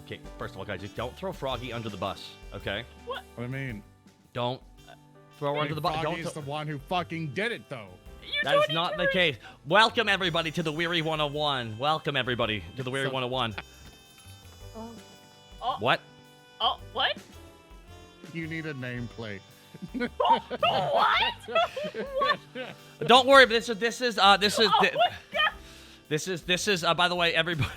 Okay, first of all, guys, just don't throw Froggy under the bus, okay? What do you mean? Don't throw her under the bus. Froggy's the one who fucking did it, though. That is not the case. Welcome, everybody, to the Weary 101. Welcome, everybody, to the Weary 101. Oh. What? Oh, what? You need a nameplate. What? Don't worry, this is by the way, everybody.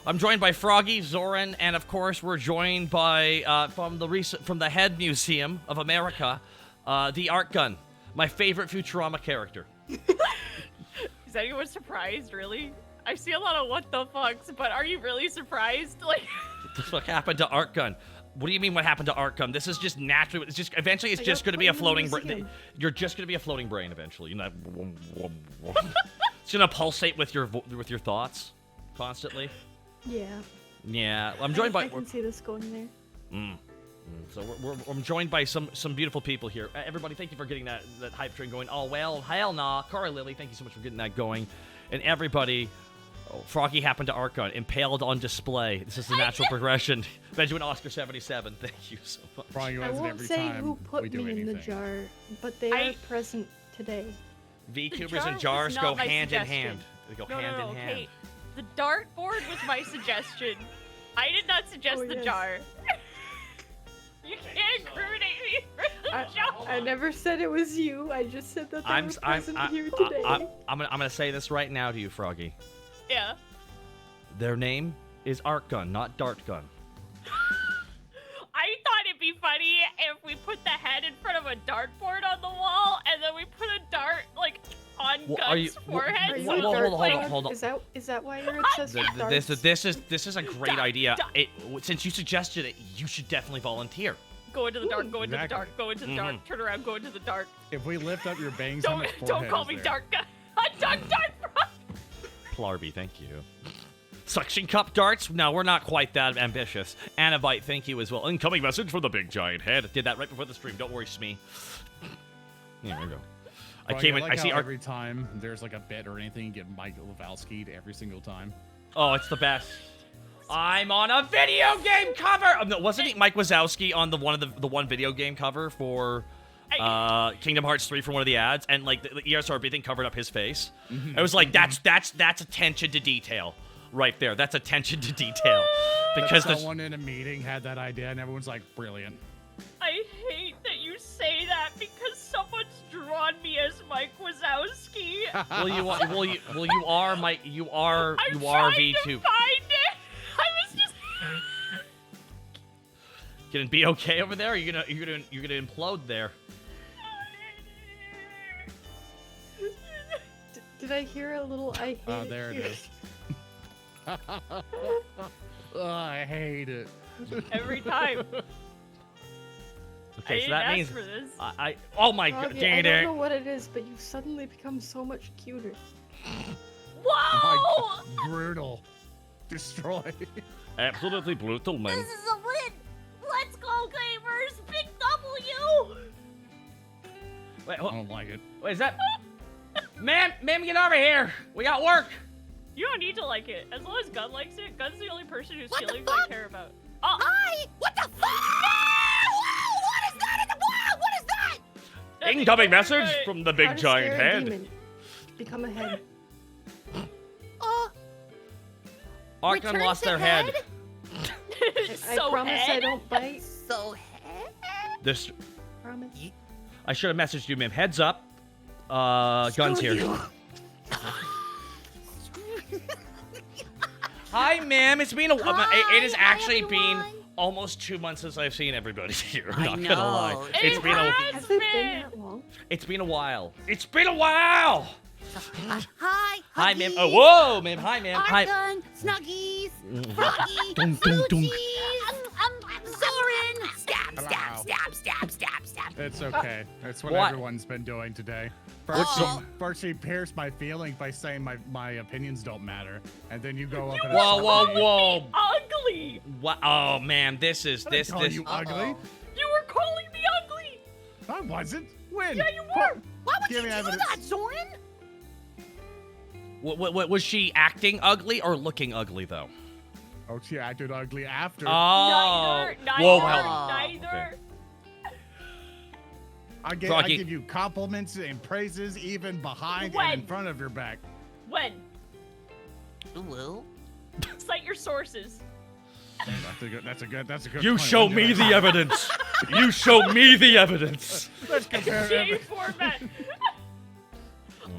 I'm joined by Froggy, Zoran, and of course we're joined by from the Head Museum of America, the ARTGUN, my favorite Futurama character. Is anyone surprised, really? I see a lot of what the fucks, but are you really surprised? Like, What the fuck happened to ARTGUN? What do you mean what happened to ARTGUN? This is just naturally, it's just, eventually it's just going to be a floating brain. You're just going to be a floating brain eventually. You know, it's going to pulsate with your thoughts constantly. Yeah. Yeah, I'm joined by. I can see this going there. So I'm joined by some beautiful people here. Everybody, thank you for getting that hype train going. Oh well, hell nah. Cara Lily, thank you so much for getting that going. And everybody, Froggy happened to ARTGUN, impaled on display. This is the natural progression. Benjamin Oscar 77, thank you so much. Froggy I wins won't every say time who put we do me in anything. the jar, but they are present today. VTubers and jars go hand in hand. They go no, hand no, in hand. okay. The dartboard was my suggestion. I did not suggest the yes. jar. You can't incriminate me for the jar. I never said it was you. I just said that they were present here today. I'm gonna say this right now to you, Froggy. Yeah. Their name is ARTGUN, not DartGun. I thought it'd be funny if we put the head in front of a dartboard on the wall, and then we put a dart like on Gun's forehead. Are you Hold on. Is that why you're obsessed with darts? This is a great idea. Since you suggested it, you should definitely volunteer. Go into the dark. Go into the exactly. dark. Go into the dark. Turn around. Go into the dark. If we lift up your bangs, how much Don't call me dark guy. Dark frog. Plarby, thank you. Suction cup darts? No, we're not quite that ambitious. Anavite, thank you as well. Incoming message from the big giant head. Did that right before the stream. Don't worry, Smee. There we go. I came in. I see every time there's like a bit or anything, you get Mike Wazowski'd every single time. Oh, it's the best. I'm on a video game cover. No, wasn't it Mike Wazowski on the one video game cover for Kingdom Hearts 3 for one of the ads, and like the ESRB thing covered up his face. It was like that's attention to detail right there. That's attention to detail because someone in a meeting had that idea and everyone's like, brilliant. I hate that you say that because someone's drawn me as Mike Wazowski. you are Mike. You are I'm trying V2. to find it. I was just. Gonna be okay over there? Or you're gonna implode there. Did I hear a little I hate Oh, there it is. I hate it. Every time. Okay, I so didn't that ask means for this. oh my god, Froggy, dang I it. don't know what it is, but you suddenly become so much cuter. Whoa! Brutal. Destroy. Absolutely brutal, man. This is a win! Let's go, gamers! Big W! Wait, I don't like it. Wait, is that? Ma'am, get over here. We got work. You don't need to like it. As long as Gun likes it, Gun's the only person whose feelings I care about. Oh! Hi! What the fuck? Whoa! What is that in the wall? What is that? Incoming message from the How big to giant scare a head. demon. Become a head. ARTGUN return lost to their head. I promise I don't bite. So head? This. Promise. I should have messaged you, ma'am. Heads up. Gun's here. Hi, ma'am. It's been it has actually been almost 2 months since I've seen everybody here. I'm not gonna lie. Has Has it been that long? It's been a while. It's been a while. Hi. Hi, ma'am. huggies, Oh, whoa, ma'am. Hi, ma'am. Hi. ARTGUN, Snuggies, Froggy, Dum, dum, dum. Zoran. Stab. It's okay. That's what What? everyone's been doing today. Oh. First she pierced my feelings by saying my opinions don't matter, and then you go up and Whoa. Ugly! What? Oh, man. This is I didn't this. call you ugly. You were calling me ugly! I wasn't. When? Yeah, you were! Why would Give you me do evidence. that, Zoran? What was she acting ugly or looking ugly though? Oh, she acted ugly after. Oh. Neither. Whoa, wow. Neither. Okay. I Froggy. give you compliments and praises even behind When? and in front of your back. When? Ooh. Cite your sources. That's a good You point. show When me did the evidence. You show me the evidence. Let's compare J every- format.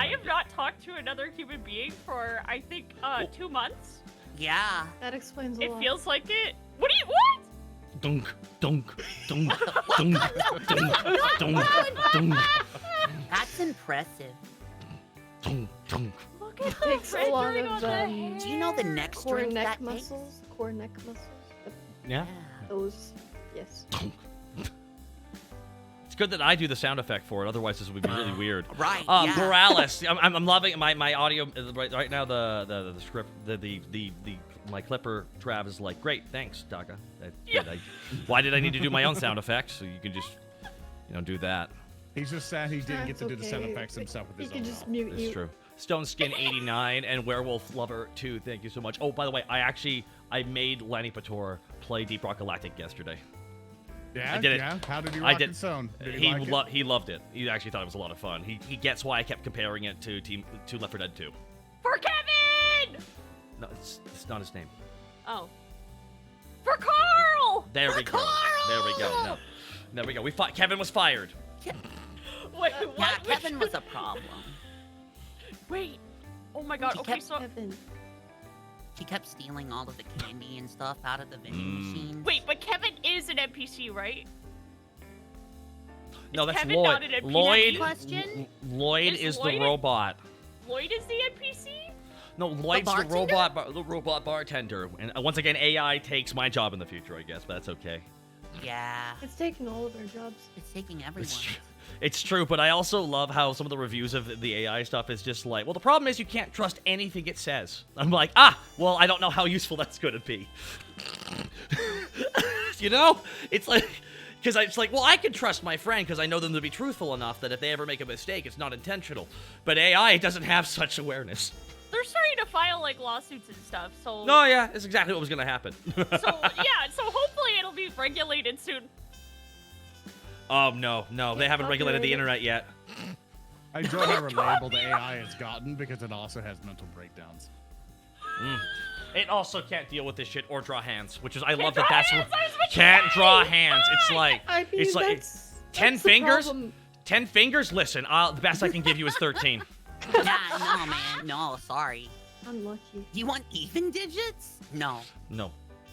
I have not talked to another human being for, I think, 2 months. Yeah. That explains a It lot. feels like it. What? Dunk, dunk, dunk, dunk, dunk, dunk, dunk, That's impressive. dunk, dunk. Look at It the takes a lot rendering of, on the hair. Do you know the neck core strength neck that takes? muscles. Core neck muscles. Yeah. Those. Yes. It's good that I do the sound effect for it. Otherwise, this would be really weird. Right. Yeah. Morales, I'm loving my audio right now. The script, my clipper Trav is like, great, thanks, Taka. Why did I need to do my own sound effects? So you can just, do that. He's just sad he didn't get That's to do the sound okay. effects himself with He his can own just mouth. mute It's you. true. Stone Skin 89 and Werewolf Lover 2. Thank you so much. Oh, by the way, I made Lenny Pator play Deep Rock Galactic yesterday. Yeah, I did it. yeah. How did you I rock did. and Stone? Did He like it? he loved it. He actually thought it was a lot of fun. He gets why I kept comparing it to Left 4 Dead 2. For Kevin! No, it's not his name. Oh. For Carl! There we go. There we go. No. There we go. Kevin was fired. Wait, Yeah, what? Kevin was a problem. Wait. Oh my god, He okay, kept- so... Kevin. She kept stealing all of the candy and stuff out of the vending machines. Wait, but Kevin is an NPC, right? No, Is that's Kevin Lloyd. not an NPC? Lloyd. Question? Lloyd Is is Lloyd the a- robot. Lloyd is the NPC? No, Lloyd's the bartender? robot bartender. And once again, AI takes my job in the future, I guess, but that's okay. Yeah. It's taking all of our jobs. It's taking everyone. It's true, but I also love how some of the reviews of the AI stuff is just like, well, the problem is you can't trust anything it says. I'm like, well, I don't know how useful that's going to be. It's like, because it's like, well, I can trust my friend because I know them to be truthful enough that if they ever make a mistake, it's not intentional. But AI doesn't have such awareness. They're starting to file, like, lawsuits and stuff, so... No, yeah, it's exactly what was going to happen. So, yeah, so hopefully it'll be regulated soon. Oh, no, they haven't regulated the Copyrighted. internet yet. I enjoy how relatable the AI has gotten because it also has mental breakdowns. It also can't deal with this shit or draw hands, which is I love draw that that's hands, I was about to can't say! draw hands. It's like I mean, it's like that's 10 the fingers. problem. 10 fingers. Listen, the best I can give you is 13. Yeah, no, man. No, sorry. Unlucky. You want even digits? No. No.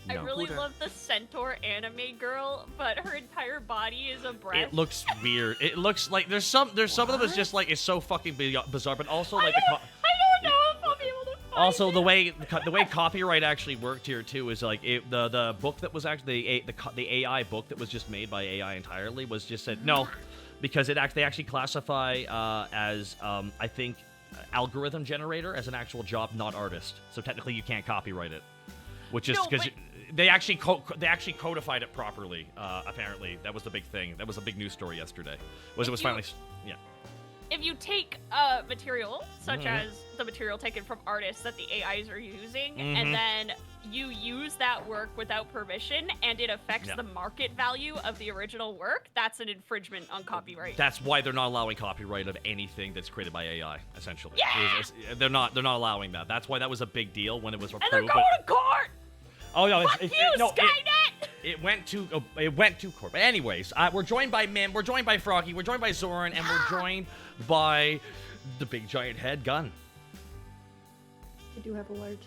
I really Hooter. love the centaur anime girl, but her entire body is a breast. It looks weird. It looks like there's some of them is just like it's so fucking bizarre, but also like I don't know if I'll be able to find also it. the way copyright actually worked here too is like the book that was actually the AI book that was just made by AI entirely was just said no, because they actually classify as I think algorithm generator as an actual job, not artist. So technically you can't copyright it, which is No, because but- they actually codified it properly. Apparently that was the big thing. That was a big news story yesterday. It was finally yeah. If you take material, such as the material taken from artists that the AIs are using, and then you use that work without permission, and it affects Yeah. the market value of the original work, that's an infringement on copyright. That's why they're not allowing copyright of anything that's created by AI. Essentially, Yeah! they're not allowing that. That's why that was a big deal when it was approved. and they're going to court! oh no, Fuck you, Skynet! it went to court. But anyways, we're joined by Mim, we're joined by Froggy, we're joined by Zoran, and we're joined by the big giant head gun. I do have a large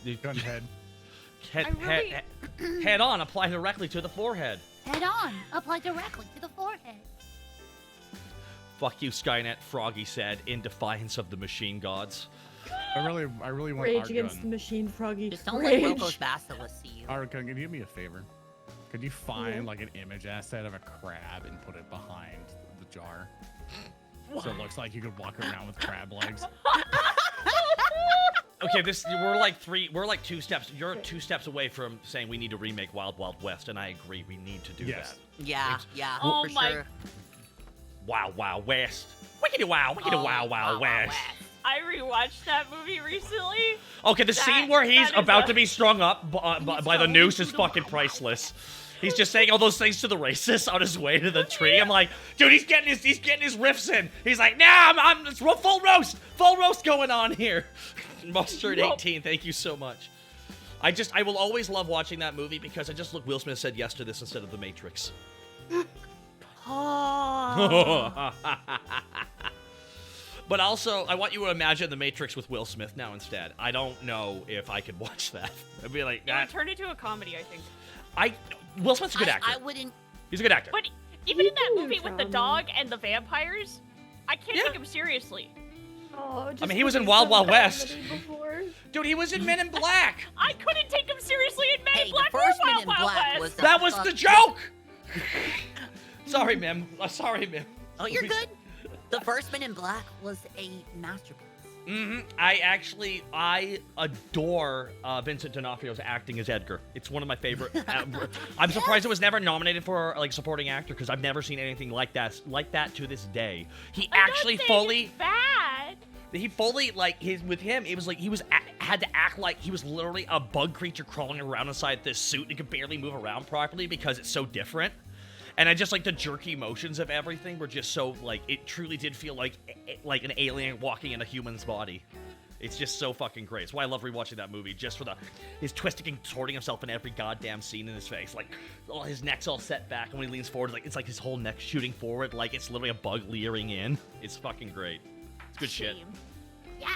head. Gun head. Head on, apply directly to the forehead. Head on. Apply directly to the forehead. Fuck you, Skynet, Froggy said in defiance of the machine gods. I really want Rage against the ARTGUN. machine, Froggy. Just don't let Rage. Roko's Basilisk see you. ARTGUN, can you do me a favor? Could you find Yeah. like an image asset of a crab and put it behind the jar? So it looks like you could walk around with crab legs. Okay, we're like 2 steps. You're 2 steps away from saying we need to remake Wild Wild West, and I agree. We need to do Yes. that. Yeah, Oh for my- sure. Wow, wow, West. Wickedy wow, Oh, wow, West. I rewatched that movie recently. Okay, the scene where he's that is about a- to be strung up by the noose is fucking priceless. He's just saying all those things to the racist on his way to the tree. I'm like, dude, he's getting his riffs in. He's like, nah, it's full roast going on here. Mustard 18, thank you so much. I will always love watching that movie because I just look. Will Smith said yes to this instead of The Matrix. Oh. But also, I want you to imagine The Matrix with Will Smith now instead. I don't know if I could watch that. I'd be like, It would turn into a comedy, I think. Will Smith's a good actor. I wouldn't. He's a good actor. But even in that You movie with the drama. dog and the vampires, I can't Yeah. take him seriously. Oh, I mean, he was in Wild Wild West. Before. Dude, he was in Men in Black. I couldn't take him seriously in Men Hey, in the Black or first Men Wild in Wild Black West. was That was the joke. Sorry, Mim. Sorry, Mim. Oh, you're good. The first Men in Black was a masterpiece. I adore Vincent D'Onofrio's acting as Edgar. It's one of my favorite. I'm surprised it was never nominated for like supporting actor because I've never seen anything like that to this day. He I'm not actually saying fully. it's bad. He fully with him. It was like he had to act like he was literally a bug creature crawling around inside this suit and could barely move around properly because it's so different. And I just like the jerky motions of everything were just so like it truly did feel like an alien walking in a human's body. It's just so fucking great. It's why I love rewatching that movie just for his twisting and contorting himself in every goddamn scene in his face. Like his neck's all set back and when he leans forward, like it's like his whole neck shooting forward, like it's literally a bug leering in. It's fucking great. It's good shit. Shame. Yeah.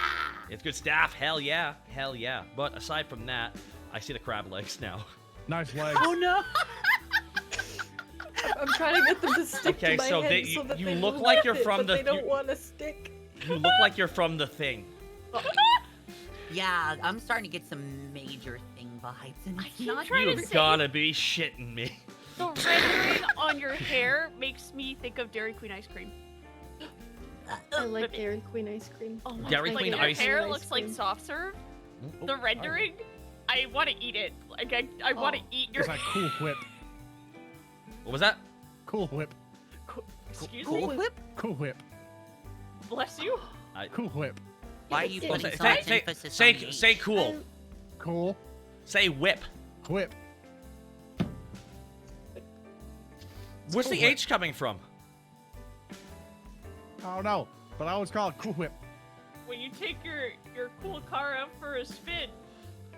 It's good stuff. Hell yeah. Hell yeah. But aside from that, I see the crab legs now. Nice legs. Oh no. I'm trying to get them to stick Okay, to my so head they- so that you they look will like lift you're it, from but the- they don't you- want to stick. You look like you're from The Thing. Yeah, I'm starting to get some major thing vibes, and it's keep not trying to You've say- gotta be shitting me. The rendering on your hair makes me think of Dairy Queen ice cream. I like Dairy Queen ice cream. Oh my Dairy God, Queen like ice your hair cream. looks like soft serve. Oh, The rendering, I want to eat it. Like I want to eat your. It's like cool whip. What was that? Cool whip. Excuse cool me. whip. Cool whip. Bless you. Cool whip. Why are you Say- putting so Say, much say, emphasis say, on the say H? cool. Cool. Say whip. Whip. Where's the Cool whip. H coming from? I don't know, but I always call it cool whip. When you take your cool car out for a spin,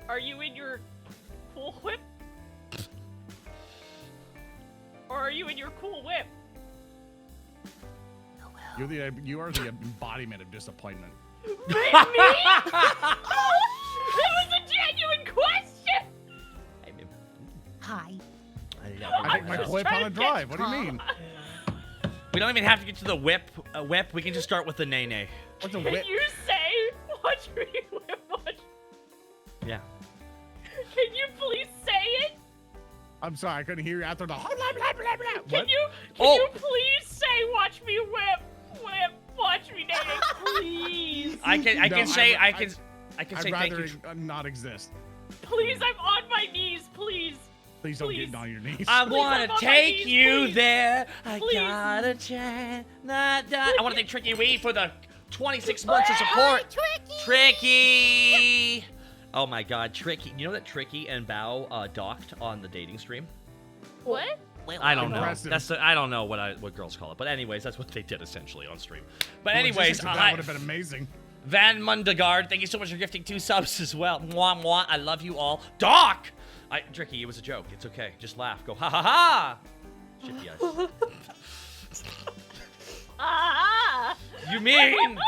are you in your cool whip? Or are you in your cool whip? You are the embodiment of disappointment. Me? That was a genuine question. Hey, man. Hi. I think my just whip trying on a to get drive. What do you mean? We don't even have to get to the whip. Whip. We can just start with the nay. What's a Can whip? you say, watch me whip, watch? Yeah. Can you please say it? I'm sorry, I couldn't hear you after the. Can What? you Oh. you please say, watch me whip, watch me nay, please. I can No, say I'd say I'd thank rather you. not exist. Please, I'm on my knees, please. Please don't Please. get on your knees. I Please, wanna I'm on my take knees, you please. there. I Please. gotta try. I wanna thank Tricky Wee for the 26 months of support. Tricky. Oh my God, Tricky. You know that Tricky and Bao docked on the dating stream? What? Wait, I don't know. Impressive. I don't know what girls call it. But anyways, that's what they did essentially on stream. But Well, anyways, that would have been amazing. Van Mundegard, thank you so much for gifting 2 subs as well. Mwah, mwah, I love you all. Doc! Tricky, it was a joke. It's okay. Just laugh. Go, ha ha ha! Shit, yes. Ah! You mean...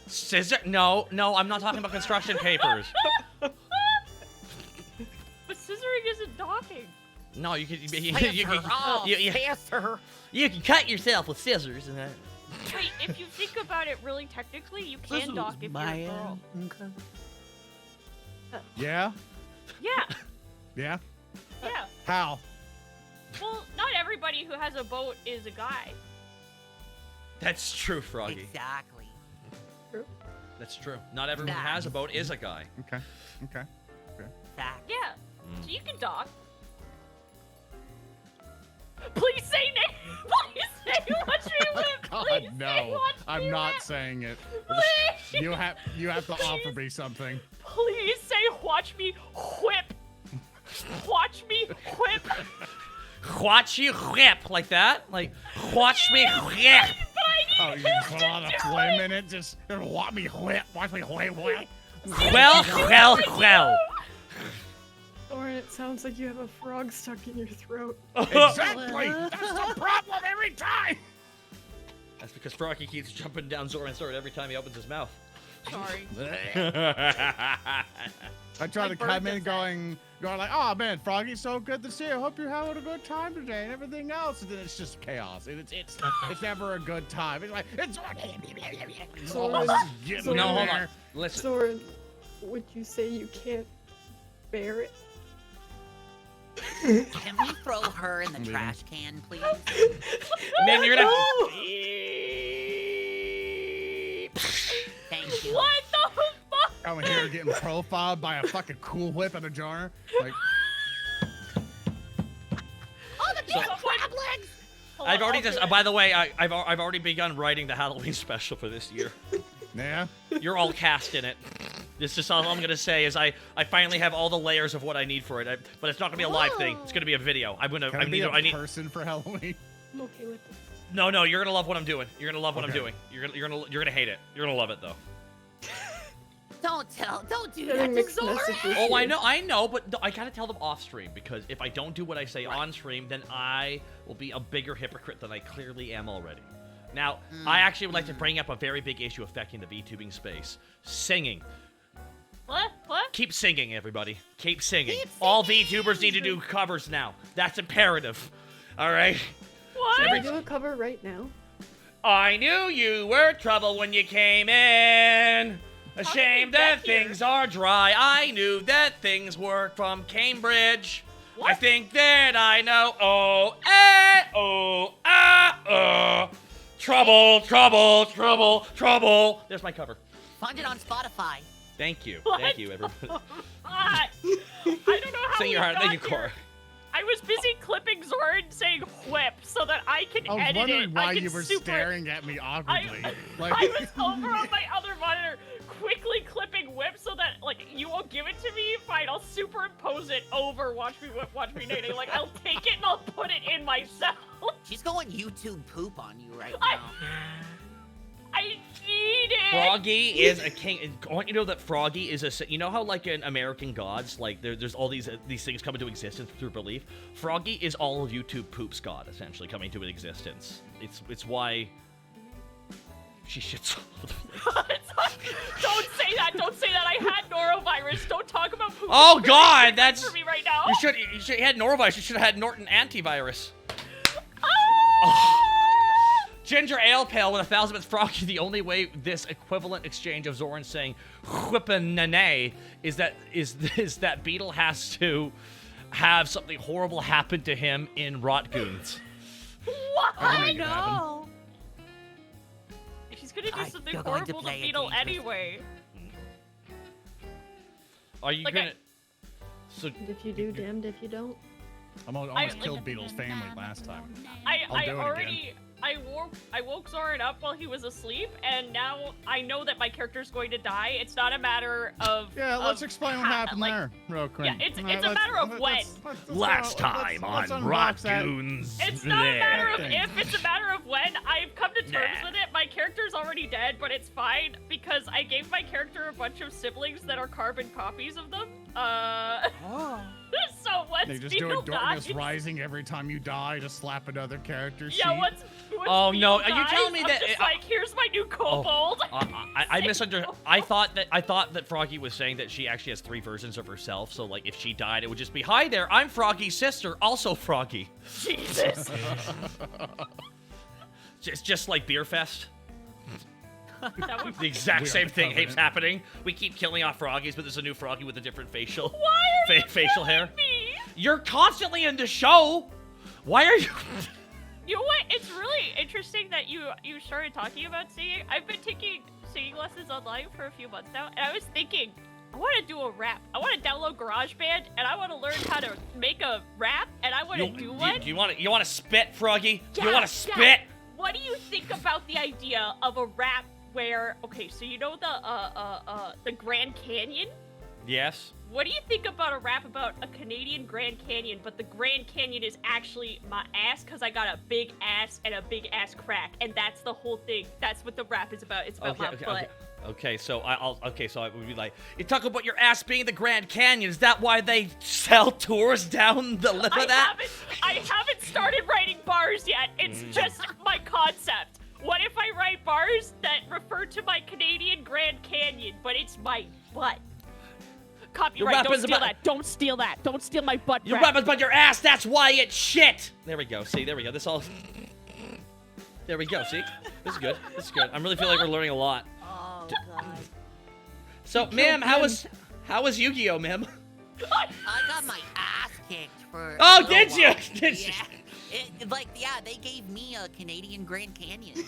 Scissor? No, I'm not talking about construction papers. But scissoring isn't docking. No, you can... Faster. You can cut yourself with scissors. And that. Wait, if you think about it really technically, you can dock if you're a girl. Yeah? Yeah, Yeah? yeah. How? Well, not everybody who has a boat is a guy. That's true, Froggy. Exactly. That's true. Not everyone who has a boat is a guy. Okay. Okay. Fact. Yeah, so you can dock. Please say nay. Please watch me whip. God, Please say no. watch I'm me not whip. saying it. Please. You have to offer me something. Please say watch me whip. Watch me whip. Watch you whip like that? Like, watch me whip. But I Oh, need you him just put to on a do flame it. in it, just watch me whip, watch me whip. Well. Or it sounds like you have a frog stuck in your throat. Exactly! That's the problem every time! That's because Froggy keeps jumping down Zoran's throat every time he opens his mouth. Sorry. I try to Like come Bird in does going like, oh man, Froggy, so good to see you. Hope you're having a good time today and everything else. And then it's just chaos. It's never a good time. It's like, it's Soren, getting Soren, No, in hold there. on. Listen. Soren, would you say you can't bear it? Can we throw her in the leaving. trash can, please? Man, you're gonna. Thank you. What the fuck? I'm here getting profiled by a fucking Cool Whip in a jar. Like, Oh, the damn crab legs! I've already just. By the way, I've already begun writing the Halloween special for this year. yeah. You're all cast in it. This is all I'm gonna say is I finally have all the layers of what I need for it. But it's not gonna be a live thing. It's gonna be a video. Can I be a person for Halloween? I'm okay with it. No, you're gonna love what I'm doing. You're gonna love what I'm doing. You're gonna hate it. You're gonna love it though. Don't do Getting that to mixed Zora! messages Oh, here. I know, but I gotta tell them off stream because if I don't do what I say on stream, then I will be a bigger hypocrite than I clearly am already. Now, I actually would like to bring up a very big issue affecting the VTubing space: singing. What? What? Keep singing, everybody. Keep singing. Keep All singing! VTubers need to do covers now. That's imperative. All right. What? Can we do a cover right now? I knew you were trouble when you came in. Ashamed get that here? things are dry. I knew that things were from Cambridge. I What? think that I know. Oh, eh, oh, ah, trouble, trouble, trouble, trouble. There's my cover. Find it on Spotify. Thank you. What Thank you, everybody. I don't know how Sing we your heart. got Thank you, here. Cora. I was busy clipping Zoran saying whip so that I can I was edit wondering it. why I can you were super... staring at me awkwardly. Like, I was over on my other monitor quickly clipping whip so that, like, you won't give it to me. Fine, I'll superimpose it over watch me whip, watch me nay nay. Like, I'll take it and I'll put it in myself. She's going YouTube poop on you right I- now. I need it. Froggy is a king. I want you to know that Froggy is a. You know how like in American Gods, like there's all these things come into existence through belief. Froggy is all of YouTube poop's god, essentially coming to an existence. It's why she shits all over the place. Don't say that. Don't say that. I had norovirus. Don't talk about poop. Oh, It's God, really that's- for me right now. You should had norovirus. You should have had Norton antivirus. Ah! Ginger ale pale with 1,000 bits Froggy. The only way this equivalent exchange of Zoran saying whippanane is that Beetle has to have something horrible happen to him in ARTGUNs. What? I know. No. She's gonna do I- something you're going to horrible to play a Beetle dangerous- anyway. Are you Like gonna? So And if you do, damned if you don't. I almost like- killed Beetle's family last time. I'll I do it already I woke Zoran up while he was asleep, and now I know that my character's going to die. It's not a matter of Yeah, let's explain what happened like, there, real quick. Yeah, it's a Let's- matter of let's- when. let's- last let's- time let's on unbox that. ARTGUNs. It's not a matter of Thing. if, it's a matter of when. I've come to terms Nah. with it. My character's already dead, but it's fine because I gave my character a bunch of siblings that are carbon copies of them. So once They just Beetle do a darkness dies, rising every time you die to slap another character. yeah, sheet. once Oh, no, Beetle are you telling dies, me I'm that- just like, here's my new kobold. I misunderstood. I thought that Froggy was saying that she actually has 3 versions of herself. So like, if she died, it would just be, "Hi there, I'm Froggy's sister, also Froggy." Jesus. Just like Beer Fest. That would The exact We are same thing covenant. keeps happening. We keep killing off Froggies, but there's a new Froggy with a different facial Why are you facial hair. killing me? You're constantly in the show. Why are you? You know what? It's really interesting that you started talking about singing. I've been taking singing lessons online for a few months now, and I was thinking, I want to do a rap. I want to download GarageBand, and I want to learn how to make a rap, and I want to do one. You want to spit, Froggy? You Yeah, want to yeah. spit? what do you think about the idea of a rap where, okay, so you know the Grand Canyon? Yes. What do you think about a rap about a Canadian Grand Canyon, but the Grand Canyon is actually my ass because I got a big ass and a big ass crack, and that's the whole thing. That's what the rap is about. It's about my butt. Okay, so so I would be like, you talk about your ass being the Grand Canyon. Is that why they sell tours down the lip of that? I haven't started writing bars yet. It's just my concept. What if I write bars that refer to my Canadian Grand Canyon, but it's my butt? Copyright, don't steal that. Don't steal that. Don't steal my butt. Your rap is about your ass. That's why it's shit. There we go. See, there we go. This all. There we go. See, this is good. This is good. I really feel like we're learning a lot. Oh, God. So, ma'am, how was Yu-Gi-Oh, ma'am? I got my ass kicked for. Oh, did you? Did you? Yeah. They gave me a Canadian Grand Canyon.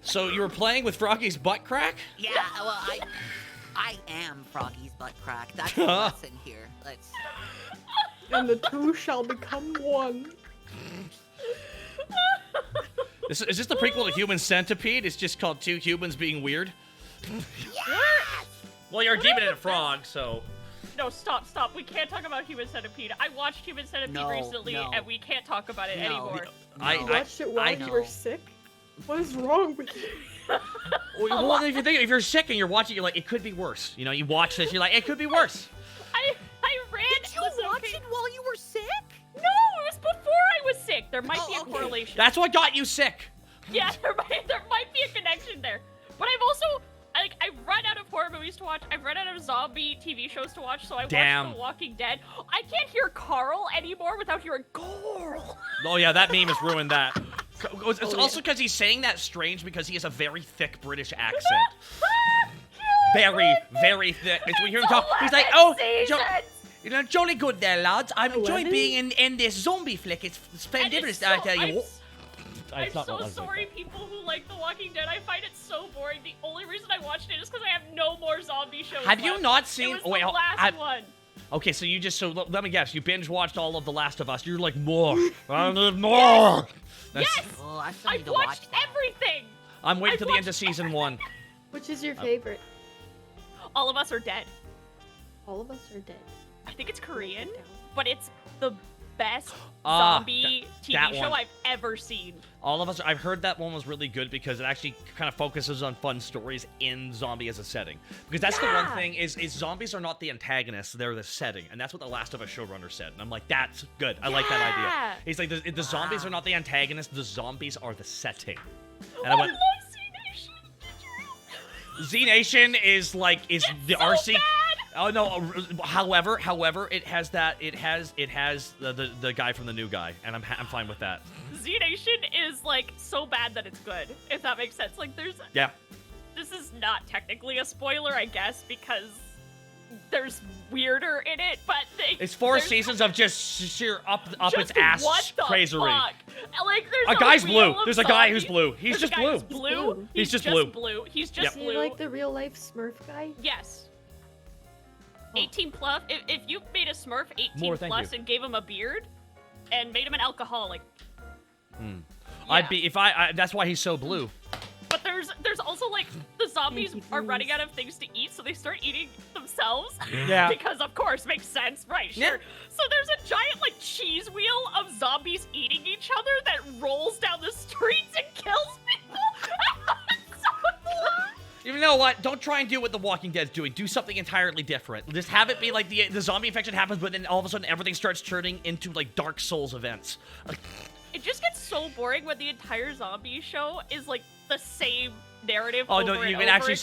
So you were playing with Froggy's butt crack? Yeah, well, I am Froggy's butt crack. That's the lesson here. Let's. And the two shall become one. Is this the prequel to Human Centipede? It's just called Two Humans Being Weird? Yes! Well, you're a demon and a frog, so... No, stop. We can't talk about Human Centipede. I watched Human Centipede recently, and we can't talk about it anymore. You watched it while you were sick? What is wrong with you? Well, if you're sick and you're watching, you're like, it could be worse. You know, you watch this, you're like, it could be worse. I ran. Did you watch it while you were sick? No, it was before I was sick. There might be a correlation. That's what got you sick. Yeah, there might be a connection there. But I've also, I've run out of horror movies to watch. I've run out of zombie TV shows to watch, so I watched The Walking Dead. I can't hear Carl anymore without hearing Carl. Oh, yeah, that meme has ruined that. It's also because he's saying that strange because he has a very thick British accent. Very, very thick. When you hear him talk, he's like, oh, you know, jolly good there, lads. I'm enjoying being in this zombie flick. It's fantastic, I tell you what. I'm so sorry, people who like The Walking Dead. I find it so boring. The only reason I watched it is because I have no more zombie shows Have you not seen... It was the last one. Okay, so you just... So let me guess. You binge-watched all of The Last of Us. You're like, more. I need more. Yes! Oh, I've watched everything! I'm waiting till the end of season 1. Which is your favorite? All of Us Are Dead. All of Us Are Dead. I think it's Korean, but it's the best zombie TV show I've ever seen. All of Us, I've heard that one was really good because it actually kind of focuses on fun stories in zombie as a setting. Because that's the one thing is zombies are not the antagonists, they're the setting. And that's what the Last of Us showrunner said. And I'm like, that's good. I like that idea. He's like, the zombies are not the antagonists, the zombies are the setting. And I went, love Z-Nation. Z-Nation is the RC. Bad. Oh no! However, it has the guy from the new guy, and I'm fine with that. Z-Nation is like so bad that it's good, if that makes sense. Like this is not technically a spoiler, I guess, because there's weirder in it, but it's 4 seasons of just sheer up its ass crazery. Like there's a guy's blue. There's a guy who's blue. He's just blue. He's just blue. He's just blue. Is he like the real life Smurf guy? Yes. 18 plus. If you made a Smurf 18 plus and gave him a beard and made him an alcoholic. I'd be that's why he's so blue. But there's also like the zombies are running out of things to eat, so they start eating themselves. Yeah. Because of course makes sense, right? Sure. Yeah. So there's a giant like cheese wheel of zombies eating each other that rolls down the streets and kills people. You know what? Don't try and do what The Walking Dead's doing. Do something entirely different. Just have it be like the zombie infection happens, but then all of a sudden everything starts turning into like Dark Souls events. It just gets so boring when the entire zombie show is like the same narrative. Oh over no, you can actually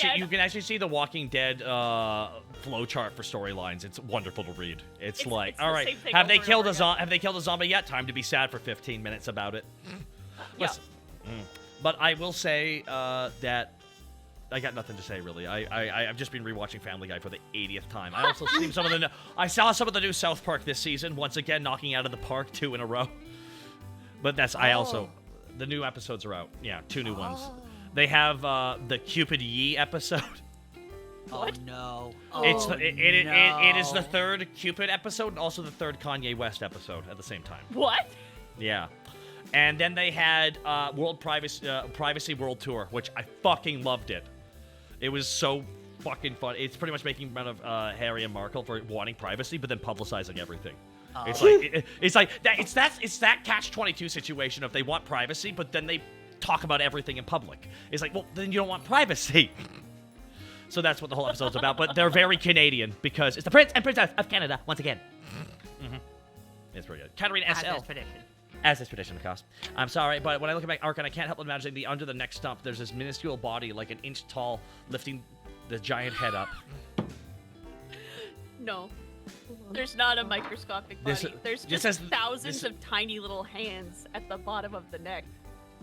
see The Walking Dead flowchart for storylines. It's wonderful to read. It's like, all right, have they killed a zombie yet? Time to be sad for 15 minutes about it. Listen, but I will say that. I got nothing to say really. I've just been rewatching Family Guy for the 80th time. I also seen I saw some of the new South Park this season. Once again, knocking out of the park 2 in a row. But that's the new episodes are out. Yeah, 2 new ones. They have the Cupid Yee episode. Oh What? no. It's Oh, the, it is the no. third Cupid episode and also the third Kanye West episode at the same time. What? Yeah. And then they had World Privacy World Tour, which I fucking loved it. It was so fucking fun. It's pretty much making fun of Harry and Markle for wanting privacy, but then publicizing everything. Oh. It's like that catch-22 situation of they want privacy, but then they talk about everything in public. It's like, well, then you don't want privacy. So that's what the whole episode's about. But they're very Canadian because it's the Prince and Princess of Canada once again. It's pretty good. Katarina As SL. is tradition. As is tradition, of course. I'm sorry, but when I look at my ARTGUN, I can't help but imagine the under the neck stump. There's this minuscule body, like an inch tall, lifting the giant head up. No. There's not a microscopic This- body. There's this just has- thousands this- of tiny little hands at the bottom of the neck.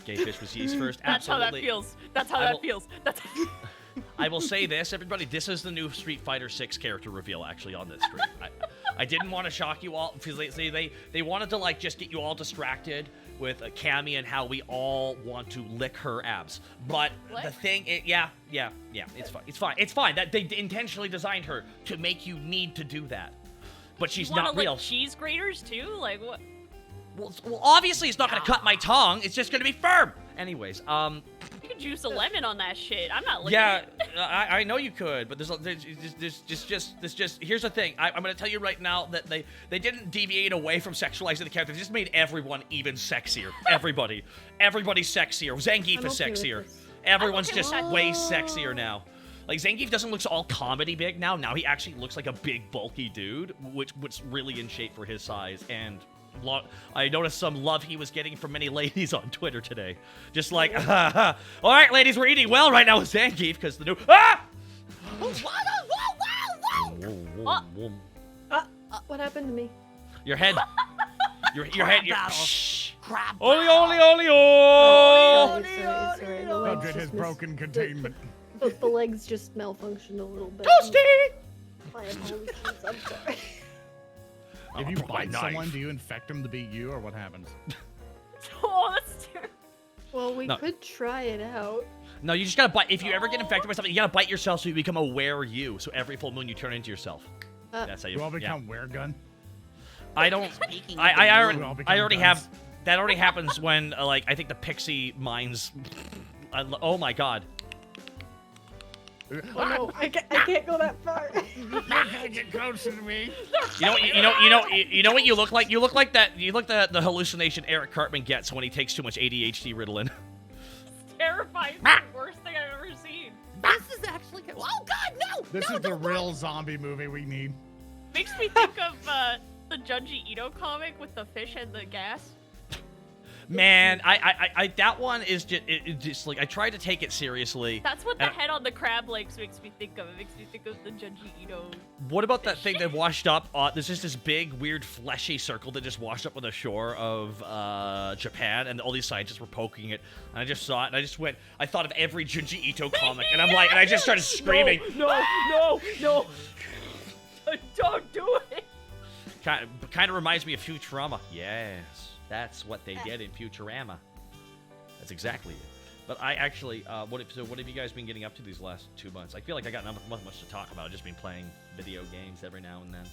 Gay fish was used first. That's Absolutely. how that feels. That's how I that will- feels. That's I will say this, everybody. This is the new Street Fighter 6 character reveal, actually, on this stream. I didn't want to shock you all because they wanted to like just get you all distracted with Cammy and how we all want to lick her abs. But What? the thing, yeah, it's fine. It's fine that they intentionally designed her to make you need to do that. But she's you wanna not real. lick cheese graters too? Like what? Well, obviously it's not gonna cut my tongue. It's just gonna be firm. Anyways, You could juice a lemon on that shit. I'm not licking yeah, it. I know you could, but there's here's the thing. I'm gonna tell you right now that they didn't deviate away from sexualizing the character. They just made everyone even sexier. Everybody's sexier. Zangief I'm is okay with sexier. this. Everyone's okay with just that. way sexier now. Like Zangief doesn't look all comedy big now. Now he actually looks like a big bulky dude, which really in shape for his size. And I noticed some love he was getting from many ladies on Twitter today. Just like, all right, ladies, we're eating well right now with Zangief because the new What happened to me? your head, your head, your battle. shh. Crap. Oli, oli, oli, oh! It's alright. The Look legs at his just broken containment. The legs just malfunctioned a little bit. Toasty! My apologies. I'm sorry. If you broke my bite knife. someone, do you infect them to beat you, or what happens? Oh, that's terrible. Well, we No. could try it out. No, you just gotta bite. If you ever get infected by something, you gotta bite yourself so you become aware you. So every full moon you turn into yourself. That's how you. You all yeah. become weregun? I don't. Speaking of I the already, moon, all I become already guns. have. That already happens when, like, I think the pixie mines. Oh my god. Oh no, I can't go that far. You can't get closer to me. You know what you look like? You look like that. You look the hallucination Eric Cartman gets when he takes too much ADHD Ritalin. Terrifying. It's the worst thing I've ever seen. This is actually. Oh God, no! This no, is the don't real zombie movie we need. Makes me think of the Junji Ito comic with the fish and the gas. Man, I that one is just like I tried to take it seriously. That's what the And- head on the crab legs makes me think of. It makes me think of the Junji Ito. What about that thing that washed up? There's just this big, weird, fleshy circle that just washed up on the shore of Japan, and all these scientists were poking it. And I just saw it, and I just went. I thought of every Junji Ito comic, and I'm like, and I just started screaming. No! Don't do it! Kind of reminds me of Futurama. Yes, that's what they did in Futurama. That's exactly it. But I actually, what have you guys been getting up to these last 2 months? I feel like I got not much to talk about. I've just been playing video games every now and then.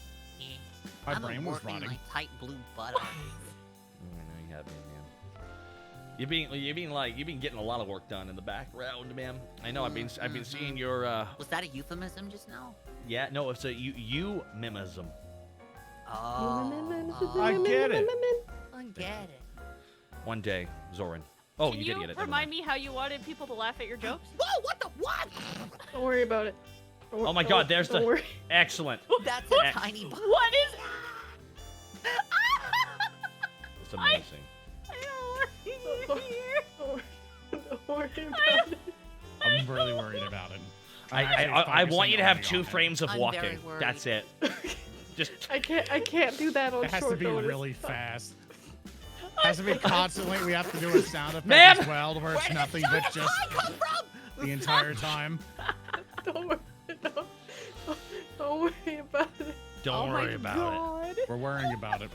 My I'm brain was working rotting. my tight blue butt off. I know you have been, man. You've been getting a lot of work done in the background, man. I know. I've been seeing your. Was that a euphemism just now? Yeah, no, it's a you mimism. Oh, I get it. I get it. One day, Zoran. Oh, Can you you did get it. remind me how you wanted people to laugh at your jokes? Whoa! What the what? Don't worry about it. Oh my God, there's don't the worry. excellent. That's a tiny butt. What is? It's amazing. I don't want to hear. Don't worry about it. I'm really worried about it. I'm actually I want you to have focusing 2 on frames of I'm walking. very worried. That's it. Just I can't do that on it. It has short to be notice. really fast. It has to be constantly. We have to do a sound effect Ma'am! as well, where it's nothing but just the entire time. Don't worry. Don't worry about it. Don't Oh worry my about God. it. We're worrying about it.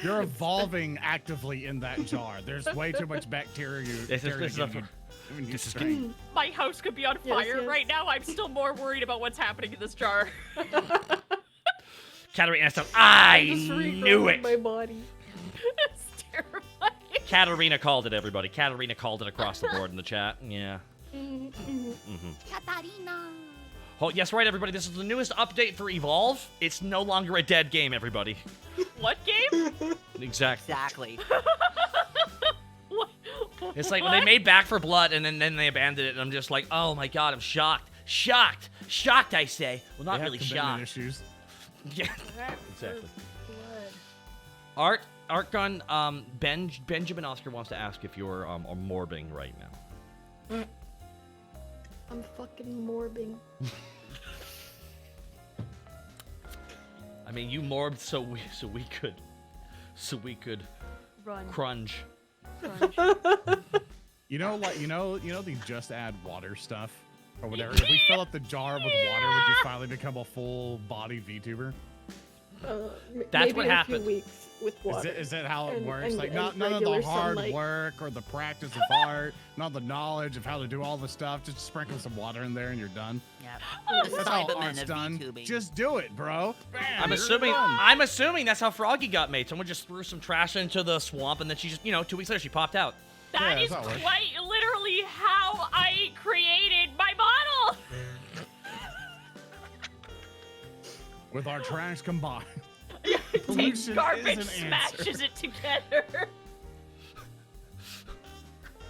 You're evolving actively in that jar. There's way too much bacteria. this is getting you. This is good. My house could be on Yes, fire yes. right now. I'm still more worried about what's happening in this jar. Katarina stuff. I Just knew regrowing it. my body. It's terrifying. Katarina called it, everybody. Katarina called it across the board in the chat. Yeah. Katarina. Oh, yes, right, everybody. This is the newest update for Evolve. It's no longer a dead game, everybody. What game? Exactly. Exactly. What? It's like when they made Back for Blood and then they abandoned it, and I'm just like, oh my god, I'm shocked. Shocked. Shocked, I say. Well, not They have really commitment shocked. issues. Yeah, exactly. Blood. ARTGUN, Benjamin Oscar wants to ask if you're morbing right now. I'm fucking morbing. I mean, you morbed so we could Run. crunge. You know, like you know the just add water stuff or whatever. If we fill up the jar with water, would you finally become a full body VTuber? That's Maybe what in a happened. few weeks with water. Is that how it And- works? and- Like and none of the regular hard sunlight. work or the practice of art, not the knowledge of how to do all the stuff. Just sprinkle some water in there and you're done. Yep. That's how Cybermen art's of done. VTubing. Just do it, bro. Bam, I'm you're assuming done. that's how Froggy got made. Someone just threw some trash into the swamp, and then she just, 2 weeks later, she popped out. That Yeah, is that's how it works. quite literally how I created my model. With our trash combined. Take Pollution garbage, is an answer. smashes it together.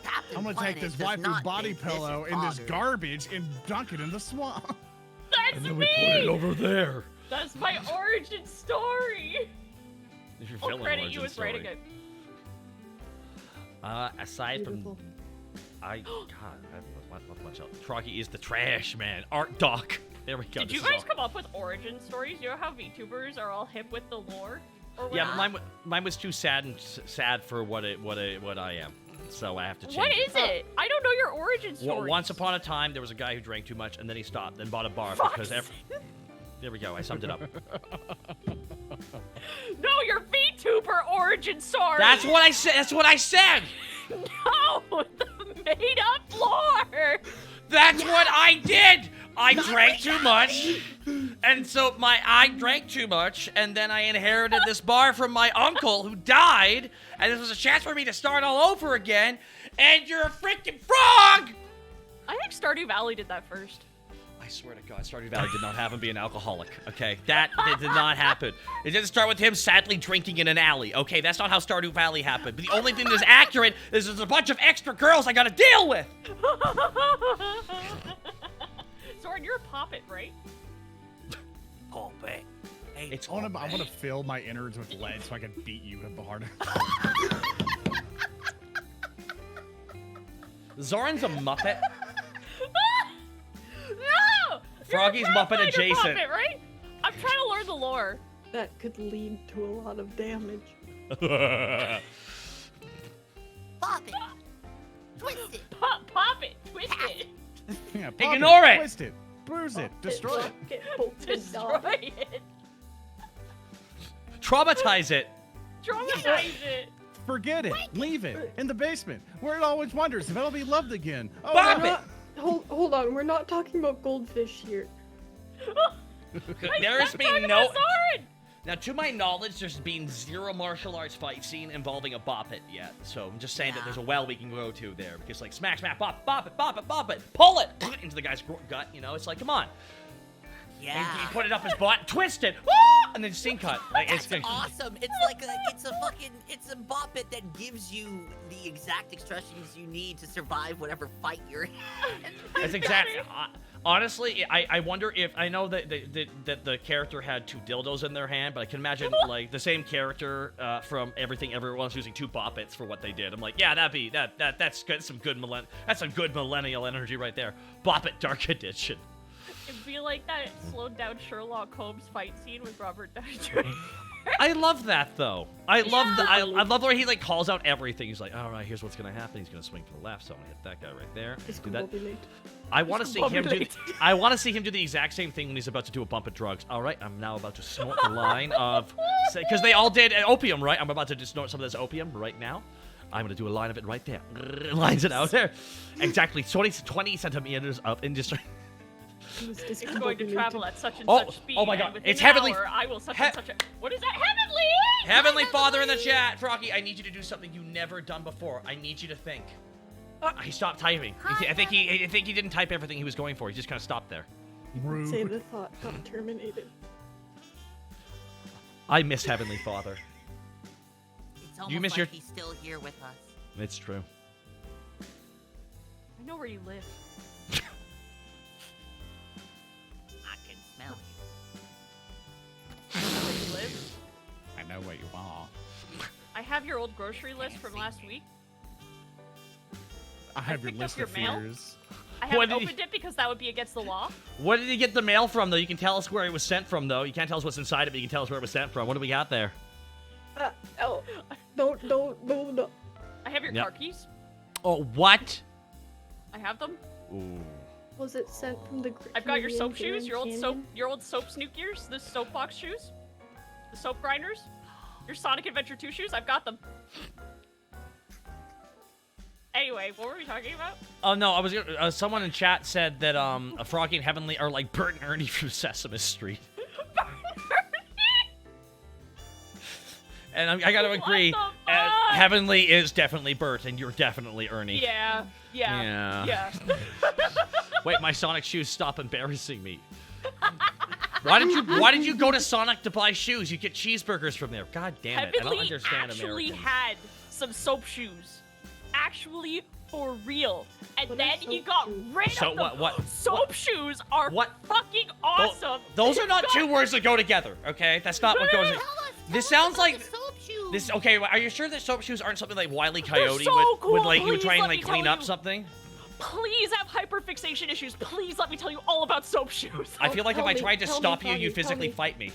Captain I'm gonna Planet take this does waifu not body think this pillow is in this bothered. garbage and dunk it in the swamp. That's me. over there. That's my origin story. If you're I'll feeling credit origin you as story. writing it. Aside Beautiful. God, I haven't not much else. Froggy is the trash man. Art doc. There we go. Did This you is guys all- come up with origin stories? You know how VTubers are all hip with the lore? Or Yeah, whatever? but mine was too sad for what I am. So I have to change. What it. is it? I don't know your origin story. Once upon a time, there was a guy who drank too much, and then he stopped and bought a bar Fuck. because there we go. I summed it up. No, your VTuber origin story. That's what I said. That's what I said. No, the made up lore. That's what I did. I drank too much, and so I drank too much, and then I inherited this bar from my uncle who died, and this was a chance for me to start all over again. And you're a freaking frog! I think Stardew Valley did that first. I swear to God, Stardew Valley did not have him be an alcoholic. Okay, that did not happen. It didn't start with him sadly drinking in an alley. Okay, that's not how Stardew Valley happened. But the only thing that's accurate is there's a bunch of extra girls I gotta deal with. Soren, you're a poppet, right? Puppet. Hey, It's I want to fill my innards with lead so I can beat you at the hard. Zoran's a Muppet. No! Froggy's You're a Muppet Pathfinder adjacent. Puppet, right? I'm trying to learn the lore. That could lead to a lot of damage. pop it. Twist it. Pop it, twist it, Yeah, pop Ignore it. Twist it. Bruise it. Destroy it. Get bolted destroy off. it, Traumatize it. traumatize it. Forget it. Leave it in the basement where it always wonders if it'll be loved again. Oh, Bop no. it. Hold on, we're not talking about goldfish here. There has Stop been talking no. about Soren! Now, to my knowledge, there's been zero martial arts fight scene involving a bop it yet. So I'm just saying that there's a well we can go to there because, like, smack, smack, bop it, pull it into the guy's gut. It's like, come on. And Yeah. you put it up his butt, twist it, and then scene cut. Like, That's it's awesome. It's like it's a bop it that gives you the exact expressions you need to survive whatever fight you're in. That's exactly. Honestly, I wonder if I know that the character had two dildos in their hand, but I can imagine like the same character from Everything Everyone was using two boppets for what they did. I'm like, yeah, that's good. That's some good millennial energy right there. Boppet Dark Edition. It'd be like that slowed down Sherlock Holmes fight scene with Robert Downey Jr. I love that though. I love the way he like calls out everything. He's like, all right, here's what's gonna happen. He's gonna swing to the left, so I'm gonna hit that guy right there. Do that. Discombobulate. I want to see him do. Discombobulate. I want to see him do the exact same thing when he's about to do a bump of drugs. All right, I'm now about to snort the line of, because they all did opium, right? I'm about to just snort some of this opium right now. I'm gonna do a line of it right there. Lines it out there. Exactly 20 centimeters up and just. It's going to travel at such and Oh, such speed. oh my God, and within it's an Heavenly- hour, I will such and such a. What is that? Heavenly! Heavenly Father in the chat, Froggy, I need you to do something you've never done before. I need you to think. He stopped typing. I think he didn't type everything he was going for. He just kind of stopped there. Rude. Say the thought got terminated. I miss Heavenly Father. It's almost You miss like your- he's still here with us. It's true. I know where you live. I can smell you. I know where you live. I know what you are. I have your old grocery list from last week. I have your picked up list your of mail. fears. I What haven't did opened it because that would be against the law. What did he get the mail from, though? You can tell us where it was sent from, though. You can't tell us what's inside it, but you can tell us where it was sent from. What do we got there? Oh, no. I have your Yep. car keys. Oh, what? I have them. Ooh. Was it sent from the? I've got your Canadian soap shoes, Grand your old soap snookers, the soapbox shoes, the soap grinders, your Sonic Adventure 2 shoes. I've got them. Anyway, what were we talking about? Oh no, I was someone in chat said that Froggy and Heavenly are like Bert and Ernie from Sesame Street. And I gotta agree, What the fuck? Heavenly is definitely Bert, and you're definitely Ernie. Yeah. Wait, my Sonic shoes, stop embarrassing me. Why did you go to Sonic to buy shoes? You get cheeseburgers from there. God damn it, I don't Heavenly understand actually Americans. had some soap shoes. Actually, for real. And What then are he soap got shoes? rid So of them. what- Soap shoes are what- fucking awesome. Those are not God, two words that go together, okay? That's not what goes. This Tell us sounds about like the soap shoes. this. Okay, are you sure that soap shoes aren't something like Wile E. They're Coyote so would cool. like you Please try and let me like clean tell up you. something? Please have hyperfixation issues. Please let me tell you all about soap shoes. I feel like if tell I me, tried to tell me, stop you, Froggy, you'd tell physically me. fight me.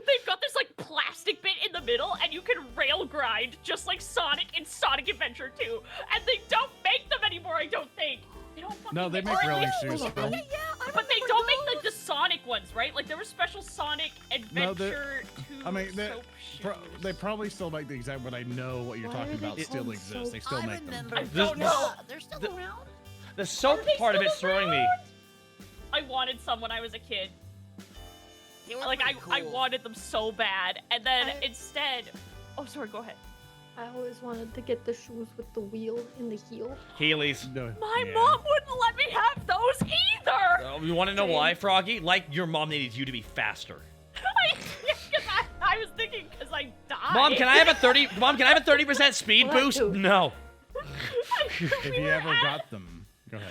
They've got this like plastic bit in the middle, and you can rail grind just like Sonic in Sonic Adventure 2. And they don't make them anymore, I don't think. They don't fucking No, they make them. railing Or at least- shoes. Hold on. Phil. Yeah, I But they remember don't make those. the Sonic ones, right? Like there were special Sonic No, they're- Adventure 2 I mean, soap they shoes. probably still make the exact, but I know what you're Why talking are they about still called exists. soap? They still I make them. remember. I This- don't know. They're still the- around. The soap Are they part of still it's throwing me. around? I wanted some when I was a kid. They were Like pretty I cool. wanted them so bad, and then I- instead, oh sorry, go ahead. I always wanted to get the shoes with the wheel in the heel. Heelys. No, My yeah. mom wouldn't let me have those either. You want to know Same. why, Froggy? Like your mom needed you to be faster. I was thinking because I died. Mom, can I have a 30? Mom, can I have a 30% speed Well, that boost? too. No. If We you were ever at- got them, go ahead.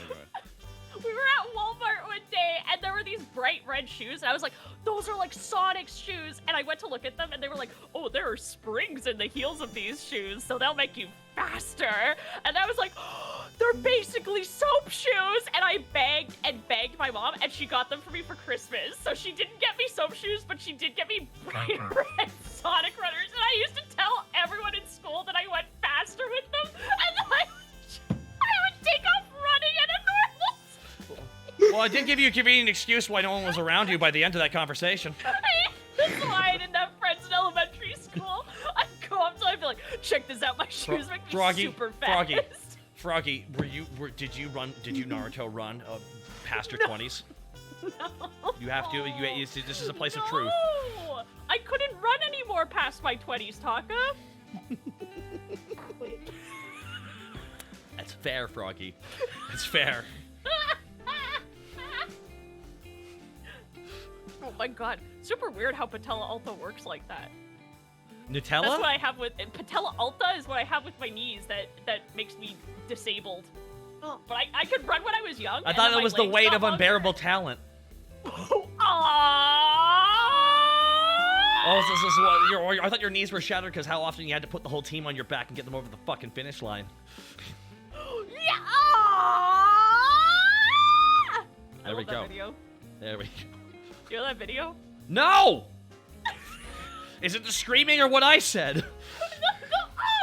We were at Walmart one day, and there were these bright red shoes, and I was like, those are like Sonic's shoes. And I went to look at them, and they were like, oh, there are springs in the heels of these shoes, so they'll make you faster. And I was like, oh, they're basically soap shoes. And I begged and begged my mom, and she got them for me for Christmas. So she didn't get me soap shoes, but she did get me bright red Sonic runners. And I used to tell everyone in school that I went faster with them, and then I would take off running at a normal speed. Well, I did give you a convenient excuse why no one was around you by the end of that conversation. That's why I didn't have friends in elementary school. I'd go up to them and be like, check this out, my shoes make me Froggy, super fast. Froggy, did you Naruto run past your 20s? You have to. This is a place of truth. No! I couldn't run anymore past my 20s, Taka. Wait, That's fair, Froggy. That's fair. Oh my god. Super weird how Patella Alta works like that. Nutella? That's what I have with Patella Alta is what I have with my knees that makes me disabled. Oh. But I could run when I was young. I and thought then it my was the legs weight got of longer. unbearable talent. Aww. Oh, this is what I thought your knees were shattered because how often you had to put the whole team on your back and get them over the fucking finish line. Yeah. I There we love that go. Video. There we go. You know that video? No! Is it the screaming or what I said?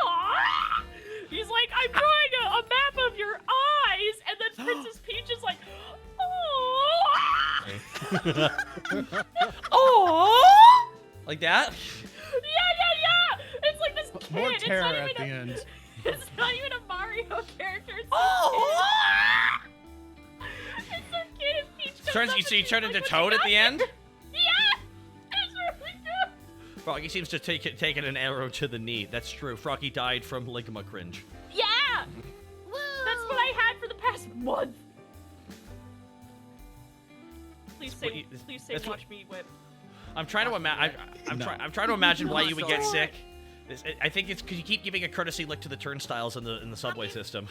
Aw! He's like, I'm drawing a map of your eyes, and then Princess Peach is like, oh, Oh! Like that? yeah. It's like this Poor It's Tara not at even the end. It's not even a Mario character. It's Oh! some kid and Peach comes Turns up you and see, she's turn like, into "What Toad you at the got?" end. Yeah, it's really good. Froggy seems to taken an arrow to the knee. That's true. Froggy died from ligma cringe. Yeah, that's what I had for the past month. Please That's what say, you- please say, that's what- watch me whip. I'm trying to imagine. I'm trying to imagine why you would get sick. I think it's because you keep giving a courtesy lick to the turnstiles in the subway system.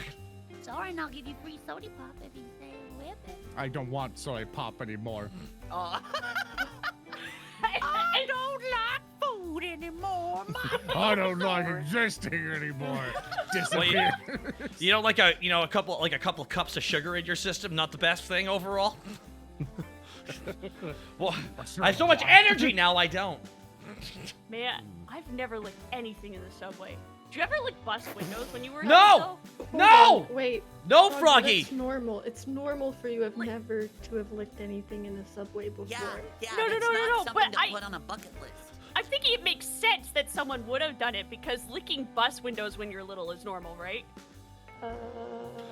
Sorry, and I'll give you free soda pop if you say whip it. I don't want soy pop anymore. Oh. I don't like food anymore. I don't like existing anymore. Well, Disappear. you know, like a couple cups of sugar in your system, not the best thing overall. Well, I have so much energy now. I don't. Man, I've never licked anything in the subway. Did you ever lick bus windows when you were No! young? No! Wait. No, Froggy, Froggy! That's normal. It's normal for you have never to have licked anything in a subway before. Yeah, yeah. No, no, that's no, no, not no, something but to I- put on a bucket list. I'm thinking it makes sense that someone would have done it because licking bus windows when you're little is normal, right?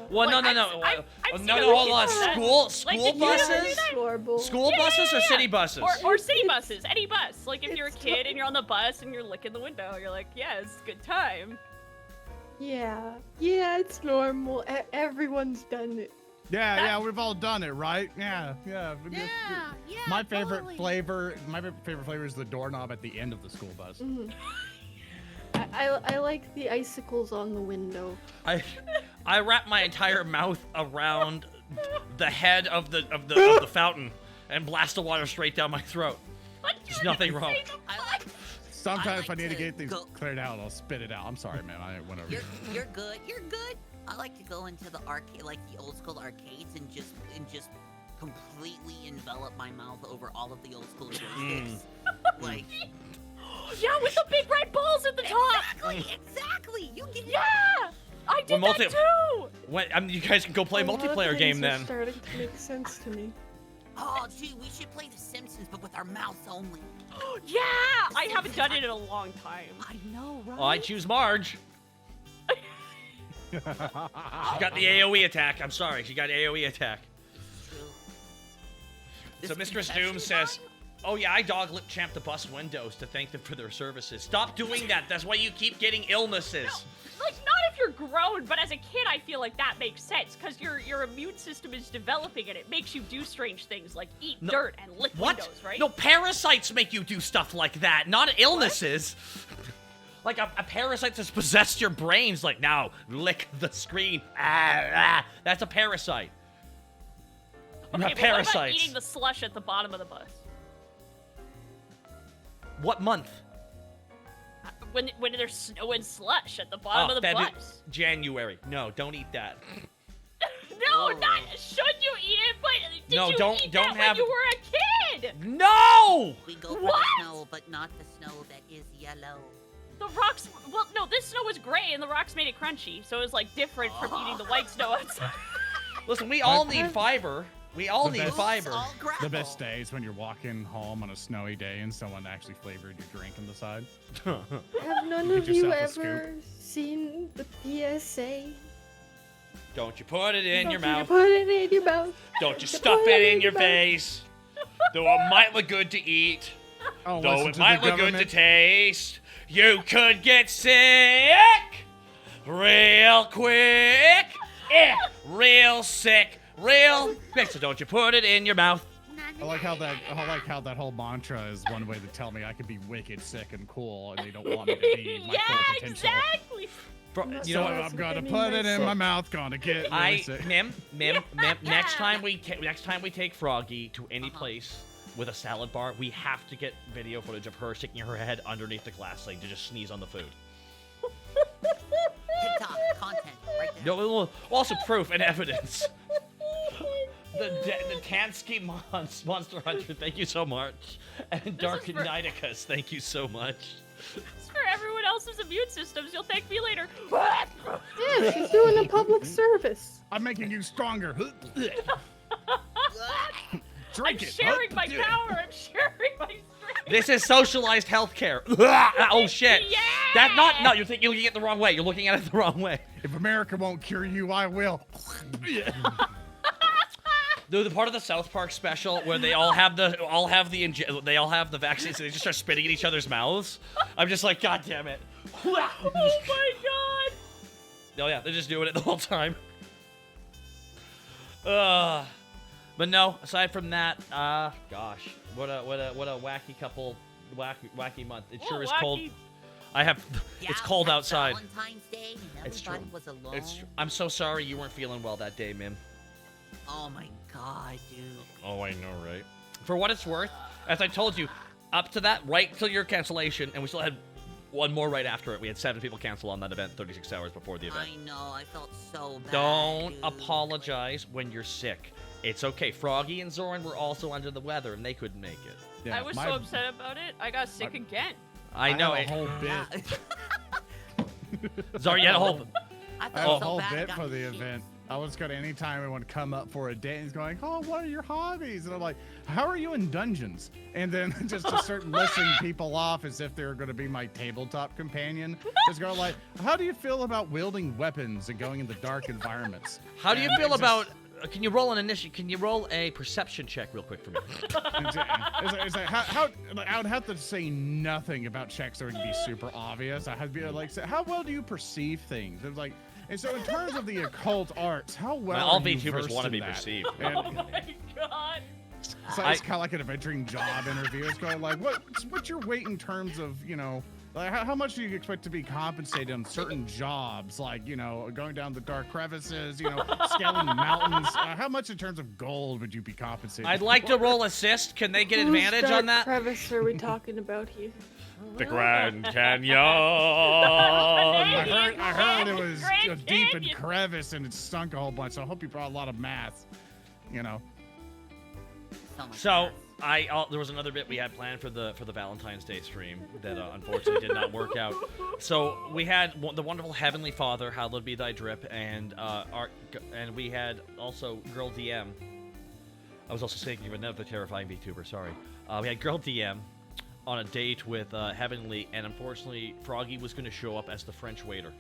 Well, no, Like, no, no. I've seen No, a no, hold few on. of that. School Like, did you ever do buses? that? Adorable. School buses or city buses? Or city buses, any bus. Like if you're a It's kid and you're on the bus and you're licking the window, you're like, yeah, it's a good time. Yeah. Yeah, it's normal. Everyone's done it. Yeah, we've all done it, right? Yeah. Yeah, My favorite totally. flavor is the doorknob at the end of the school bus. Mhm. I like the icicles on the window. I wrap my entire mouth around the head of the fountain and blast the water straight down my throat. There's nothing wrong. I like. Sometimes if I like need to to get things go- cleared out, I'll spit it out. I'm sorry, man. I went over. You're good. You're good. I like to go into the arcade, like the old school arcades, and just completely envelop my mouth over all of the old school joysticks. Like Yeah, with the big red balls at the top. exactly. You get Yeah, I did Well, that too. You guys can go play A lot of multiplayer game things are then. starting to make sense to me. Oh, dude, we should play The Simpsons, but with our mouths only. Yeah, I haven't done it in a long time. I know, right? Oh, I choose Marge. She got the AoE attack. I'm sorry, she got AoE attack. True. So This Mistress confession Doom says, time? "Oh yeah, I dog lip champ the bus windows to thank them for their services. Stop doing that. That's why you keep getting illnesses." Like, not if you're grown, but as a kid, I feel like that makes sense because your immune system is developing and it makes you do strange things like eat No- dirt and lick What? windows, right? No, parasites make you do stuff like that, not illnesses. Like a parasite that's possessed your brains. Like, now, lick the screen. That's a parasite. You Okay, have but what about parasites. eating the slush at the bottom of the bus? What month? When there's snow and slush at the bottom of the that bus. is January. No, don't eat that. No, not should you eat it, but did No, you don't- eat don't that have- when you were a kid? No! We go for What? the snow, but not the snow that is yellow. The rocks, well, no, this snow was gray and the rocks made it crunchy, so it was like different from eating the white snow outside. Listen, we all need fiber. We all The need best- fiber. It's all gravel. The best days when you're walking home on a snowy day and someone actually flavored your drink on the side. Have none Get of you yourself a scoop. ever seen the PSA? Don't you put it in your Don't you mouth. Put it in your mouth. Don't you Put stuff it in your mouth. face. Though it might look good to eat, Oh, though listen it to might the look good to government. taste, you could get sick real quick. Real sick, real quick. So don't you put it in your mouth. I like how that whole mantra is one way to tell me I could be wicked, sick, and cool, and they don't want me to be my Yeah, full potential. exactly. Bro, Not you know So what? That's I'm what gonna I mean put by it in sick. my mouth, gonna get really sick. Mim. Next time we take Froggy to any place with a salad bar, we have to get video footage of her sticking her head underneath the glass thing to just sneeze on the food. TikTok content right there. No, also proof and evidence. The Tansky Monster Hunter, thank you so much. And Dark is for- Nighticus, thank you so much. It's for everyone else's immune systems. You'll thank me later. Yeah, she's doing a public service. I'm making you stronger. Drink I'm it. sharing my power. I'm sharing my strength. This is socialized healthcare. Oh shit. Yeah! No, you're looking at it the wrong way. You're looking at it the wrong way. If America won't cure you, I will. Dude, the part of the South Park special where they all have the vaccines and they just start spitting in each other's mouths. I'm just like, God damn it. Oh my god! Oh yeah, they're just doing it the whole time. But no, aside from that, gosh, what a wacky wacky month. It sure is cold. Yeah, It's cold that outside. Valentine's Day, and It's true. everybody was alone. It's true. I'm so sorry you weren't feeling well that day, Mim. Oh my god, dude. Oh, I know, right? For what it's worth, as I told you, up to that, right till your cancellation, and we still had one more right after it. We had 7 people cancel on that event 36 hours before the event. I know, I felt so bad. Don't dude. apologize when you're sick. It's okay. Froggy and Zoran were also under the weather, and they couldn't make it. Yeah, I was so upset about it. I got sick again. I know. had a whole Yeah. bit. Zoran, you had a whole... I I felt had a so whole bad. I bit got for the shit. event. I was going to anytime anyone come up for a date and he's going, oh, what are your hobbies? And I'm like, how are you in dungeons? And then just to start listing people off as if they were going to be my tabletop companion. Just going like, how do you feel about wielding weapons and going into dark environments? How do you And feel it's about... Can you roll an initiative? Can you roll a perception check real quick for me? It's like, how I would have to say nothing about checks that would be super obvious. I had to be like, say, how well do you perceive things? It was like, and so in terms of the occult arts, how well All are you VTubers versed want to in be that? perceived. And Oh my god! so it's kind of like an adventuring job interview. It's going like, what's your weight in terms of, you know, like how much do you expect to be compensated on certain jobs, like, you know, going down the dark crevices, you know, scaling mountains? How much in terms of gold would you be compensated? I'd like to roll assist. Can they get advantage on that? What crevice are we talking about here? The Grand Canyon. I heard it was Grand deep in Canyon. crevice and it stunk a whole bunch. So I hope you brought a lot of math. You know. So much So mess. there was another bit we had planned for the Valentine's Day stream that unfortunately did not work out. So we had the wonderful Heavenly Father, hallowed be thy drip, and and we had also Girl DM. I was also thinking of another terrifying VTuber. Sorry, we had Girl DM on a date with Heavenly, and unfortunately Froggy was going to show up as the French waiter.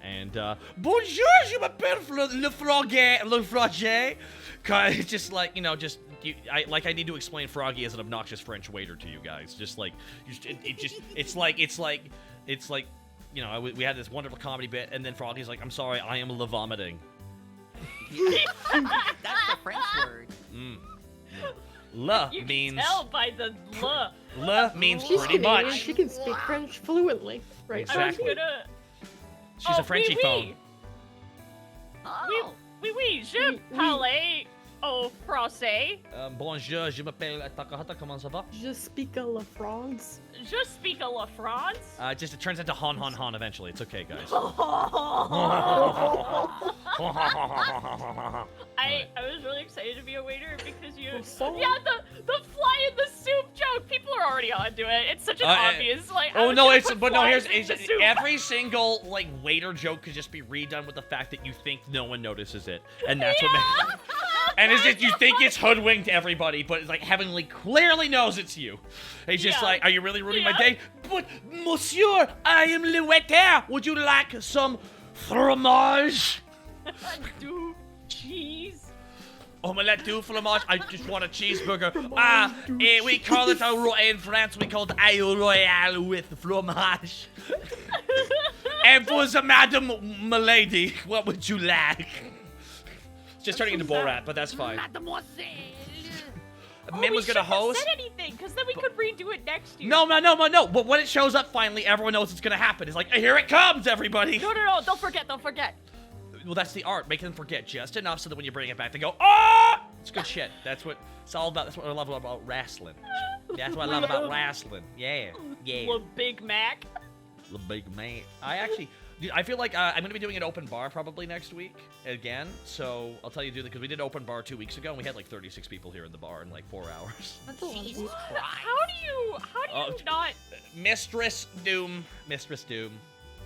And bonjour, je m'appelle le Froggy. It's just like, you know, I need to explain Froggy as an obnoxious French waiter to you guys. Just like, it's like, you know, we had this wonderful comedy bit, and then Froggy's like, I'm sorry, I am vomiting. That's the French word. Le You means can tell by the le. le means She's pretty Canadian. much. She can speak French fluently, right? Exactly. I was gonna. She's a Frenchie phone. Oh. Oui, je parle au français. Bonjour, je m'appelle Takahata. Comment ça va? Je speak a la France. Je speak a la France. Just it turns into Han eventually. It's okay, guys. I was really excited to be a waiter because you. So- Yeah, the fly in the soup joke. People are already onto it. It's such an Uh, obvious like. I Oh was no, gonna it's put but no. flies Here's in the soup. every single like waiter joke could just be redone with the fact that you think no one notices it, and that's what. And it's just you think it's hoodwinked everybody, but it's like Heavenly clearly knows it's you. He's just Yeah. like, are you really ruining my Yeah. day? But Monsieur, I am le waiter. Would you like some fromage? Do cheese. Omelette du fromage. I just want a cheeseburger. We call it in France. We call it a royale with fromage. And for the Madam Milady, what would you like? It's just turning into Borat, but that's fine. Mademoiselle. Mim was gonna host. Said anything, because then we could redo it next year. No. But when it shows up finally, everyone knows it's gonna happen. It's like, here it comes, everybody. No, don't forget. Well, that's the art. Make them forget just enough so that when you bring it back, they go, oh! It's good shit. That's what it's all about. That's what I love about wrestling. That's what I love about wrestling. Yeah. Little Big Mac. The big man. Dude, I feel like I'm going to be doing an open bar probably next week again. So I'll tell you, dude, because we did open bar 2 weeks ago, and we had like 36 people here in the bar in like 4 hours. That's a lot. Jesus Christ. How do you not? Mistress Doom.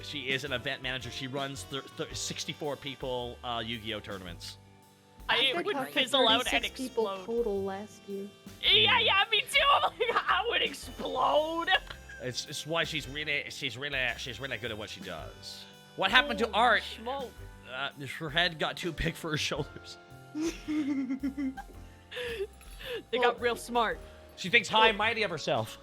She is an event manager. She runs 64 people Yu-Gi-Oh tournaments. I Got would talked to fizzle out and 36 people explode. total last year. Yeah, me too. I'm like, I would explode. It's why she's really good at what she does. What happened to Art? Smoke. Her head got too big for her shoulders. They got real smart. She thinks high and mighty of herself.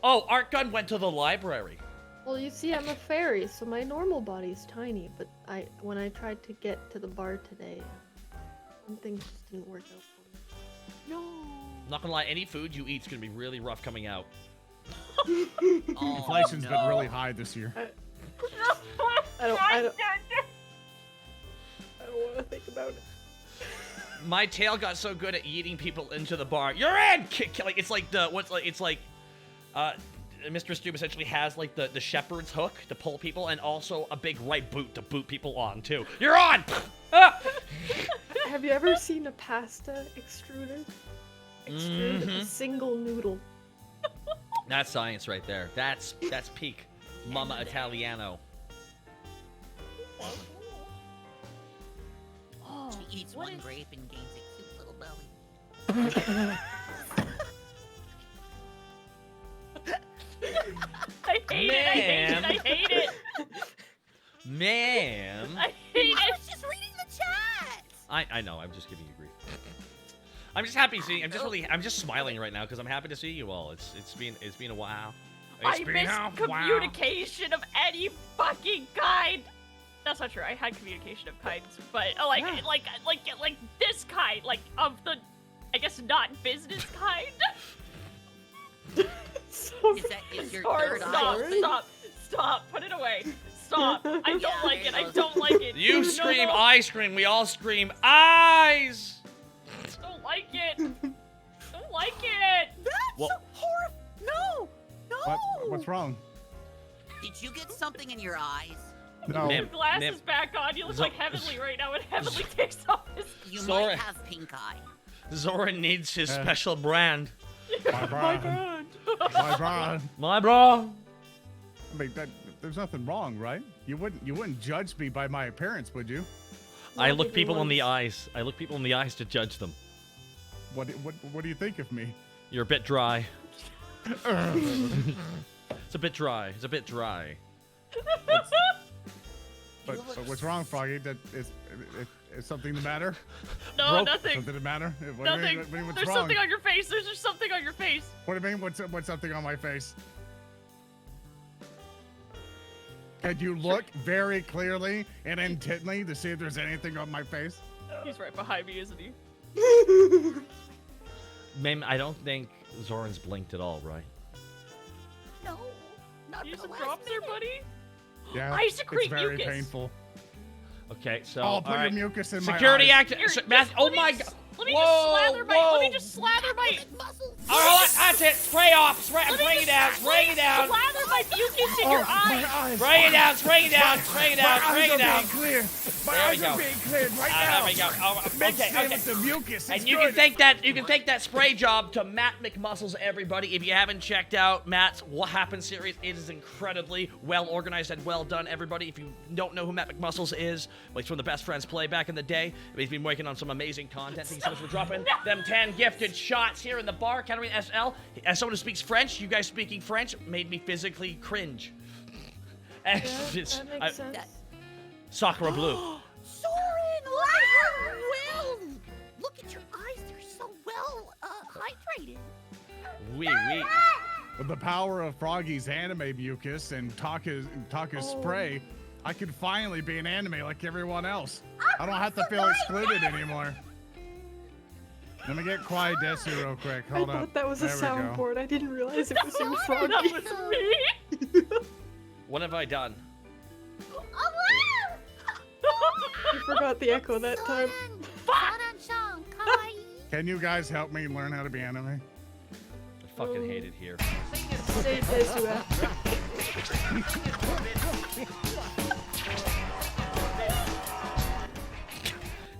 Oh, ARTGUN went to the library. Well, you see, I'm a fairy, so my normal body's tiny. But when I tried to get to the bar today, some things just didn't work out for me. No. I'm not gonna lie, any food you eat's gonna be really rough coming out. Oh, Inflation's no. been really high this year. I don't want to think about it. My tail got so good at eating people into the bar. You're in! Like it's like Mr. Stube essentially has like the shepherd's hook to pull people and also a big right boot to boot people on too. You're on! Ah! Have you ever seen a pasta extruder? Extrude a single noodle. That's science right there. That's peak Mama Italiano. Oh, She eats what one is- grape and gains a cute little belly. I hate it. I hate it. Man. I hate I it. was just reading the chat. I know, I'm just giving you grief. I'm just happy seeing. I'm just smiling right now because I'm happy to see you all. It's been a while. I miss communication of any fucking kind. That's not true. I had communication of kinds, but like this kind, like of the, I guess not business kind. Is your Or third eye? stop, put it away. Stop. I don't Yeah, like it. there I goes. don't like it. You No, scream, no. I scream, we all scream, eyes! Don't like it. Don't like it. That's Well- so horrible. No, no. What's wrong? Did you get something in your eyes? No. Ma'am. Glasses Ma'am. back on. You look Zo- like Heavenly right now, and Heavenly takes off his. You Sorry. might have pink eye. Zoran needs his special brand. My brand. My brand. My bro. I mean, there's nothing wrong, right? You wouldn't judge me by my appearance, would you? I Not look even people in the once. eyes. I look people in the eyes to judge them. What do you think of me? You're a bit dry. It's a bit dry. It's a bit dry. But what's wrong, Froggy? Is something the matter? No, Broke nothing. Something the matter? What do you Nothing. mean, what's There's wrong? something on your face. There's just something on your face. What do you mean? What's something on my face? Can you look very clearly and intently to see if there's anything on my face? He's right behind me, isn't he? Ma'am, I don't think Zoran's blinked at all, right? No, not You for some the drops last there, minute. buddy? Yeah, I secrete it's very mucus. painful. Okay, so Oh, put all your right. mucus in Security my eyes. act. Here, So, just- oh let me my just- god. Let me just slather my. Let me whoa. just slather my. Muscles. All right, that's it. Spray off. Spray it down. Spray it down. Slather my mucus in your my eyes. eyes. Spray it down. Spray it down. Spray it down. My Spray eyes it are down. being cleared. My There we eyes go. are being cleared right now. There we go. Oh, Mixed okay, in okay. with the mucus. And It's you good. can thank that spray job to Matt McMuscles, everybody. If you haven't checked out Matt's What Happened series, it is incredibly well organized and well done, everybody. If you don't know who Matt McMuscles is, well, he's from the Best Friends Play back in the day. He's been working on some amazing content. Thank you so much for dropping them 10 gifted shots here in the bar. Category SL. As someone who speaks French, you guys speaking French made me physically cringe. And Yeah, it's- that makes sense. Sacre bleu. Soren, well, look at your eyes. They're so well hydrated. Oui. With the power of Froggy's anime mucus and Taka's spray, I could finally be an anime like everyone else. I don't have to feel excluded anymore. Let me get quiet Desi real quick. I Hold up. thought that was a There we go. soundboard. I didn't realize it was you, Froggy. That was me. What have I done? You forgot the echo that time. Saran-chan, kawaii. Can you guys help me learn how to be anime? I fucking hate it here. Say Desu after.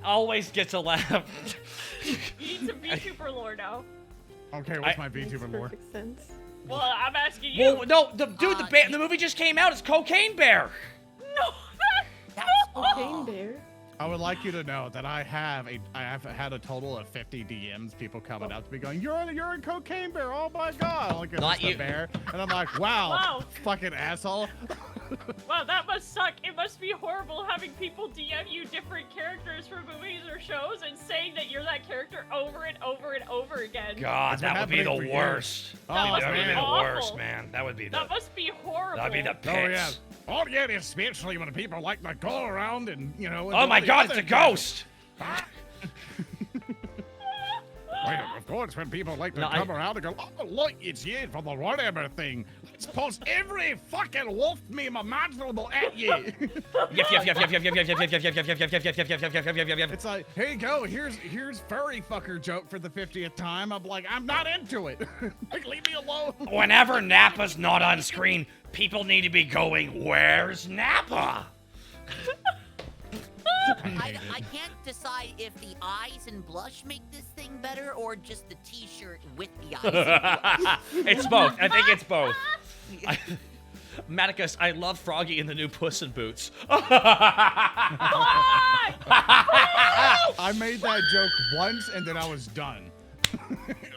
Always gets a laugh. You need some VTuber lore now. Okay, what's I- my Makes VTuber lore? perfect sense. Well, I'm asking you. Well, no, the movie just came out. It's Cocaine Bear. No. That's Cocaine Bear. I would like you to know that I have had a total of 50 DMs, people coming up to me going, you're a cocaine bear, oh my god, like Not it's a you. bear, and I'm like, wow, Wow. fucking asshole. Wow, that must suck. It must be horrible having people DM you different characters from movies or shows and saying that you're that character over and over and over again. God, It's been that would be happening the for years. worst. Oh, That must That would be be the awful. worst, man. That would be the. That must be horrible. That'd be the pits. Oh yeah. Oh yeah, especially when people like to go around and Oh and my do God, the it's a other ghost! Wait, of course, when people like to No, come around and go, oh, look, it's you from the whatever thing. Let's post every fucking wolf meme imaginable at you. It's like, here you go, here's furry fucker joke for the 50th time. I'm like, I'm not into it. Like, leave me alone. Whenever Nappa's not on screen, people need to be going, "Where's Nappa?" I can't decide if the eyes and blush make this thing better or just the t-shirt with the eyes and blush. It's both. I think it's both. Maticus, I love Froggy in the new Puss in Boots. I made that joke once and then I was done.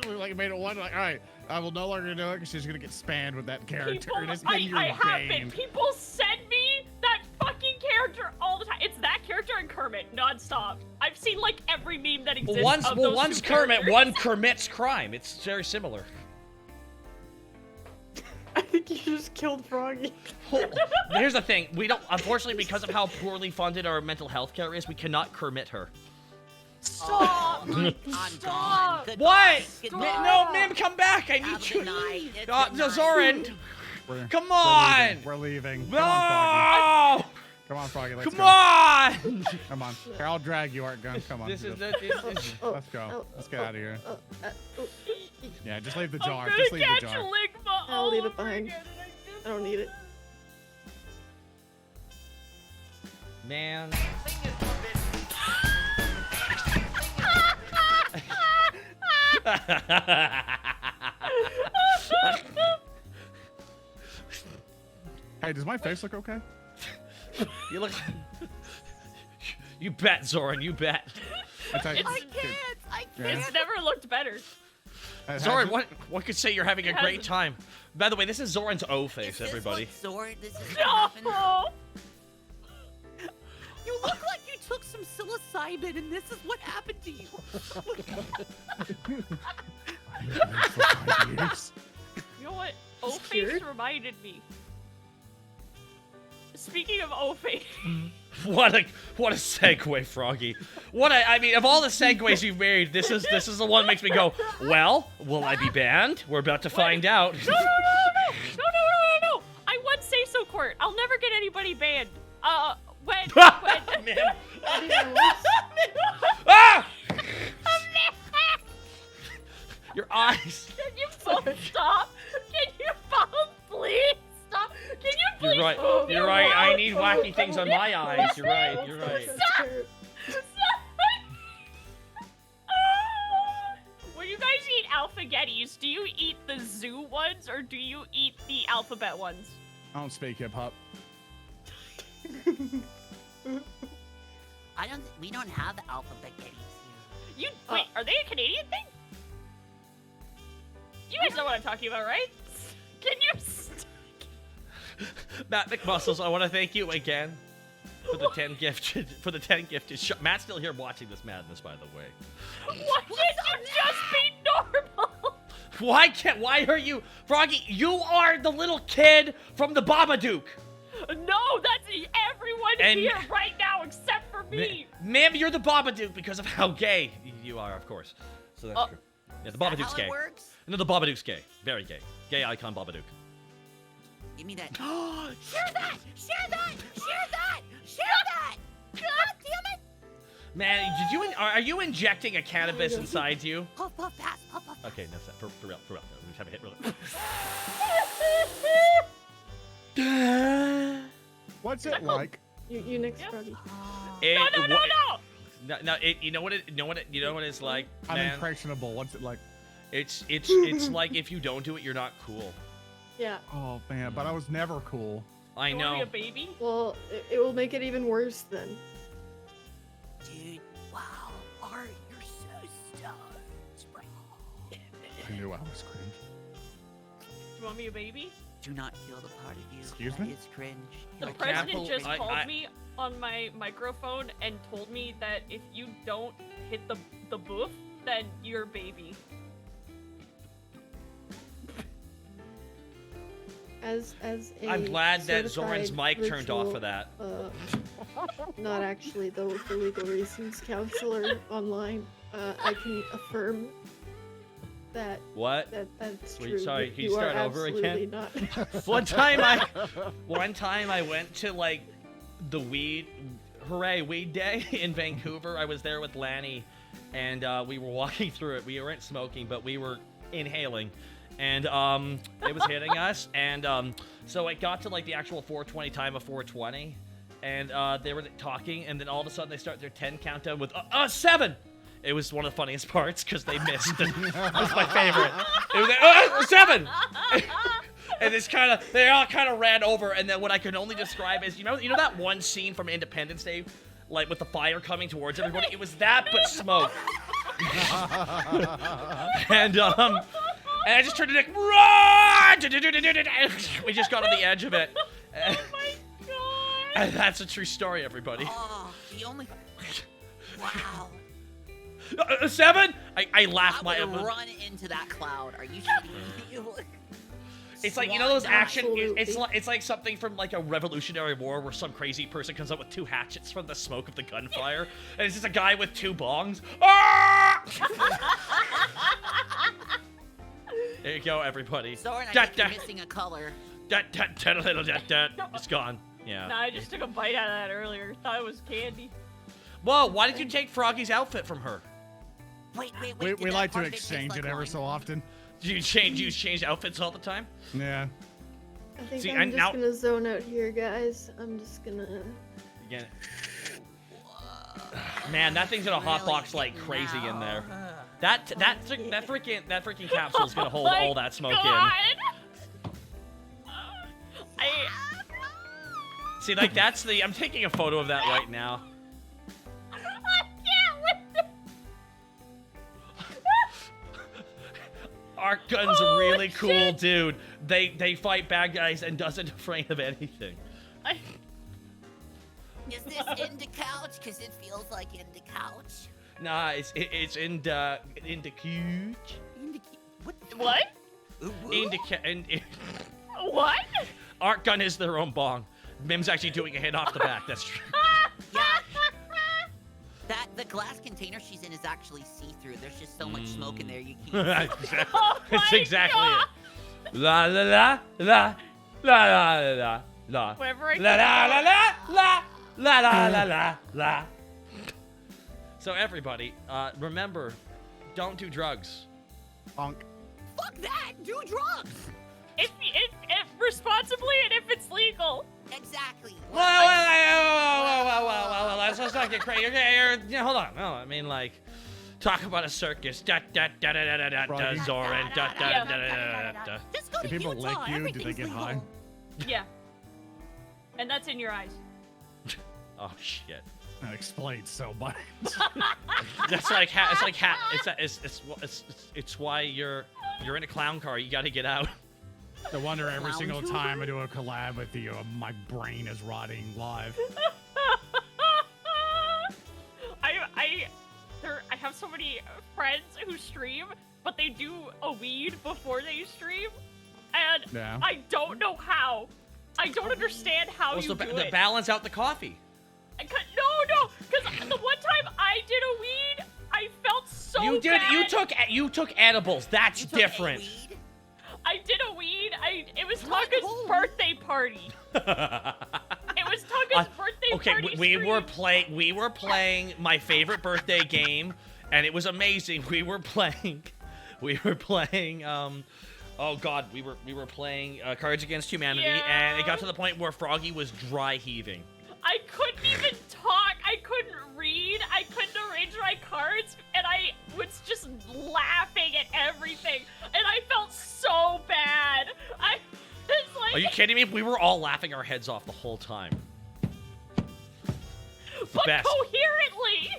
We like made it one, like, all right, I will no longer do it because she's gonna get spammed with that character. People, And it's been your I have been. bane. People send me that fucking character all the time. It's that character and Kermit nonstop. I've seen like every meme that exists. One's of those one's two Kermit, characters. one commits crime. It's very similar. I think you just killed Froggy. Here's the thing: we don't, unfortunately, because of how poorly funded our mental health care is, we cannot Kermit her. Stop! I'm gone. Goodbye. What? Goodbye. No, Mim, come back! I Have need a you. good night. It's Oh, good night. Zoran, We're- come we're on! leaving. We're leaving. Come on, Froggy. No! Come on, Froggy. Let's Come go. on! Come on. Here, I'll drag you, ARTGUN. Come on. This is Let's the. go. Let's get out of here. Oh, Yeah, just leave the I'm jar. gonna Just leave the catch jar. Ligma I'll all leave it over behind. again, and I don't need it. Man. Hey, does my face look okay? You look. You bet, Zoran. You bet. I I can't. It's never looked better. Zoran, what could say you're having a It great hasn't. time? By the way, this is Zoran's O Is face, this everybody. what Zoran, this is what happened? No! You look like you took some psilocybin and this is what happened to you. You know what? O-Face Scared? reminded me. Speaking of O-Face, What a segue, Froggy. I mean, of all the segues you've made, this is the one that makes me go, well, will I be banned? We're about to find out. no! I won Say So Court. I'll never get anybody banned. When Man. Not even once. Ah! Your eyes. Can you both stop? Can you both please stop? Can you please You're right. move You're your right. I mouth? need wacky things on my eyes. You're right. You're right. Transparent. When you guys eat alphagettis, do you eat the zoo ones or do you eat the alphabet ones? I don't speak hip hop. We don't have alphabet getties here. You wait, are they a Canadian thing? You guys know what I'm talking about, right? Can you? Matt McMuscles, I want to thank you again for the 10 gifted. Matt's still here watching this madness, by the way. Why can't you just be normal? Why are you, Froggy? You are the little kid from the Babadook. No, that's everyone And- here right now except for me. Ma'am, you're the Babadook because of how gay you are, of course. So that's true. Yeah, the Is that Babadook's how gay. it works? No, the Babadook's gay. Very gay. Gay icon Babadook. Give me that. Share that! Share that! Share that! Share that! God damn it! Man, are you injecting a cannabis inside you? Puff, puff, pass, puff, puff. Okay, no, for real. Let me just have a hit real quick. What's it like? You next, Yeah. Froggy. No, you know what it's like, I'm man. impressionable. What's it like? It's like if you don't do it, you're not cool. Yeah. Oh man, but I was never cool. I You wanna know. be a baby? Well, it will make it even worse then. I knew I was cringe. You want me a baby? Do not kill the part of you. Excuse me? It's cringe. The I can't president believe- just I- called me on my microphone and told me that if you don't hit the booth, then you're a baby. As a I'm glad that Zoran's certified mic turned off virtual, for that. Not actually, though, for legal reasons, counselor online, I can affirm that What? that's Wait, true. sorry, can you are start over absolutely again? Not. One time I went to like the weed day in Vancouver. I was there with Lanny, and we were walking through it. We weren't smoking, but we were inhaling, and it was hitting us. And so it got to like the actual 420 time of 420, and they were talking, and then all of a sudden they start their 10 countdown with 7. It was one of the funniest parts because they missed. It was my favorite. It was like, 7. And it's they all kind of ran over, and then what I can only describe is, you know that one scene from Independence Day, like with the fire coming towards everybody? It was that, but smoke. And I just turned to Nick, run! We just got on the edge of it. Oh my god! And that's a true story, everybody. Oh, the only. Wow. 7? I laughed I my. would run into that cloud. Are you shitting me? It's like, you know those action. Absolutely. It's like something from like a Revolutionary War where some crazy person comes up with 2 hatchets from the smoke of the gunfire, and it's just a guy with 2 bongs. Ah! There you go, everybody. Soren, I Da- think you're da- missing a color. It's gone. Yeah. Nah, I just took a bite out of that earlier. Thought it was candy. Whoa! Why did you take Froggy's outfit from her? Wait. We did that like to part of taste exchange like it ever wine? so often. Do you change outfits all the time? Yeah. I think See, I'm and just now- gonna zone out here, guys. I'm just gonna. Yeah. Man, that thing's gonna Really hotbox like getting crazy in there. now. That freaking capsule's gonna hold Oh my all that smoke God. in. See, like that's the. I'm taking a photo of that right now. ARTGUN's a really cool shit. dude. They fight bad guys and doesn't afraid of anything. Is this in the couch? Because it feels like in the couch. Nah, it's in the cooch. In the what? What? What? ARTGUN is their own bong. Mim's actually doing a hit off the back. That's true. Yeah. The glass container she's in is actually see-through. There's just so much smoke in there you can't. Oh That's my exactly God. it. La la la la la la la la. Whenever I La la la la la la la la la. So everybody, remember, don't do drugs. Bonk. Fuck that! Do drugs! if responsibly and if it's legal. Exactly. Whoa, let's not get crazy. Okay, hold on. No, I mean like, talk about a circus. Da da da da da da da da. Froggy. Zoran. Da da da da da da. Just go Do to people Utah. lick you? Do they Everything's get legal. high? Yeah. And that's in your eyes. Oh shit. That explains so much. That's like it's why you're in a clown car. You got to get out. No wonder every Clown single Tuber? time I do a collab with you, my brain is rotting live. I have so many friends who stream, but they do a weed before they stream, and Yeah. I don't know how. I don't understand how What's you the do the it. balance out the coffee? No, because the one time I did a weed, I felt so You did. bad. You took edibles. That's You took a different. weed? I did a weed. It was What? Tucker's Holy- birthday party. It was Tucker's birthday Okay, party. we were stream. playing my favorite birthday game, and it was amazing. We were playing. Oh God, we were playing Cards Against Humanity, and it got to the point where Froggy was dry heaving. I couldn't even talk. I couldn't read. I couldn't arrange my cards, and I was just laughing at everything, and I felt so bad. I was like, Are you kidding me? We were all laughing our heads off the whole time. It's the but best. coherently.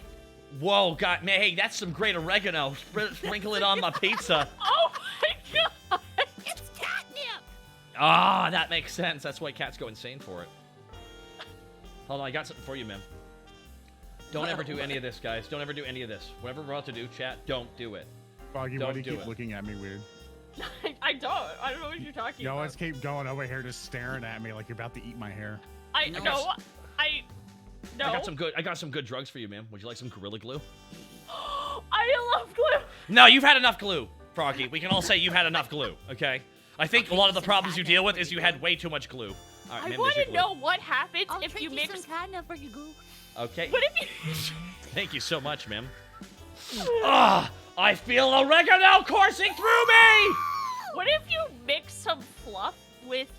Whoa, God, man, hey, that's some great oregano. Sprinkle it on my pizza. Oh Ah, that makes sense. That's why cats go insane for it. Hold on, I got something for you, man. Don't ever do any of this, guys. Don't ever do any of this. Whatever we're about to do, chat, don't do it. Froggy, Don't why do you do keep it. looking at me weird? I don't know what you're talking You about. always keep going over here just staring at me like you're about to eat my hair. I No. no. I no. I got some good drugs for you, man. Would you like some Gorilla Glue? I love glue. No, you've had enough glue, Froggy. We can all say you've had enough glue, okay? I think a lot of the problems you deal with is you had way too much glue. All right, I man, want there's to your glue. know what happens I'll if trade you mix. some catnip for your glue. Okay. What if you? Thank you so much, ma'am. Ah, I feel oregano coursing through me! What if you mix some fluff with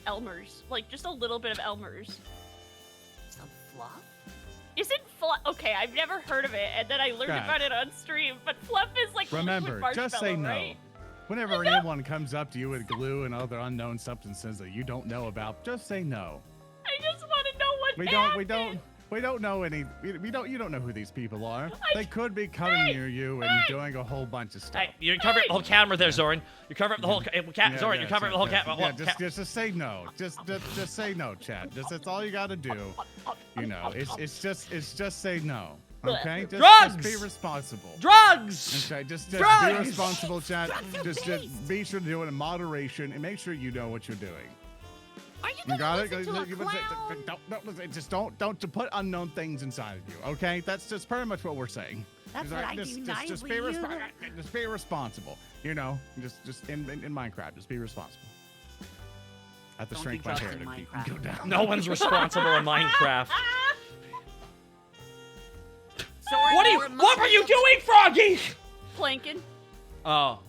Elmer's, like just a little bit of Elmer's? Some fluff? Isn't fluff? Okay, I've never heard of it, and then I learned God. about it on stream. But fluff is like Remember, liquid just say marshmallow, no. right? Whenever anyone comes up to you with glue and other unknown substances that you don't know about, just say no. I just want to know what We happened. don't know any. You don't know who these people are. I- They could be coming near you and doing a whole bunch of stuff. Hey, you cover up the whole camera there, Zoran. You cover up the whole cat. Zoran, you cover up the whole cat. Yeah, just say no. Just say no, Chad. That's all you got to do. You know, it's just say no. Okay, just Drugs! be responsible. Drugs! Okay, just Drugs! be responsible, Chad. Drugs are Just be sure to do it in moderation and make sure you know what you're doing. Are you You gonna got it. listen to a clown? Don't put unknown things inside of you. Okay, that's just pretty much what we're saying. That's Just, what I do now just with be you. just be responsible. You know, just in Minecraft, just be responsible. I have to Don't shrink do my drugs hair in to keep Minecraft. go down. No one's responsible in Minecraft. Sorry, What were you doing, Froggy? Planking. Oh.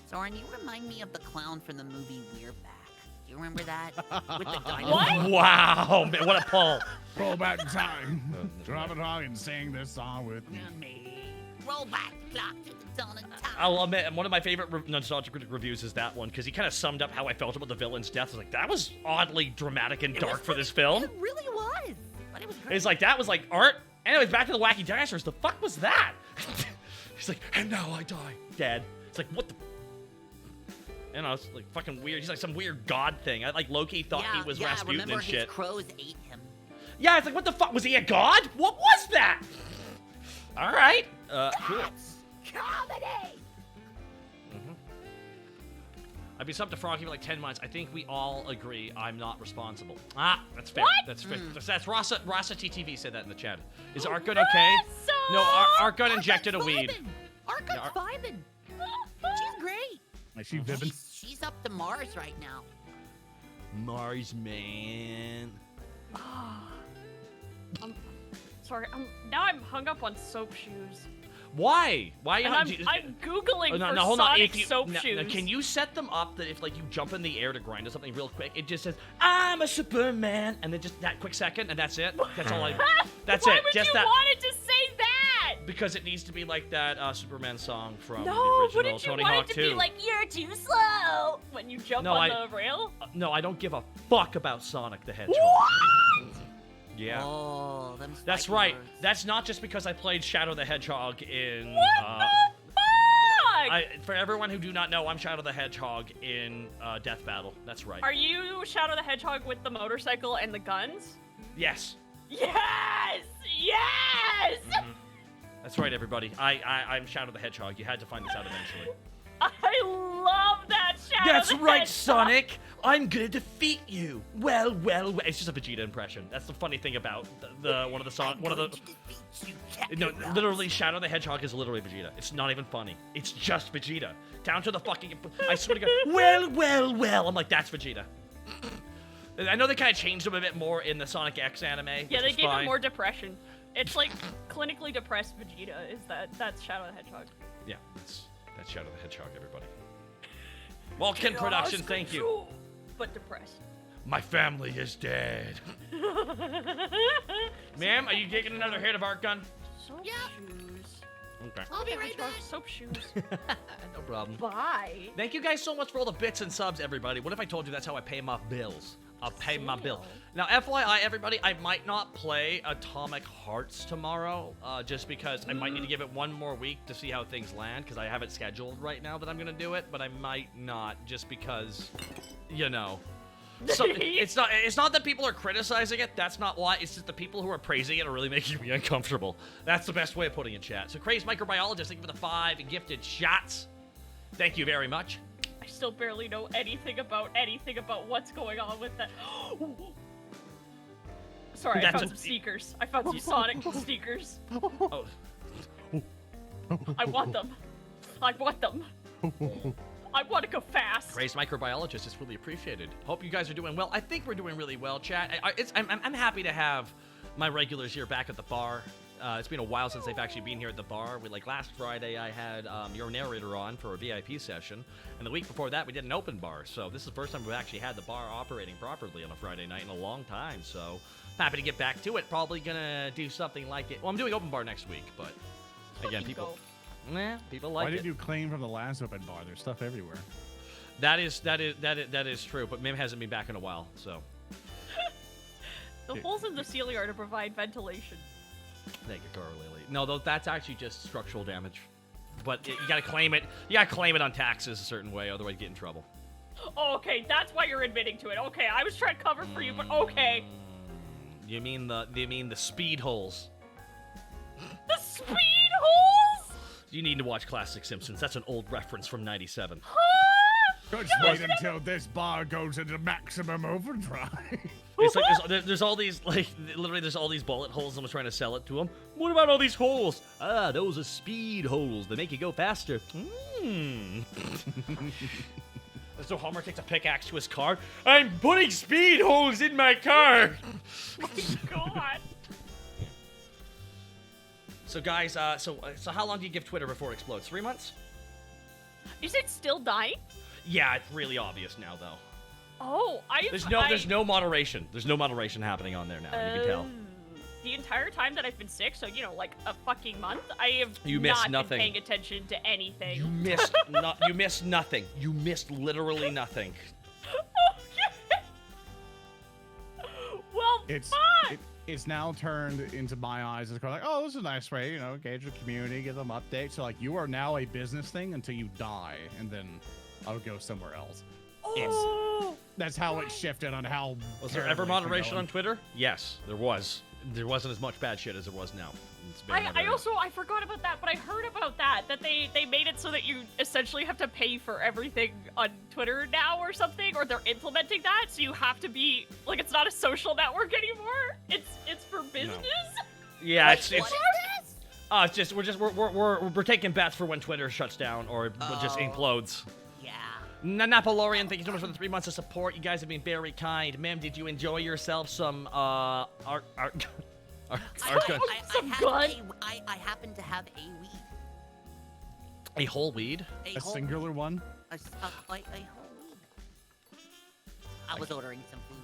Soren, you remind me of the clown from the movie We're Back. Do you remember that? With the dinosaur? What? Wow, man, what a pull. Roll back in time. Drop it on and sing this song with me. Roll back the clock to the dawn of time. I'll admit, one of my favorite nostalgic reviews is that one, because he kind of summed up how I felt about the villain's death. I was like, that was oddly dramatic and dark for this film. It really was. But it was great. It's like, that was like art. Anyways, back to the wacky dinosaurs. The fuck was that? He's like, and now I die. Dead. It's like, what the? You know, it's like fucking weird. He's like some weird god thing. I like Loki thought he was Rasputin remember and shit. his crows ate him. Yeah, it's like, what the fuck? Was he a god? What was that? All right. Cool. That's comedy. I've been subbed to Froggy for like 10 months. I think we all agree I'm not responsible. Ah, that's fair. What? That's fair. That's Rasa TTV said that in the chat. Is ARTGUN okay? No, ARTGUN injected a weed. ARTGUN's Yeah, vibing. She's great. Is she Vivian? She's up to Mars right now. Mars man. Sorry, now I'm hung up on soap shoes. Why? Why And are you? I'm googling Oh, no, for no, hold on. Sonic If you, soap no, shoes. no, can you set them up that if like you jump in the air to grind or something real quick, it just says I'm a Superman, and then just that quick second, and that's it. That's all I. That's Why it. would Just you that. want it to say that? Because it needs to be like that Superman song from No, the original wouldn't you Tony want Hawk it to 2. be like you're too slow when you jump No, on I- the rail? No, I don't give a fuck about Sonic the Hedgehog. Yeah. Oh, them That's spiky right. words. That's not just because I played Shadow the Hedgehog in. What the fuck? For everyone who do not know, I'm Shadow the Hedgehog in Death Battle. That's right. Are you Shadow the Hedgehog with the motorcycle and the guns? Yes. Yes! Yes! That's right, everybody. I'm Shadow the Hedgehog. You had to find this out eventually. I love that Shadow That's the right, Hedgehog. Sonic. I'm gonna defeat you. Well. It's just a Vegeta impression. That's the funny thing about the one of the song. One of the. No, literally, Shadow the Hedgehog is literally Vegeta. It's not even funny. It's just Vegeta. Down to the fucking. I swear to God. Well. I'm like, that's Vegeta. I know they kind of changed him a bit more in the Sonic X anime. Yeah, which they is gave fine. him more depression. It's like clinically depressed Vegeta. That's Shadow the Hedgehog. Yeah, that's Shadow the Hedgehog, everybody. Vulcan Production, thank you. But depressed. My family is dead. Ma'am, are you taking another hit of ARTGUN? Soap Yeah. shoes. Okay. I'll be right Hedgehog back. soap shoes. No problem. Bye. Thank you guys so much for all the bits and subs, everybody. What if I told you that's how I pay my bills? I'll pay my bill. Sale. Now, FYI, everybody, I might not play Atomic Hearts tomorrow, just because I might need to give it one more week to see how things land, because I have it scheduled right now that I'm going to do it, but I might not, just because, you know. So, it's not that people are criticizing it, that's not why, it's just the people who are praising it are really making me uncomfortable. That's the best way of putting it in chat. So, Crazed Microbiologist, thank you for the 5 gifted shots. Thank you very much. I still barely know anything about what's going on with that. Sorry, I found some sneakers. I found some Sonic sneakers. Oh. I want them. I want them. I want to go fast. Crazed Microbiologist is really appreciated. Hope you guys are doing well. I think we're doing really well, chat. I'm happy to have my regulars here back at the bar. It's been a while since they've actually been here at the bar. Last Friday, I had your narrator on for a VIP session, and the week before that, we did an open bar. So this is the first time we've actually had the bar operating properly on a Friday night in a long time. So happy to get back to it. Probably gonna do something like it. Well, I'm doing open bar next week, but again, people like it. Why did you claim from the last open bar? There's stuff everywhere. That is true. But Mim hasn't been back in a while, so. The holes in the ceiling are to provide ventilation. Thank you, Carl Lily. No, though, that's actually just structural damage. But you gotta claim it. You gotta claim it on taxes a certain way, otherwise you get in trouble. Oh, okay, that's why you're admitting to it. Okay, I was trying to cover for you, but okay. You mean the speed holes? The speed holes? You need to watch Classic Simpsons. That's an old reference from '97. Just wait until this bar goes into maximum overdrive. It's like there's all these, like, literally there's all these bullet holes. Someone's trying to sell it to them. What about all these holes? Ah, those are speed holes. They make you go faster. So Homer takes a pickaxe to his car. I'm putting speed holes in my car. My God. So guys, so how long do you give Twitter before it explodes? 3 months? Is it still dying? Yeah, it's really obvious now, though. Oh, There's no moderation. There's no moderation happening on there now. You can tell. The entire time that I've been sick, so like a fucking month, I have missed not nothing. been paying attention to anything. You missed you missed nothing. You missed literally nothing. Well, fuck! It's now turned into my eyes as like, oh, this is a nice way, engage the community, give them updates. So like, you are now a business thing until you die, and then I'll go somewhere else. Oh, That's how it shifted on how. Was there ever moderation on Twitter? Yes, there was. There wasn't as much bad shit as there was now. I forgot about that, but I heard about that they made it so that you essentially have to pay for everything on Twitter now or something, or they're implementing that, so you have to be like, it's not a social network anymore. It's for business. No. Yeah, What is this? it's just we're taking bets for when Twitter shuts down or just implodes. Yeah. Napolorian, thank you so much for the 3 months of support. You guys have been very kind. Ma'am, did you enjoy yourself some ARTGUN? I happen to have a weed. A whole weed? A singular one? A whole weed. I was ordering some food.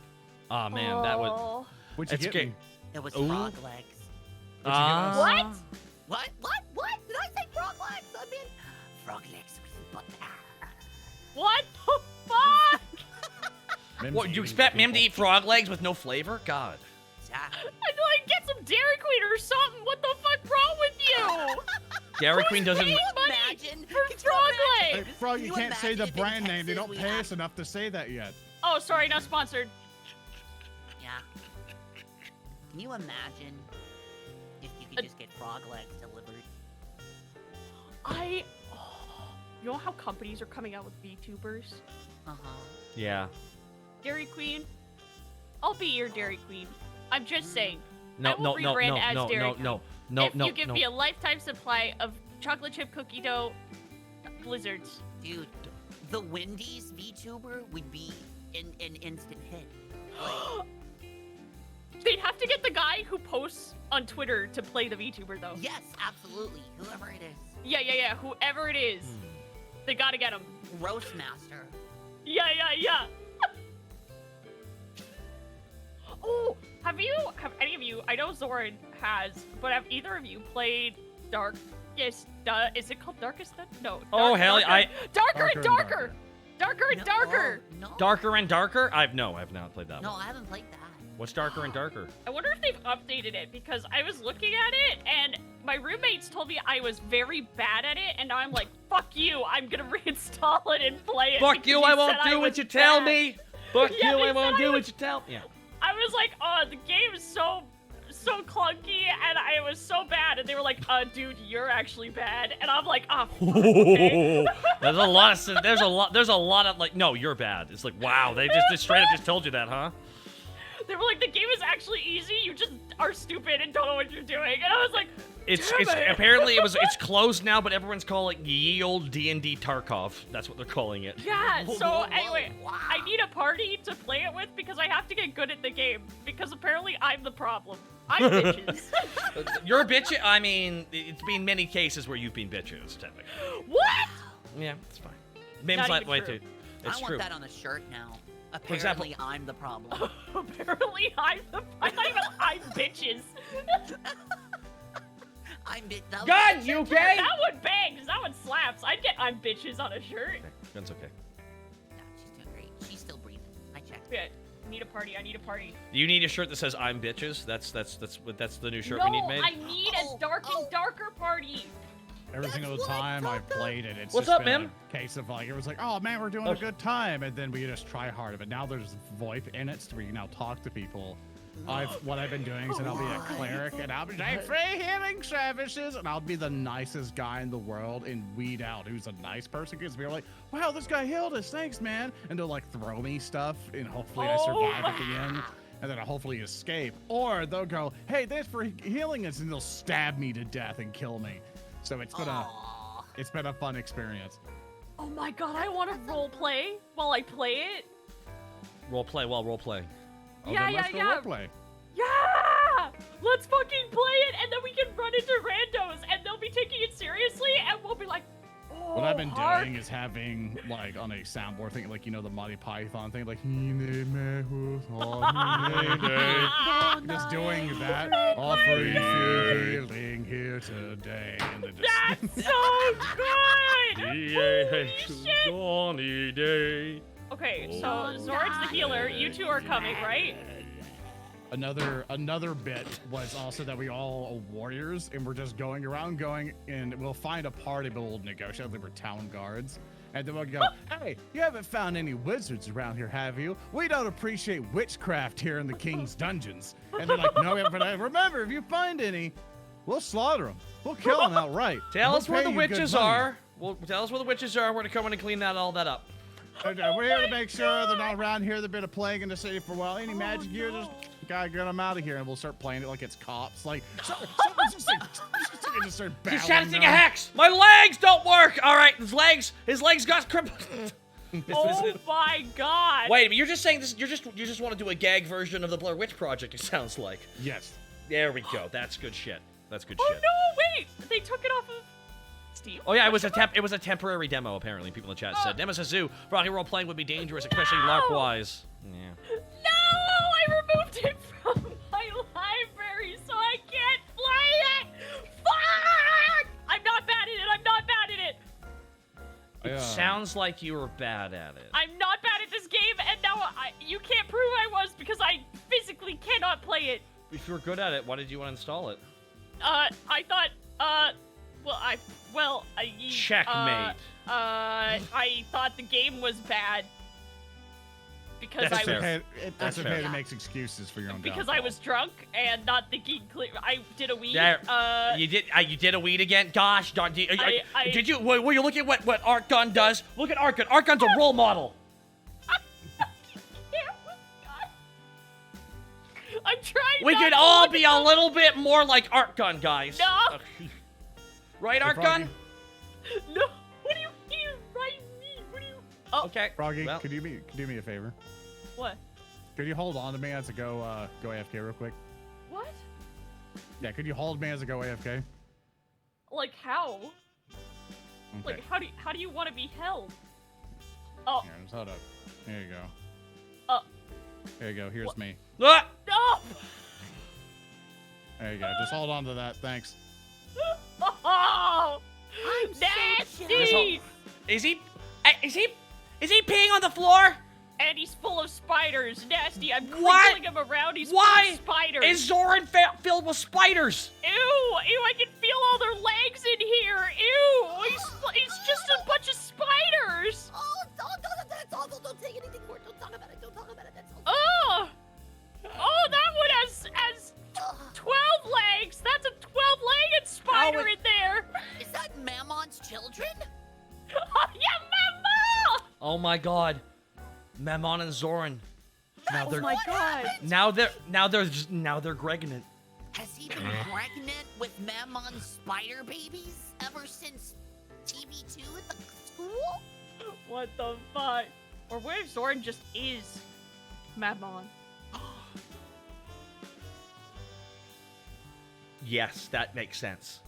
Oh man, that would. Oh. What'd you It's get okay. me? It was Ooh. frog legs. What? What? Did I say frog legs? I mean, frog legs with butter. What the fuck? Mim's What, you eating expect Mim to people. eat frog legs with no flavor? God. Exactly. I'd like get some Dairy Queen or something. What the fuck wrong with you? Dairy Queen doesn't. Paying money Imagine. for Could you frog imagine? legs. Hey, Frog, you you can't say imagine the if in brand name. They Texas don't we pay had- us enough to say that yet. Oh, sorry, not sponsored. Yeah. Can you imagine if you could just get frog legs delivered? You know how companies are coming out with VTubers? Uh-huh. Yeah. Dairy Queen? I'll be your Dairy Queen. I'm just saying. No, I will no, no, rebrand no, as no, Dairy no, Queen. no, if no, you give no. me a lifetime supply of chocolate chip cookie dough blizzards. Dude, the Wendy's VTuber would be an instant hit. Like, They'd have to get the guy who posts on Twitter to play the VTuber, though. yes, absolutely. Whoever it is. Yeah. Whoever it is. They gotta get him. Roast Master. Yeah. Oh, have any of you, I know Zoran has, but have either of you played Darkest, is it called Darkest? No. Oh, hell, Darker and Darker and Darker! Darker and darker. No. Darker and Darker? I have not played that No, one. I haven't played that. What's Darker and Darker? I wonder if they've updated it because I was looking at it and my roommates told me I was very bad at it, and now I'm like, fuck you, I'm gonna reinstall it and play it. Fuck because you, I won't said do what was you tell bad. me. Fuck Yeah, you, they I said won't I do was- what you tell me. Yeah. I was like, oh, the game is so clunky, and I was so bad, and they were like, dude, you're actually bad, and I'm like, oh, fuck, okay. There's a lot of like, no, you're bad. It's like, wow, they just straight up just told you that, huh? They were like, the game is actually easy, you just are stupid and don't know what you're doing, and I was like, It's damn it. apparently it's closed now, but everyone's calling it ye old D&D Tarkov. That's what they're calling it. yeah, Whoa, so whoa, anyway, wow. I need a party to play it with because I have to get good at the game, because apparently I'm the problem. I'm bitches. You're a bitch. I mean, it's been many cases where you've been bitches, technically. What? Yeah, it's fine. Mims Not that even way true. too. It's I want true. that on a shirt now. For example- Apparently, I'm the problem. Apparently I'm bitches. That was- God, you okay? That one bangs. That one slaps. I'd get I'm bitches on a shirt. Okay, Gun's okay. Yeah, she's doing great. She's still breathing. I checked. Yeah, I need a party. I need a party. Do you need a shirt that says "I'm bitches"? That's the new shirt no, we need made. I need a dark and darker party. Every single what I time I've thought that- played it, it's What's just up, been Mim? a case of like, it was like, oh man, we're doing Oh. a good time, and then we just try hard. But now there's VoIP in it, so we can now talk to people. What I've been doing is that I'll be a cleric, and I'll be like, free healing services, and I'll be the nicest guy in the world and weed out who's a nice person, because we're like, wow, this guy healed us, thanks, man. And they'll like throw me stuff, and hopefully I survive at the end. And then I hopefully escape. Or they'll go, hey, thanks for healing us, and they'll stab me to death and kill me. So it's been a fun experience. Oh my god, I want to role play while I play it. Role play while role play. Oh, Yeah, then yeah, let's go yeah. roleplay. Yeah! Let's fucking play it, and then we can run into randos, and they'll be taking it seriously, and we'll be like, oh, What I've been hark. doing is having, like, on a soundboard thing, like, you know, the Monty Python thing, like, just doing that. Offering healing here today. And then just, That's so good! Holy shit! Sunny day. Okay, so Zord's the healer. You two are coming, right? Another bit was also that we all are warriors, and we're just going around and we'll find a party, but we'll negotiate like we're town guards. And then we'll go, hey, you haven't found any wizards around here, have you? We don't appreciate witchcraft here in the king's dungeons. And they're like, no, but remember, if you find any, we'll slaughter them. We'll kill them outright. Tell We'll us where pay the you good witches money. are. Well, tell us where the witches are. We're gonna come in and clean all that up. And, we're here to make sure they're not around here. They've been a plague in the city for a while. Any magic gear, just gotta get them out of here, and we'll start playing it like it's cops. Like, someone's just like, just start He's battling chanting a them. hex. My legs don't work. All right, his legs got crippled. Oh my god! Wait a minute, you're just saying this. You just want to do a gag version of the Blair Witch Project. It sounds like. Yes. There we go. That's good shit. That's good Oh shit. no! Wait, they took it off of Steam. Oh yeah, it was a temporary demo. Apparently, people in the chat said Nemesis Zoo. Froggy role playing would be dangerous, especially LARP wise. Yeah. No! I removed it from my library, so I can't play it. Fuck! I'm not bad at it. I'm not bad at it. It sounds like you were bad at it. I'm not bad at this game, and now you can't prove I was because I physically cannot play it. If you were good at it, why did you want to install it? I thought, Checkmate. I thought the game was bad because That's I fair. was That's That's okay fair. to make excuses for your own because downfall. I was drunk and not thinking clear. I did a weed. Yeah, you did a weed again. Gosh, darn! Did you? Were you looking at what ARTGUN does? Look at ARTGUN. ARTGUN's a role model. I'm trying. We not could to all look be at a little bit more like ARTGUN, guys. No. Right, Hey, ARTGUN? Froggy? No. What do you mean? Right me? What do you? Oh, Okay. Froggy, Well, could you do me a favor? what? Could you hold on to me as I go AFK real quick? What? Yeah, could you hold me as I go AFK? Like how? Okay. Like how do you want to be held? Oh, Here, just hold up. There you go. Oh. There you go. Here's What? me. ah! no! There you go. Just hold on to that. Thanks. Oh, I'm so nasty! jealous. Is he? Is he peeing on the floor? And he's full of spiders. Nasty. I'm What? crinkling him around. He's Why full of spiders. is Zoran filled with spiders? Ew! Ew! I can feel all their legs in here. Ew! He's just a bunch of spiders. Oh, that's awful. Don't take anything more. Don't talk about it. Don't talk about it. That's awful. Oh! Oh, that one has 12 legs. That's a 12-legged spider in there. Is that Mammon's children? Oh, yeah, Mama! Oh my God, Mammon and Zoran. Now Oh they're my God. now they're pregnant. Has he been pregnant with Mammon's spider babies ever since TV2 at the school? What the fuck? Or what if Zoran just is Mammon? Yes, that makes sense.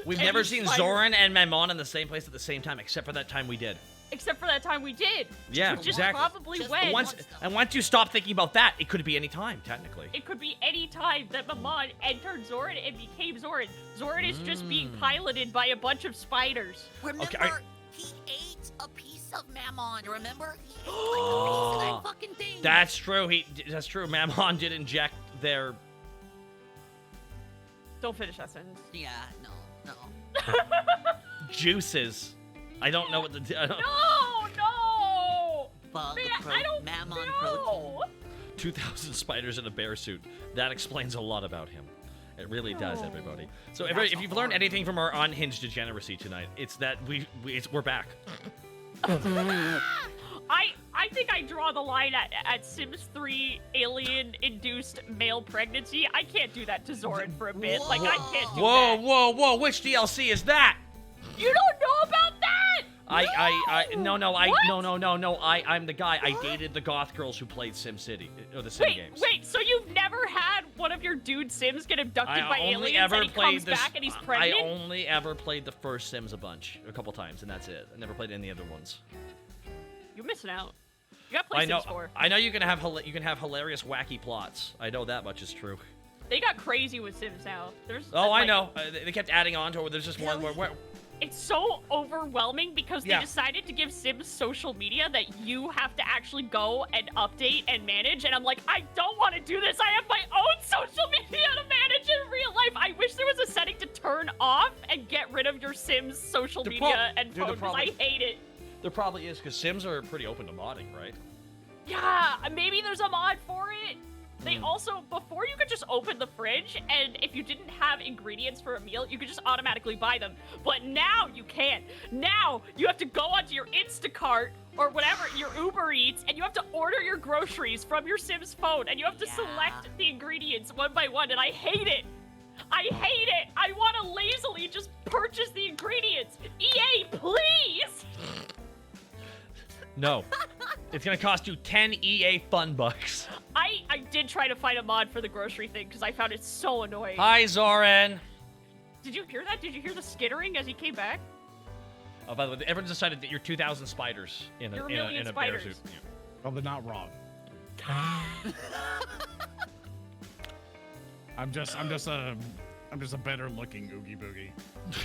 We've And never he's seen spider- Zoran and Mammon in the same place at the same time, except for that time we did. Except for that time we did. Yeah, Which exactly. is probably Just when. Once you stop thinking about that, it could be any time, technically. It could be any time that Mammon entered Zoran and became Zoran. Zoran is just being piloted by a bunch of spiders. Remember, Okay, he ate a piece of Mammon. Remember? He ate like a piece of that fucking thing. That's true. That's true. Mammon did inject their. Don't finish that sentence. Yeah, no. Juices. I don't know what the. I don't, No! Bug Man, pro- I don't Mammon know! protein. 2,000 spiders in a bear suit. That explains a lot about him. It really does, No. everybody. So, That's if you've learned anything from our unhinged degeneracy tonight, it's that we're back. I think I draw the line at Sims 3 alien-induced male pregnancy. I can't do that to Zoran for a bit. Like, I can't do Whoa, that. whoa! Which DLC is that? You don't know about that? I'm the guy. I dated the goth girls who played SimCity or the Sim games. Wait, so you've never had one of your dude Sims get abducted by I only aliens ever and he played comes this. back and he's pregnant? I only ever played the first Sims a couple times, and that's it. I never played any other ones. You're missing out. You gotta play I know. Sims 4. I know you can have hilarious, wacky plots. I know that much is true. They got crazy with Sims now. There's Oh, I like, know. They kept adding on to it. There's just one where It's so overwhelming because they Yeah. decided to give Sims social media that you have to actually go and update and manage. And I'm like, I don't want to do this. I have my own social media to manage in real life. I wish there was a setting to turn off and get rid of your Sims social The media prob- and dude, the phone because I problem- hate it. there probably is, because Sims are pretty open to modding, right? Yeah, maybe there's a mod for it. They also, before you could just open the fridge, and if you didn't have ingredients for a meal, you could just automatically buy them. But now you can't. Now you have to go onto your Instacart or whatever, your Uber Eats, and you have to order your groceries from your Sims phone, and you have to select the ingredients one by one, and I hate it. I hate it. I want to lazily just purchase the ingredients. EA, please. No. It's gonna cost you 10 EA fun bucks. I did try to find a mod for the grocery thing because I found it so annoying. Hi, Zoran. Did you hear that? Did you hear the skittering as he came back? Oh, by the way, everyone's decided that you're 2,000 spiders in You're a a million bear spiders. suit. Yeah. Well, they're not wrong. I'm just a better looking Oogie Boogie.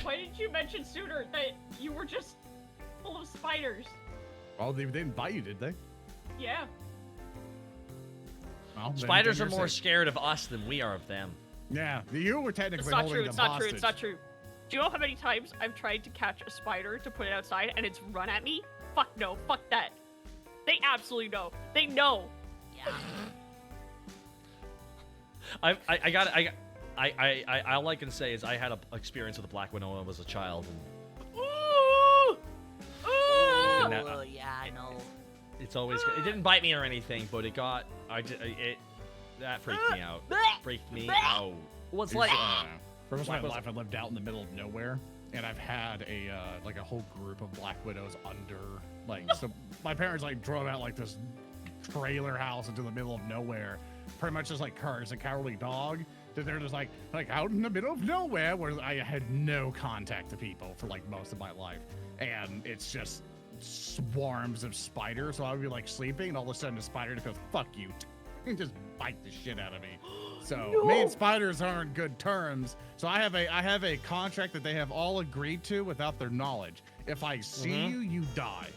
Why didn't you mention sooner that you were just full of spiders? Oh, they didn't bite you, did they? Yeah. Well, then Spiders are you're more safe. scared of us than we are of them. Yeah, you were technically It's not holding true. them It's not true. hostage. It's not true. Do you know how many times I've tried to catch a spider to put it outside and it's run at me? Fuck no. Fuck that. They absolutely know. They know. Yeah. All I can say is I had an experience with a black widow when I was a child, and Ooh! Ooh! And that- Oh, yeah, I know. it's always it didn't bite me or anything, but that freaked me out. Freaked me out. What's It's, like? for most of my was- life, I lived out in the middle of nowhere, and I've had a like a whole group of black widows under so my parents drove out this trailer house into the middle of nowhere, pretty much just like Cars, a Cowardly Dog. That they're just like out in the middle of nowhere where I had no contact to people for most of my life, and it's just swarms of spiders. So I would be sleeping, and all of a sudden a spider just goes, "Fuck you." just bite the shit out of me. So me and spiders are on good terms. So I have a contract that they have all agreed to without their knowledge. If I see you, you die.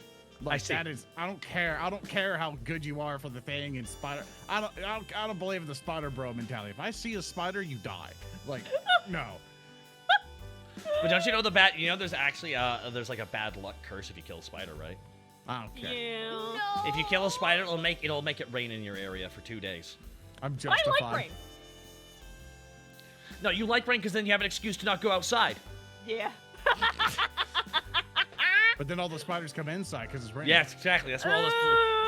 Like that is, I don't care how good you are for the thing and spider. I don't believe in the spider bro mentality. If I see a spider, you die. Like no. But don't you know there's actually there's like a bad luck curse if you kill a spider, right? I don't care. Yeah. No. If you kill a spider, it'll make it rain in your area for 2 days. I'm I justified. like rain. No, you like rain because then you have an excuse to not go outside. Yeah. But then all the spiders come inside because it's raining. Yes, exactly. That's where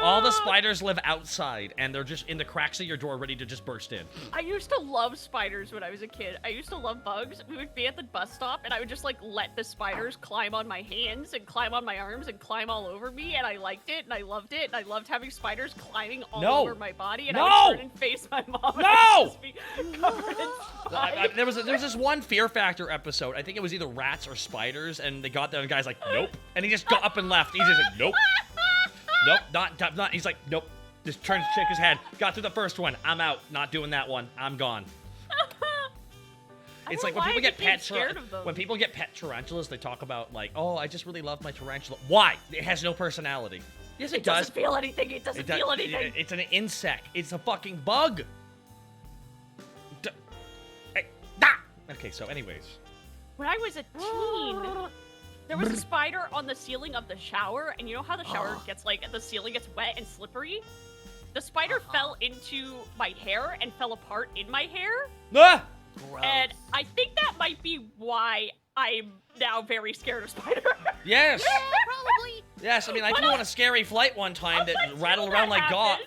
all the spiders live outside, and they're just in the cracks of your door, ready to just burst in. I used to love spiders when I was a kid. I used to love bugs. We would be at the bus stop, and I would just like let the spiders climb on my hands and climb on my arms and climb all over me, and I liked it, and I loved it, and I loved having spiders climbing all over my body, and I would turn and face my mom. And I'd just be covered in spiders. There was this one Fear Factor episode. I think it was either rats or spiders, and they got there, and the guy's like, nope. And he just got up and left. He just said, nope. Nope, not. He's like, nope. Just turned to shake his head. Got through the first one. I'm out. Not doing that one. I'm gone. It's like when people get when people get pet tarantulas, they talk about like, oh, I just really love my tarantula. Why? It has no personality. Yes, it does. Doesn't feel anything. It doesn't feel anything. It's an insect. It's a fucking bug. Okay, so anyways. When I was a teen, there was a spider on the ceiling of the shower, and you know how the shower gets like the ceiling gets wet and slippery? The spider fell into my hair and fell apart in my hair. Ah! Gross. And I think that might be why I'm now very scared of spiders. Yes. Yeah, probably. Yes, I mean, I flew on a scary flight one time that rattled around like God.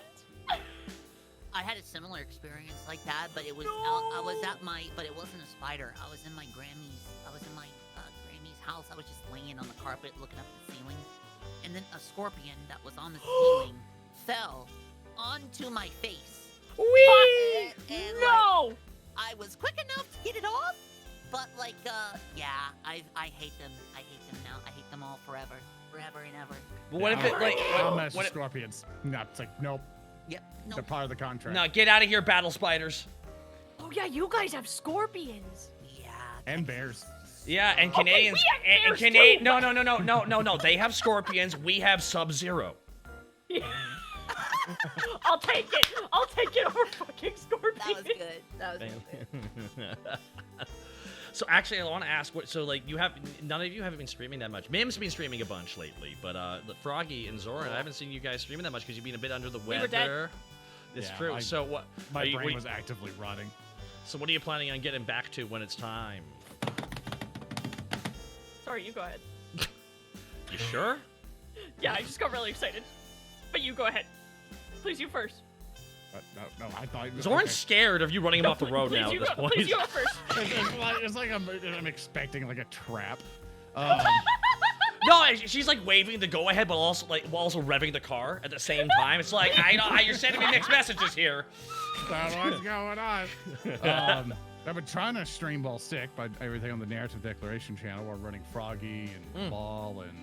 I had a similar experience like that, but it was I was at my, but it wasn't a spider. I was in my Grammy's house. I was just laying on the carpet looking up at the ceiling, and then a scorpion that was on the ceiling fell onto my face. Whee! And, No! like, I was quick enough to get it off, but like, yeah, I hate them. I hate them now. I hate them all forever and ever. But what if it like? I'll mess what with if, scorpions. No, it's like nope. Yep. They're part of the contract. no, get out of here, battle spiders. Oh yeah, you guys have scorpions. Yeah. And bears. Yeah, and Canadians. we have and bears Canadian. too. No. They have scorpions. We have Sub-Zero. I'll take it. I'll take it over fucking scorpions. That was good. That was good. So actually, I want to ask what. So like, none of you haven't been streaming that much. Mim's been streaming a bunch lately, but Froggy and Zoran, I haven't seen you guys streaming that much because you've been a bit under the weather. were dead. It's Yeah, true. So what? My brain was actively rotting. So what are you planning on getting back to when it's time? Sorry, you go ahead. You sure? Yeah, I just got really excited. But you go ahead. Please, you first. No, I thought. Zoran's scared of you running him off the road Please, now you at this go, point. please, you go first. It's like I'm expecting like a trap. No, she's like waving the go ahead, but also revving the car at the same time. It's like, I know how you're sending me mixed messages here. What's going on? I've been trying to stream while sick, but everything on the Narrative Declaration channel. We're running Froggy and Ball and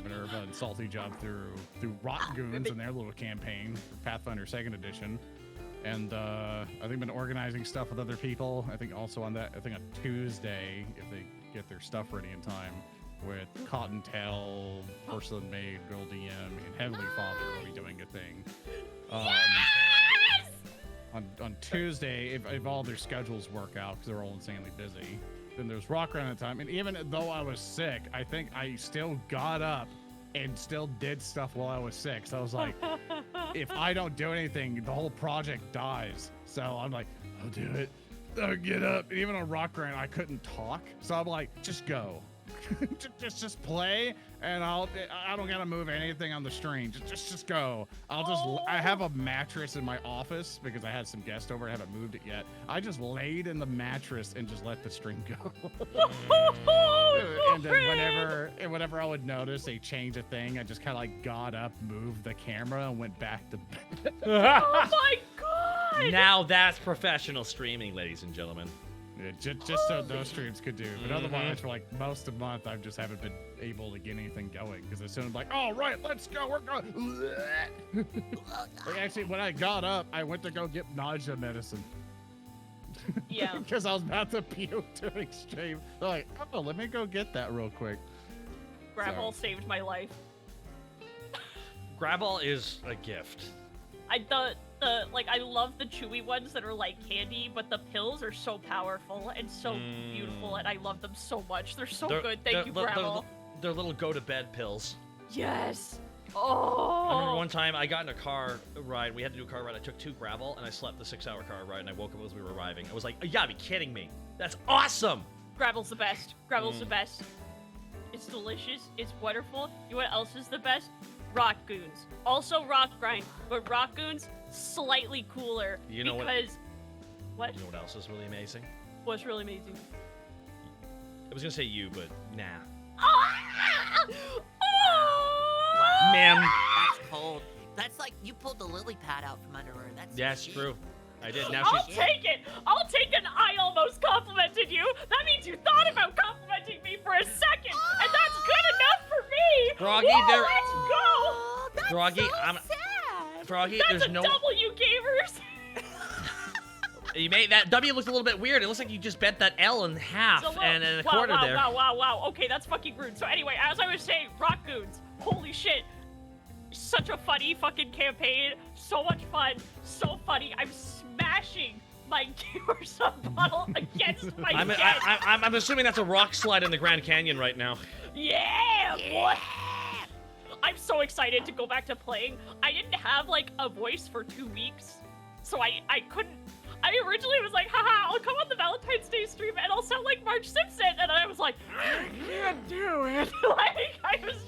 Minerva and Salty Job through ARTGUNs and their little campaign for Pathfinder 2nd Edition. And I think I've been organizing stuff with other people. I think also on Tuesday, if they get their stuff ready in time, with Cottontail, Porcelain Maid, Girl DM, and Heavenly Father will be doing a thing. On Tuesday, if all their schedules work out, because they're all insanely busy, then there's Rock Run at the time. And even though I was sick, I think I still got up and still did stuff while I was sick. So I was like, if I don't do anything, the whole project dies. So I'm like, I'll do it. I'll get up. And even on Rock Run, I couldn't talk. So I'm like, just go. just play, and I don't gotta move anything on the stream. Just go. I have a mattress in my office because I had some guests over. I haven't moved it yet. I just laid in the mattress and just let the stream go. And then whenever I would notice a change of thing, I just kind of like got up, moved the camera, and went back to bed. Oh my god! Now that's professional streaming, ladies and gentlemen. Yeah, just so those streams could do. But otherwise, for like most of the month, I just haven't been able to get anything going. Because as soon as I'm like, all right, let's go, we're going. Like, actually, when I got up, I went to go get nausea medicine. Yeah. Because I was about to puke during stream. They're like, oh, let me go get that real quick. Grapple saved my life. Grapple is a gift. I love the chewy ones that are like candy, but the pills are so powerful and so beautiful, and I love them so much. They're so good. Thank you, Grapple. They're little go-to-bed pills. Yes. I Oh. remember one time I got in a car ride. We had to do a car ride. I took 2 Gravel, and I slept the 6-hour car ride, and I woke up as we were arriving. I was like, you gotta be kidding me. That's awesome. Gravel's the best. Gravel's the best. It's delicious. It's wonderful. You know what else is the best? Rock Goons. Also Rock Grind, but Rock Goons slightly cooler. You know because what? You know what else is really amazing? What's really amazing? I was gonna say you, but nah. Ah! Wow. Ma'am. That's cold. That's like you pulled the lily pad out from under her. That's That's true. I did. Now I'll she's. take it. I'll take an I almost complimented you. That means you thought about complimenting me for a second, and that's good enough for me. Froggy, Whoa, there- let's go. Oh, that's Froggy, so I'm. sad. Froggy, That's there's a no. W, gamers. You made that W looked a little bit weird. It looks like you just bent that L in half So, and a wow, quarter wow, there. Wow. Okay, that's fucking rude. So anyway, as I was saying, Rock Goons. Holy shit. Such a funny fucking campaign. So much fun. So funny. I'm smashing my gamer sub bottle against my desk. I'm assuming that's a rock slide in the Grand Canyon right now. Yeah, boy. I'm so excited to go back to playing. I didn't have like a voice for 2 weeks, so I couldn't. I originally was like, haha, I'll come on the Valentine's Day stream and I'll sound like Marge Simpson, and then I was like, I can't do it. Like I was just.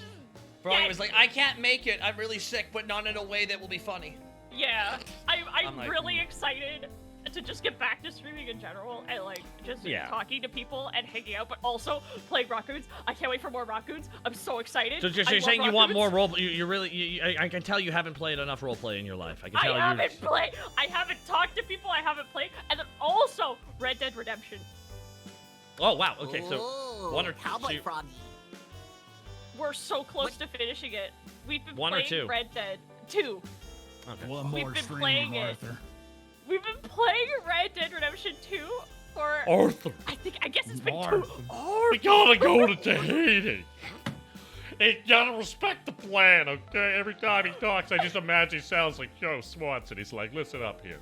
Froggy was like, I can't make it. I'm really sick, but not in a way that will be funny. Yeah, I'm I'm like, really excited to just get back to streaming in general and like just talking to people and hanging out, but also playing Raccoons. I can't wait for more Raccoons. I'm so excited. So you're saying you want more role? You really? I can tell you haven't played enough role play in your life. I can tell I haven't played. I haven't talked to people. I haven't played, and then also Red Dead Redemption. Oh wow. Okay, so Ooh, one or Cowboy two. Froggy. We're so close to finishing it. We've been One or playing two? Red Dead 2. Okay. One We've more been stream, playing it. Arthur. We've been playing Red Dead Redemption 2 for Arthur. I guess it's been Arthur. 2. We gotta go to Tahiti. You gotta respect the plan, okay? Every time he talks, I just imagine he sounds like Joe Swanson. He's like, listen up here.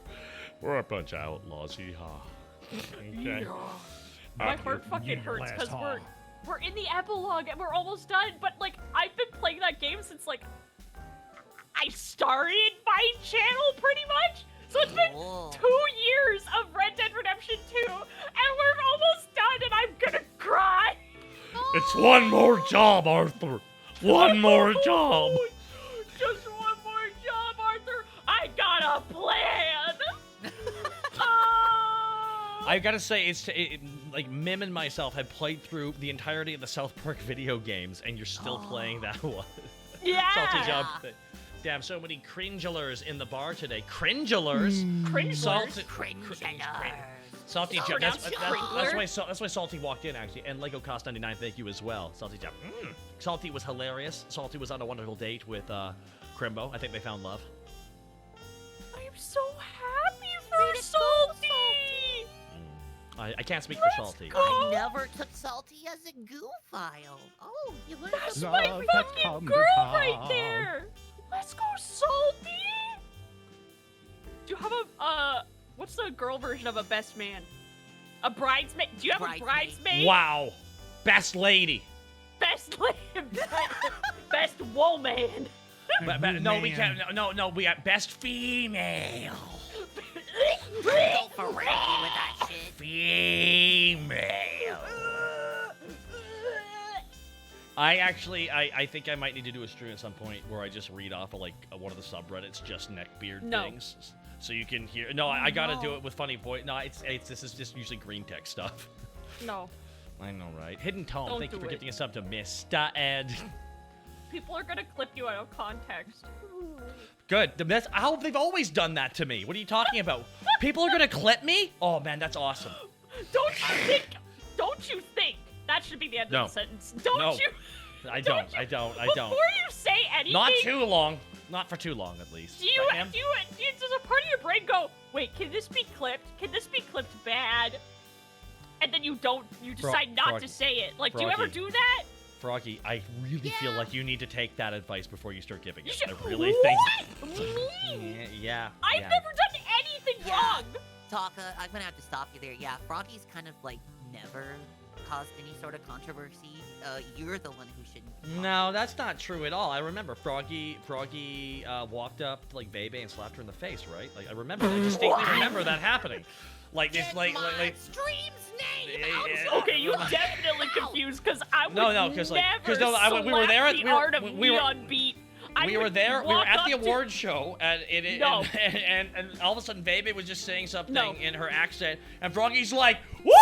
We're a bunch of outlaws, yeehaw. Okay? My heart fucking hurts last because haul. we're in the epilogue and we're almost done. But like I've been playing that game since like I started my channel pretty much. So it's been Whoa. 2 years of Red Dead Redemption 2, and we're almost done, and I'm gonna cry. It's one more job, Arthur. One more job. Just one more job, Arthur. I got a plan. I gotta say, like Mim and myself had played through the entirety of the South Park video games, and you're still playing that one. Yeah. Salty job. Damn, so many cringelers in the bar today. Cringelers? Cringelers? Salty. Cringelers. Salty Is that job. pronounced Cringler? That's why Salty walked in actually, and Lego Cost 99. Thank you as well, Salty job. Salty was hilarious. Salty was on a wonderful date with Crimbo. I think they found love. I'm so happy for Salty. I can't speak for Salty. go. I never took Salty as a goo file. Oh, you learned That's something. my Love has fucking come to girl town. right there. Let's go, Salty. Do you have a what's the girl version of a best man? A bridesmaid? Do you have a bridesmaid? Wow, best lady. Best best woman. No, we can't. No, we got best female. Go for Randy with that shit. Female. I think I might need to do a stream at some point where I just read off of like one of the subreddits, just neckbeard things, so you can hear. No, I gotta do it with funny voice. No, this is just usually green text stuff. No. I know, right? Hidden Tome, Don't thank you do for it. gifting us up to Mr. Ed. People are gonna clip you out of context. Good. That's how they've always done that to me. What are you talking about? People are gonna clip me? Oh man, that's awesome. Don't you think that should be the end No. of the sentence? Don't No. you? I don't. I don't. Before you say anything, Not too long. Not for too long, at least. do you, Right, ma'am? does a part of your brain go, wait, can this be clipped? Can this be clipped bad? And then you decide not Froggy. to say it. Like, do you ever Froggy. do that? Froggy, I really feel like you need to take that advice before you start giving You it. should. I really think. What? Me? Yeah. I've yeah. never done anything Yeah. wrong. Taka, I'm gonna have to stop you there. Yeah, Froggy's kind of like never caused any sort of controversy. You're the one who shouldn't. No, that's not true at all. I remember Froggy walked up to like Bebe and slapped her in the face, right? Like I remember, I distinctly remember that happening. Like it's like stream's name. Yeah. Okay, you definitely confused because I would No, 'cause, like- never 'cause, no, we were there at- slap we the were- art of we were- Neon Beat. I we were would there. We were walk at the up to- award show, and No. and all of a sudden, Bebe was just saying something No. in her accent, and Froggy's like, "Woo!"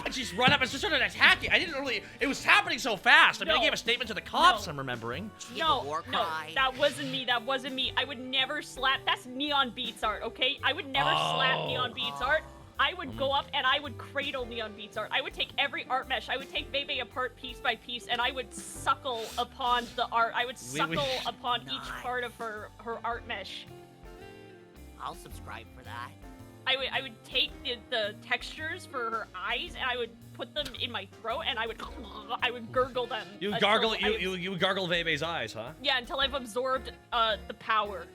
and she's run up and just started attacking. I didn't really. It was happening so fast. I mean, I No. gave a statement to the cops. No. I'm remembering. Give a No, war no, cry. that wasn't me. That wasn't me. I would never slap. That's Neon Beats art, okay? I would never slap Neon Beats art. I would go up and I would cradle Neon Beats art. I would take every art mesh. I would take Bebe apart piece by piece, and I would suckle upon the art. I would suckle upon each Nice. part of her art mesh. I'll subscribe for that. I would take the textures for her eyes, and I would put them in my throat, and I would gurgle them. You until gargle. I- You gargle Bebe's eyes, huh? Yeah, until I've absorbed the power.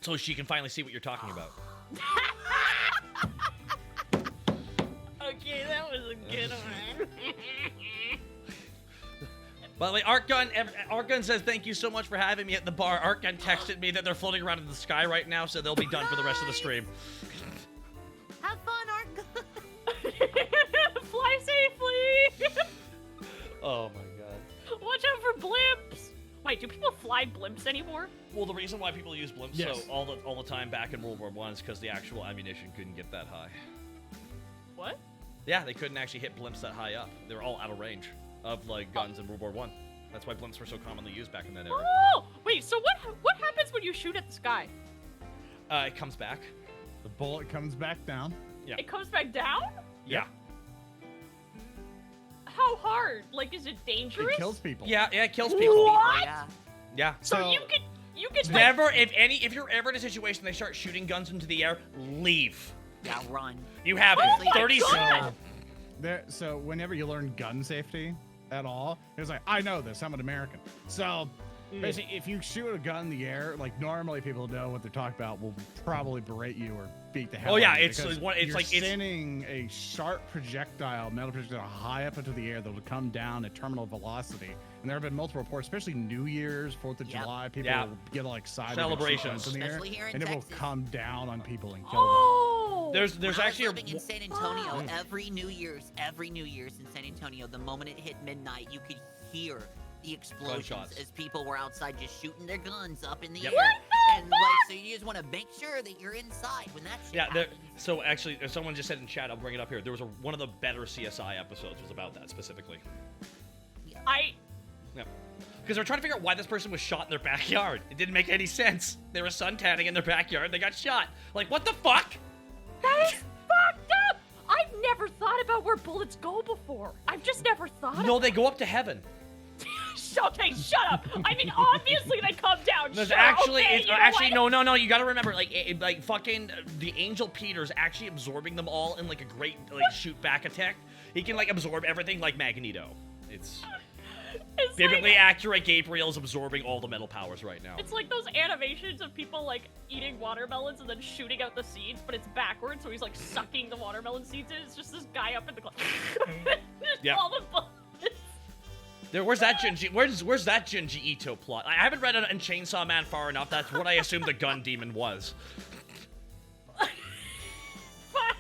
So she can finally see what you're talking about. Okay, that was a good one. By the way, ARTGUN says thank you so much for having me at the bar. ARTGUN texted me that they're floating around in the sky right now, so they'll be done for the rest of the stream. Have fun, ARTGUN. Fly safely! Oh my god. Watch out for blimps! Wait, do people fly blimps anymore? Well, the reason why people use blimps Yes. so all the time back in World War I is because the actual ammunition couldn't get that high. What? Yeah, they couldn't actually hit blimps that high up. They were all out of range of like guns in World War I. That's why blimps were so commonly used back in that era. Oh! Wait, so what happens when you shoot at the sky? It comes back. The bullet comes back down. Yeah. It comes back down? Yeah. How hard? Like, is it dangerous? It kills people. Yeah, it kills people. What? Yeah. Yeah. So you could like, Never, if you're ever in a situation they start shooting guns into the air, leave. Yeah, run. You have Oh my 30 God! seconds. So whenever you learn gun safety at all, it's like, I know this, I'm an American. So basically, if you shoot a gun in the air, like normally people know what they're talking about, will probably berate you or beat the hell Oh, out yeah, of you it's because like it's you're like it's sending a sharp metal projectile high up into the air that will come down at terminal velocity. And there have been multiple reports, especially New Year's, 4th of Yep. July, people Yeah. will get like side Celebrations. in the air, Especially here in and it will Texas. come down on people and kill Oh! there's When I was actually living in San Antonio, Mm. every New Year's in San Antonio, the moment it hit midnight, you could hear the explosions Gunshots. as people were outside just shooting their guns up in the Yep. air. What the And like, so you just want to make sure that you're inside when that shit Yeah, there, happens. so actually, if someone just said in chat, I'll bring it up here. There was one of the better CSI episodes was about that specifically. I Yeah. Because they're trying to figure out why this person was shot in their backyard. It didn't make any sense. They were suntanning in their backyard. They got shot. Like, what the fuck? that is fucked up. I've never thought about where bullets go before. I've just never thought. No, they go up to heaven. Okay, shut up. I mean, obviously they come down. There's sure, actually, okay, it's you know actually what? no. You gotta remember, like fucking the Angel Peter's actually absorbing them all in like a great like shoot back attack. He can like absorb everything like Magneto. It's It's biblically like, accurate. Gabriel's absorbing all the metal powers right now. it's like those animations of people like eating watermelons and then shooting out the seeds, but it's backwards, so he's like sucking the watermelon seeds in. It's just this guy up in the cloud. Yeah. All the bullets. Where's that Junji Ito plot? I haven't read it in Chainsaw Man far enough. That's what I assumed the gun demon was. Fuck.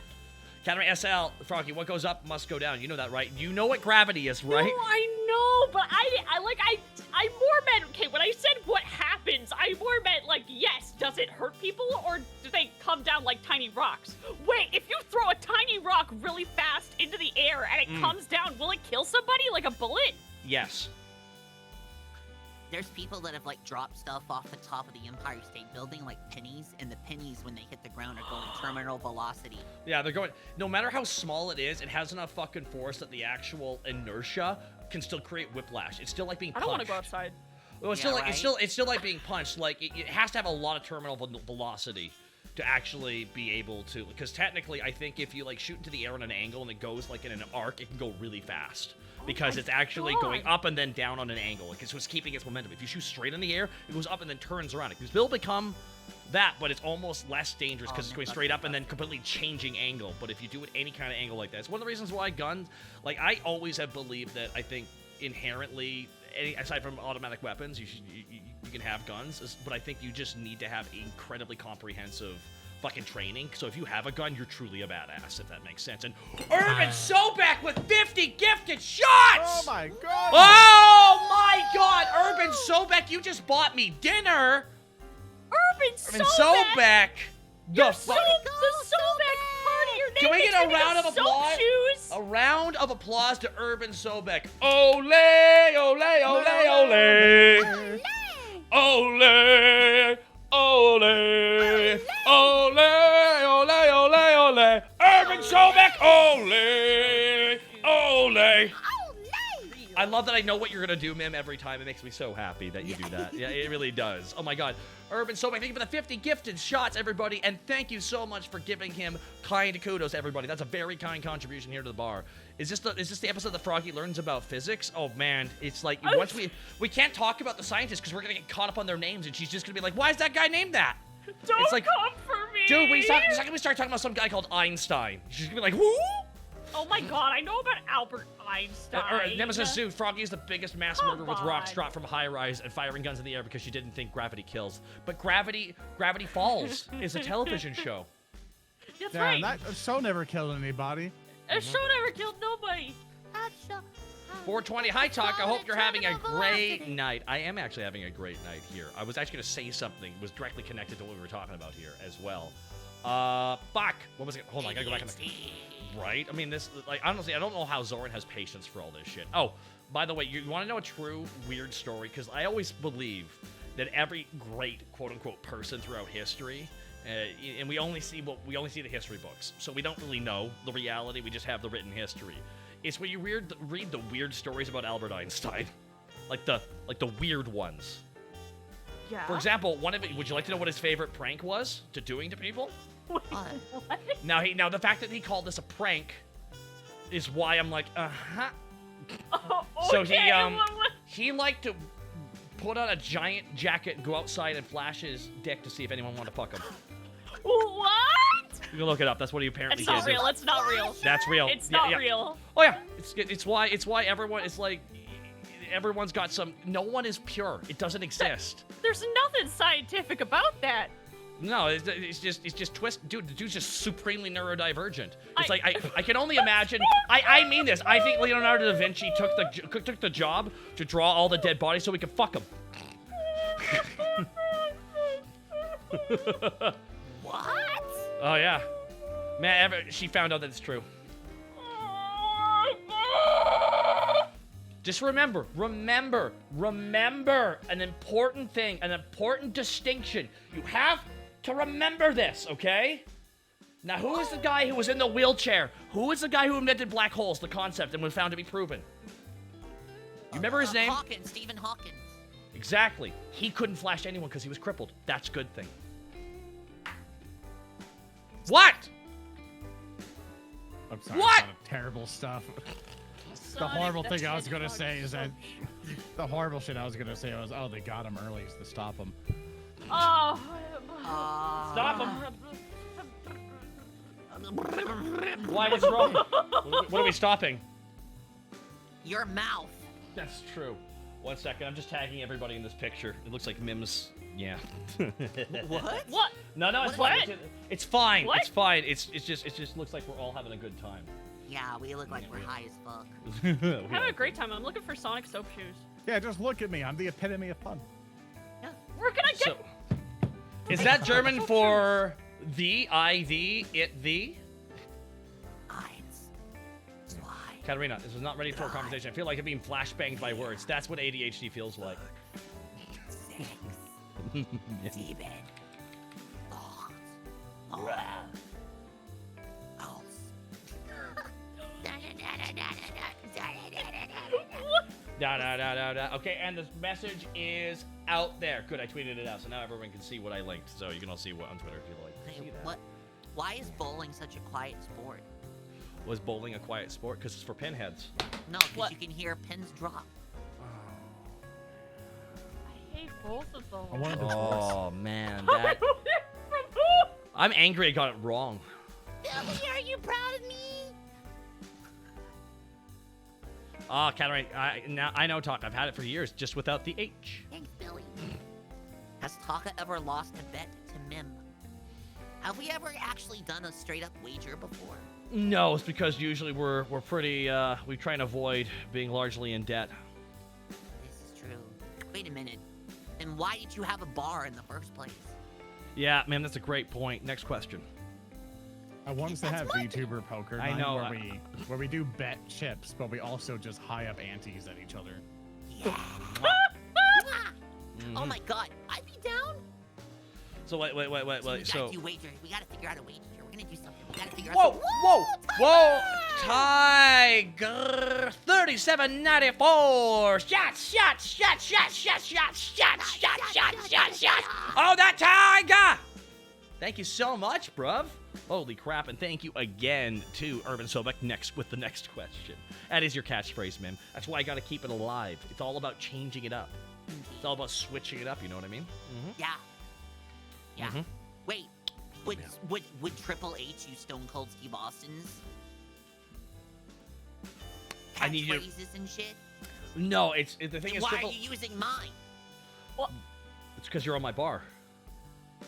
Catherine SL, Froggy, what goes up must go down. You know that, right? You know what gravity is, right? No, I know, but I more meant, okay, when I said what happens, I more meant, like, yes, does it hurt people, or do they come down like tiny rocks? Wait, if you throw a tiny rock really fast into the air and it comes down, will it kill somebody like a bullet? Yes. There's people that have like dropped stuff off the top of the Empire State Building, like pennies, and the pennies when they hit the ground are going terminal velocity. Yeah, they're going. No matter how small it is, it has enough fucking force that the actual inertia can still create whiplash. It's still like being I punched. don't want to go outside. Well, it's Yeah, still like right? it's still like being punched. Like it has to have a lot of terminal velocity to actually be able to. Because technically, I think if you like shoot into the air on an angle and it goes like in an arc, it can go really fast. Because it's actually going up and then down on an angle. So it's keeping its momentum. If you shoot straight in the air, it goes up and then turns around. It can still become that, but it's almost less dangerous because it's going straight up and then completely changing angle. But if you do it any kind of angle like that, it's one of the reasons why guns, like I always have believed that I think inherently, aside from automatic weapons, you can have guns, but I think you just need to have incredibly comprehensive fucking training. So if you have a gun, you're truly a badass, if that makes sense. And Urban Sobek with 50 gifted shots! Oh my god! Oh my god! Urban Sobek, you just bought me dinner! Urban Urban Sobek! Sobek! You're The so fuck? the Sobek party. Your name Can we is get a gonna be round of Soap applause? Shoes. A round of applause to Urban Sobek. Ole, ole, ole, ole. Ole, ole, ole, ole, ole, ole. Urban Sobek, ole, ole. I love that I know what you're gonna do, Mim, every time. It makes me so happy that you do that. Yeah, it really does. Oh my god. Urban Sobek, thank you for the 50 gifted shots, everybody, and thank you so much for giving him kind kudos, everybody. That's a very kind contribution here to the bar. Is this the episode that Froggy learns about physics? Oh man, it's like once we can't talk about the scientists because we're gonna get caught up on their names, and she's just gonna be like, why is that guy named that? Don't It's like, come for me. Dude, the second we start talking about some guy called Einstein, she's gonna be like, who? Oh my god, I know about Albert Einstein. Nemesis Zoo, Froggy is the biggest mass murderer with rocks on. dropped from a high-rise and firing guns in the air because she didn't think gravity kills. But Gravity Falls is a television show. That's Damn, right. that show never killed anybody. A show never killed nobody. 420, hi Talk, I hope you're having a great night. I am actually having a great night here. I was actually going to say something that was directly connected to what we were talking about here as well. Fuck. What was it? Hold on, I gotta go back in the... Right? I mean, this, like, honestly, I don't know how Zoran has patience for all this shit. Oh, by the way, you want to know a true weird story? Because I always believe that every great quote-unquote person throughout history, and we only see the history books, so we don't really know the reality. We just have the written history. It's when you read the weird stories about Albert Einstein, like the weird ones. Yeah. For example, would you like to know what his favorite prank was to people? Wait, What? what? Now the fact that he called this a prank is why I'm like, uh-huh. Oh, So okay, what? he liked to put on a giant jacket and go outside and flash his dick to see if anyone wanted to fuck him. What? You can look it up. That's what he apparently It's not did. real. It's not real. That's real. It's Yeah, not yeah. real. Oh yeah, it's why everyone is like, everyone's got some. No one is pure. It doesn't exist. There's nothing scientific about that. No, it's just twist. Dude, the dude's just supremely neurodivergent. It's I- like I can only imagine. I mean this. I think Leonardo da Vinci took the job to draw all the dead bodies so we could fuck them. What? Oh yeah, man. She found out that it's true. Just remember an important thing, an important distinction. You have to remember this, okay? Now, who is the guy who was in the wheelchair? Who is the guy who invented black holes, the concept, and was found to be proven? You remember his name? Hawkins, Stephen Hawkins. Exactly. He couldn't flash anyone because he was crippled. That's a good thing. What? I'm sorry. What? a lot of terrible stuff. The horrible thing I was gonna say is that the horrible shit I was gonna say was, oh, they got him early to stop him. Oh. Stop him. Why? What's wrong? What are we stopping? Your mouth. That's true. 1 second, I'm just tagging everybody in this picture. It looks like Mims. Yeah. What? What? No, it's What? fine. It's fine. What? It's fine. It just looks like we're all having a good time. Yeah, we look like we're high as fuck. I'm having a great time. I'm looking for Sonic soap shoes. Yeah, just look at me. I'm the epitome of fun. Where can I get? So, is that German for the, I, the, it, the? Eins, zwei. Katarina, this is not ready for a conversation. I feel like I'm being flashbanged by words. That's what ADHD feels like. Steven. Okay, and the message is out there. Good, I tweeted it out, so now everyone can see what I linked. So you can all see what on Twitter if you like. See that. What? Why is bowling such a quiet sport? Was bowling a quiet sport? Because it's for pinheads. No, because you can hear pins drop. I hate both of them. I wanted to Oh man, that. From who? I'm angry I got it wrong. Billy, are you proud of me? Oh, Catherine, I know talk. I've had it for years, just without the H. Thanks, Billy. Has Taka ever lost a bet to Mim? Have we ever actually done a straight-up wager before? No, it's because usually we're pretty. We try and avoid being largely in debt. This is true. Wait a minute. And why did you have a bar in the first place? Yeah, man, that's a great point. Next question. I want us to have VTuber poker I night know, where we do bet chips, but we also just high up antes at each other. Yeah. Oh my god, I'd be down. So wait. So we gotta So. do wager. We gotta figure out a wager. We're gonna do something. We gotta figure Whoa, out. whoa, Tiger 3794. Shots. Oh, that Tiger! Thank you so much, bruv. Holy crap, and thank you again to Urban Sobek next with the next question. That is your catchphrase, man. That's why I gotta keep it alive. It's all about changing it up. It's all about switching it up, you know what I mean? Yeah. Yeah. Mhm. Wait. Would Triple H use Stone Cold Steve Austin's I need you- catchphrases and shit? No, the thing Then is, why Triple. are you using mine? It's because you're on my bar.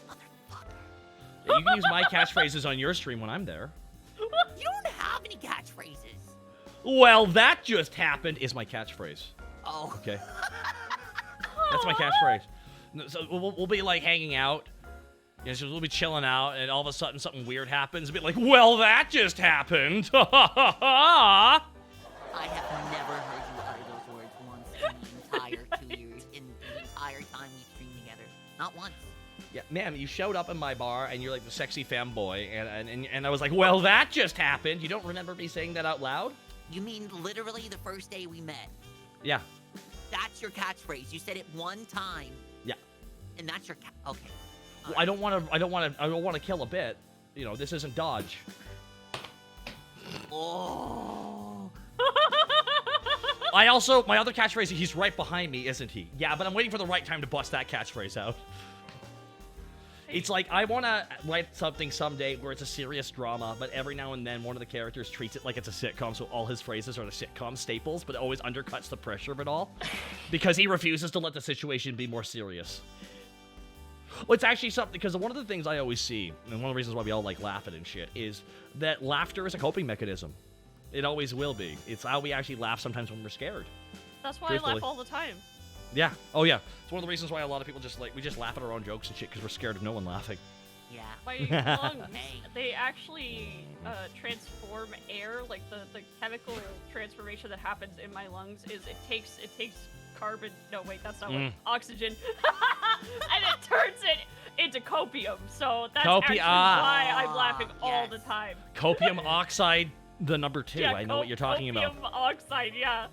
Motherfucker. Yeah, you can use my catchphrases on your stream when I'm there. You don't have any catchphrases. Well, that just happened is my catchphrase. Oh. Okay. That's my catchphrase. No, so we'll be like hanging out. You know, so we'll be chilling out, and all of a sudden something weird happens. A bit like, well, that just happened. I have never heard you utter those words once in the entire 2 years, in the entire time we streamed together. Not once. Yeah, ma'am, you showed up in my bar, and you're like the sexy fanboy, and I was like, well, that just happened. You don't remember me saying that out loud? You mean literally the first day we met? Yeah. That's your catchphrase. You said it one time. Yeah. And that's your okay. Well, I don't want to kill a bit. You know, this isn't Dodge. Oh. My other catchphrase, he's right behind me, isn't he? Yeah, but I'm waiting for the right time to bust that catchphrase out. It's like, I want to write something someday where it's a serious drama, but every now and then one of the characters treats it like it's a sitcom, so all his phrases are the sitcom staples, but it always undercuts the pressure of it all, because he refuses to let the situation be more serious. Well, it's actually something, because one of the things I always see, and one of the reasons why we all like laughing and shit, is that laughter is a coping mechanism. It always will be. It's how we actually laugh sometimes when we're scared. That's why Truthfully. I laugh all the time. Yeah. Oh, yeah. It's one of the reasons why a lot of people we just laugh at our own jokes and shit because we're scared of no one laughing. Yeah. My lungs, Hey. they actually transform air. Like the chemical transformation that happens in my lungs is it takes carbon. No, wait, that's not what oxygen, and it turns it into copium. So that's actually why I'm laughing all the Yes. time. Copium oxide, the number 2. Yeah, I know what you're talking about. Copium oxide, yeah.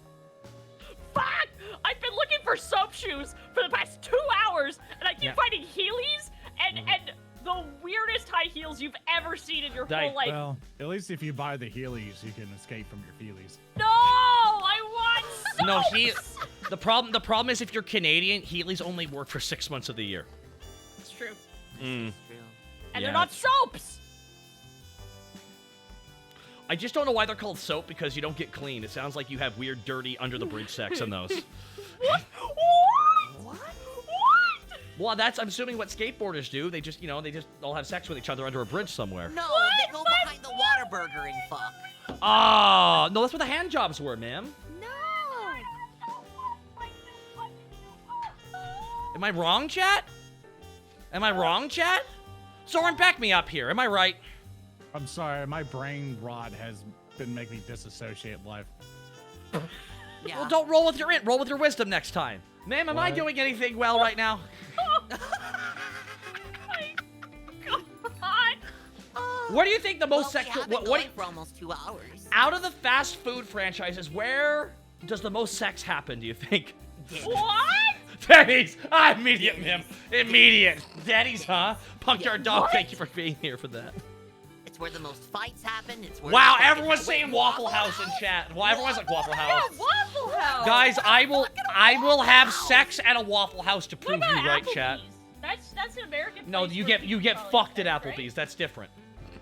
Fuck! I've been looking for soap shoes for the past 2 hours, and I keep Yeah. finding Heelys and the weirdest high heels you've ever seen in your Right. whole life. Well, at least if you buy the Heelys, you can escape from your feelies. No, I want soaps. No, the problem is if you're Canadian, Heelys only work for 6 months of the year. It's true, Mm. True. and Yeah, they're not it's- soaps. I just don't know why they're called soap because you don't get clean. It sounds like you have weird, dirty, under the bridge sex in those. What? What? Well, I'm assuming what skateboarders do. They just all have sex with each other under a bridge somewhere. No, they go behind the Waterburger and fuck. Ah, no, that's where the hand jobs were, ma'am. No. Am I wrong, chat? Am I wrong, chat? Soren, back me up here. Am I right? I'm sorry, my brain rot has been making me disassociate life. Yeah. Well, don't roll with your wisdom next time. Ma'am, am I What? doing anything well right now? My God. Where do you think the most well, sexual? we have been What going for almost 2 hours. out of the fast food franchises? Where does the most sex happen? Do you think? What? Denny's! Immediate, ma'am. Immediate. Denny's, huh? Punkyard Dog, thank you for being here for that. It's where the most fights happen. It's where Wow, the fucking- everyone's saying Waffle House in chat. Well, everyone's like Waffle Yeah, House. Waffle House. Guys, I will have sex at a Waffle House to What prove about you right, Applebee's? chat. That's an American. No, place you where get people fucked like at sex, Applebee's. right? That's different.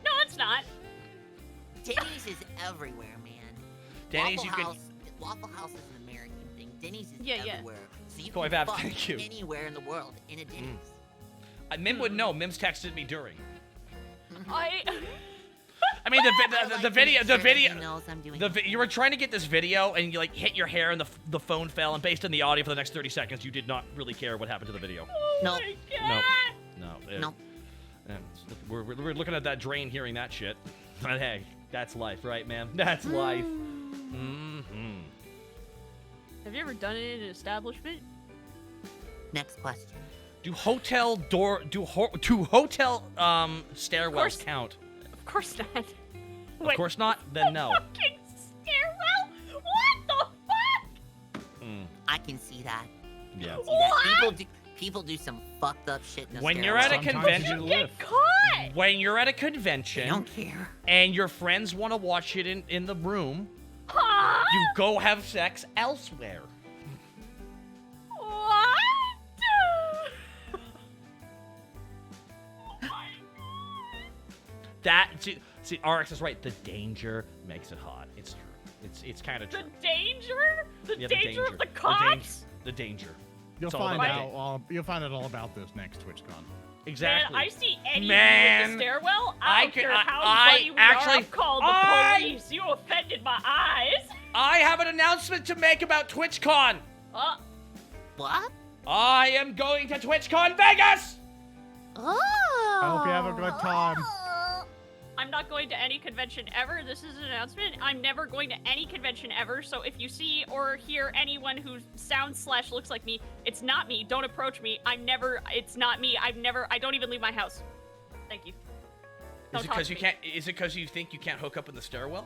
No, it's not. Denny's is everywhere, man. Denny's, Waffle you can. House, Waffle House is an American thing. Denny's is Yeah, yeah. everywhere. So you Go can Vab, fuck thank you. anywhere in the world in a Denny's. Mim would know. Mim's texted me during. I. I mean, the video, He knows I'm doing it. you were trying to get this video and you like hit your hair and the phone fell, and based on the audio for the next 30 seconds, you did not really care what happened to the video. Oh No. my God. No. No. We're looking at that drain, hearing that shit. But hey, that's life, right, ma'am? That's life. Mm-hmm. Have you ever done it in an establishment? Next question. Do hotel stairwells count? Of course not. Of course not. Then no. Fucking stairwell? What the fuck? I can see that. Yeah. See that. People do some fucked up shit in the When you're at a Sometimes convention, you Get lift. caught. when you're at a They convention, don't care. and your friends want to watch it in the room, Huh? you go have sex elsewhere. What? Oh my God. That see, RX is right. The danger makes it hot. It's true. It's kind of true. The danger? The Yeah, danger of the cops? The danger. You'll It's all find about out. danger. You'll find out all about this next TwitchCon. Exactly. Man, I see any Man, of you in the stairwell. I I don't could- care how I buddy we actually- are. I've called the I- police. You offended my eyes. I have an announcement to make about TwitchCon. What? I am going to TwitchCon Vegas. Oh. I hope you have a good time. I'm not going to any convention ever. This is an announcement. I'm never going to any convention ever. So if you see or hear anyone who sounds / looks like me, it's not me. Don't approach me. It's not me. I don't even leave my house. Thank you. Don't Is it talk because to you me. can't? Is it because you think you can't hook up in the stairwell?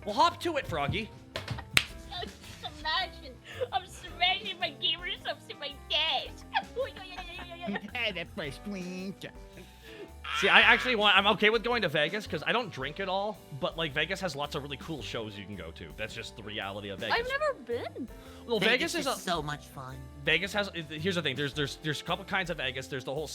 Well, hop to it, Froggy. I'm smashing my gamer subs in my desk. See, I actually I'm okay with going to Vegas because I don't drink at all, but like Vegas has lots of really cool shows you can go to. That's just the reality of Vegas. I've never been. Well, Vegas is so much fun. Vegas has. Here's the thing. There's a couple kinds of Vegas. There's the whole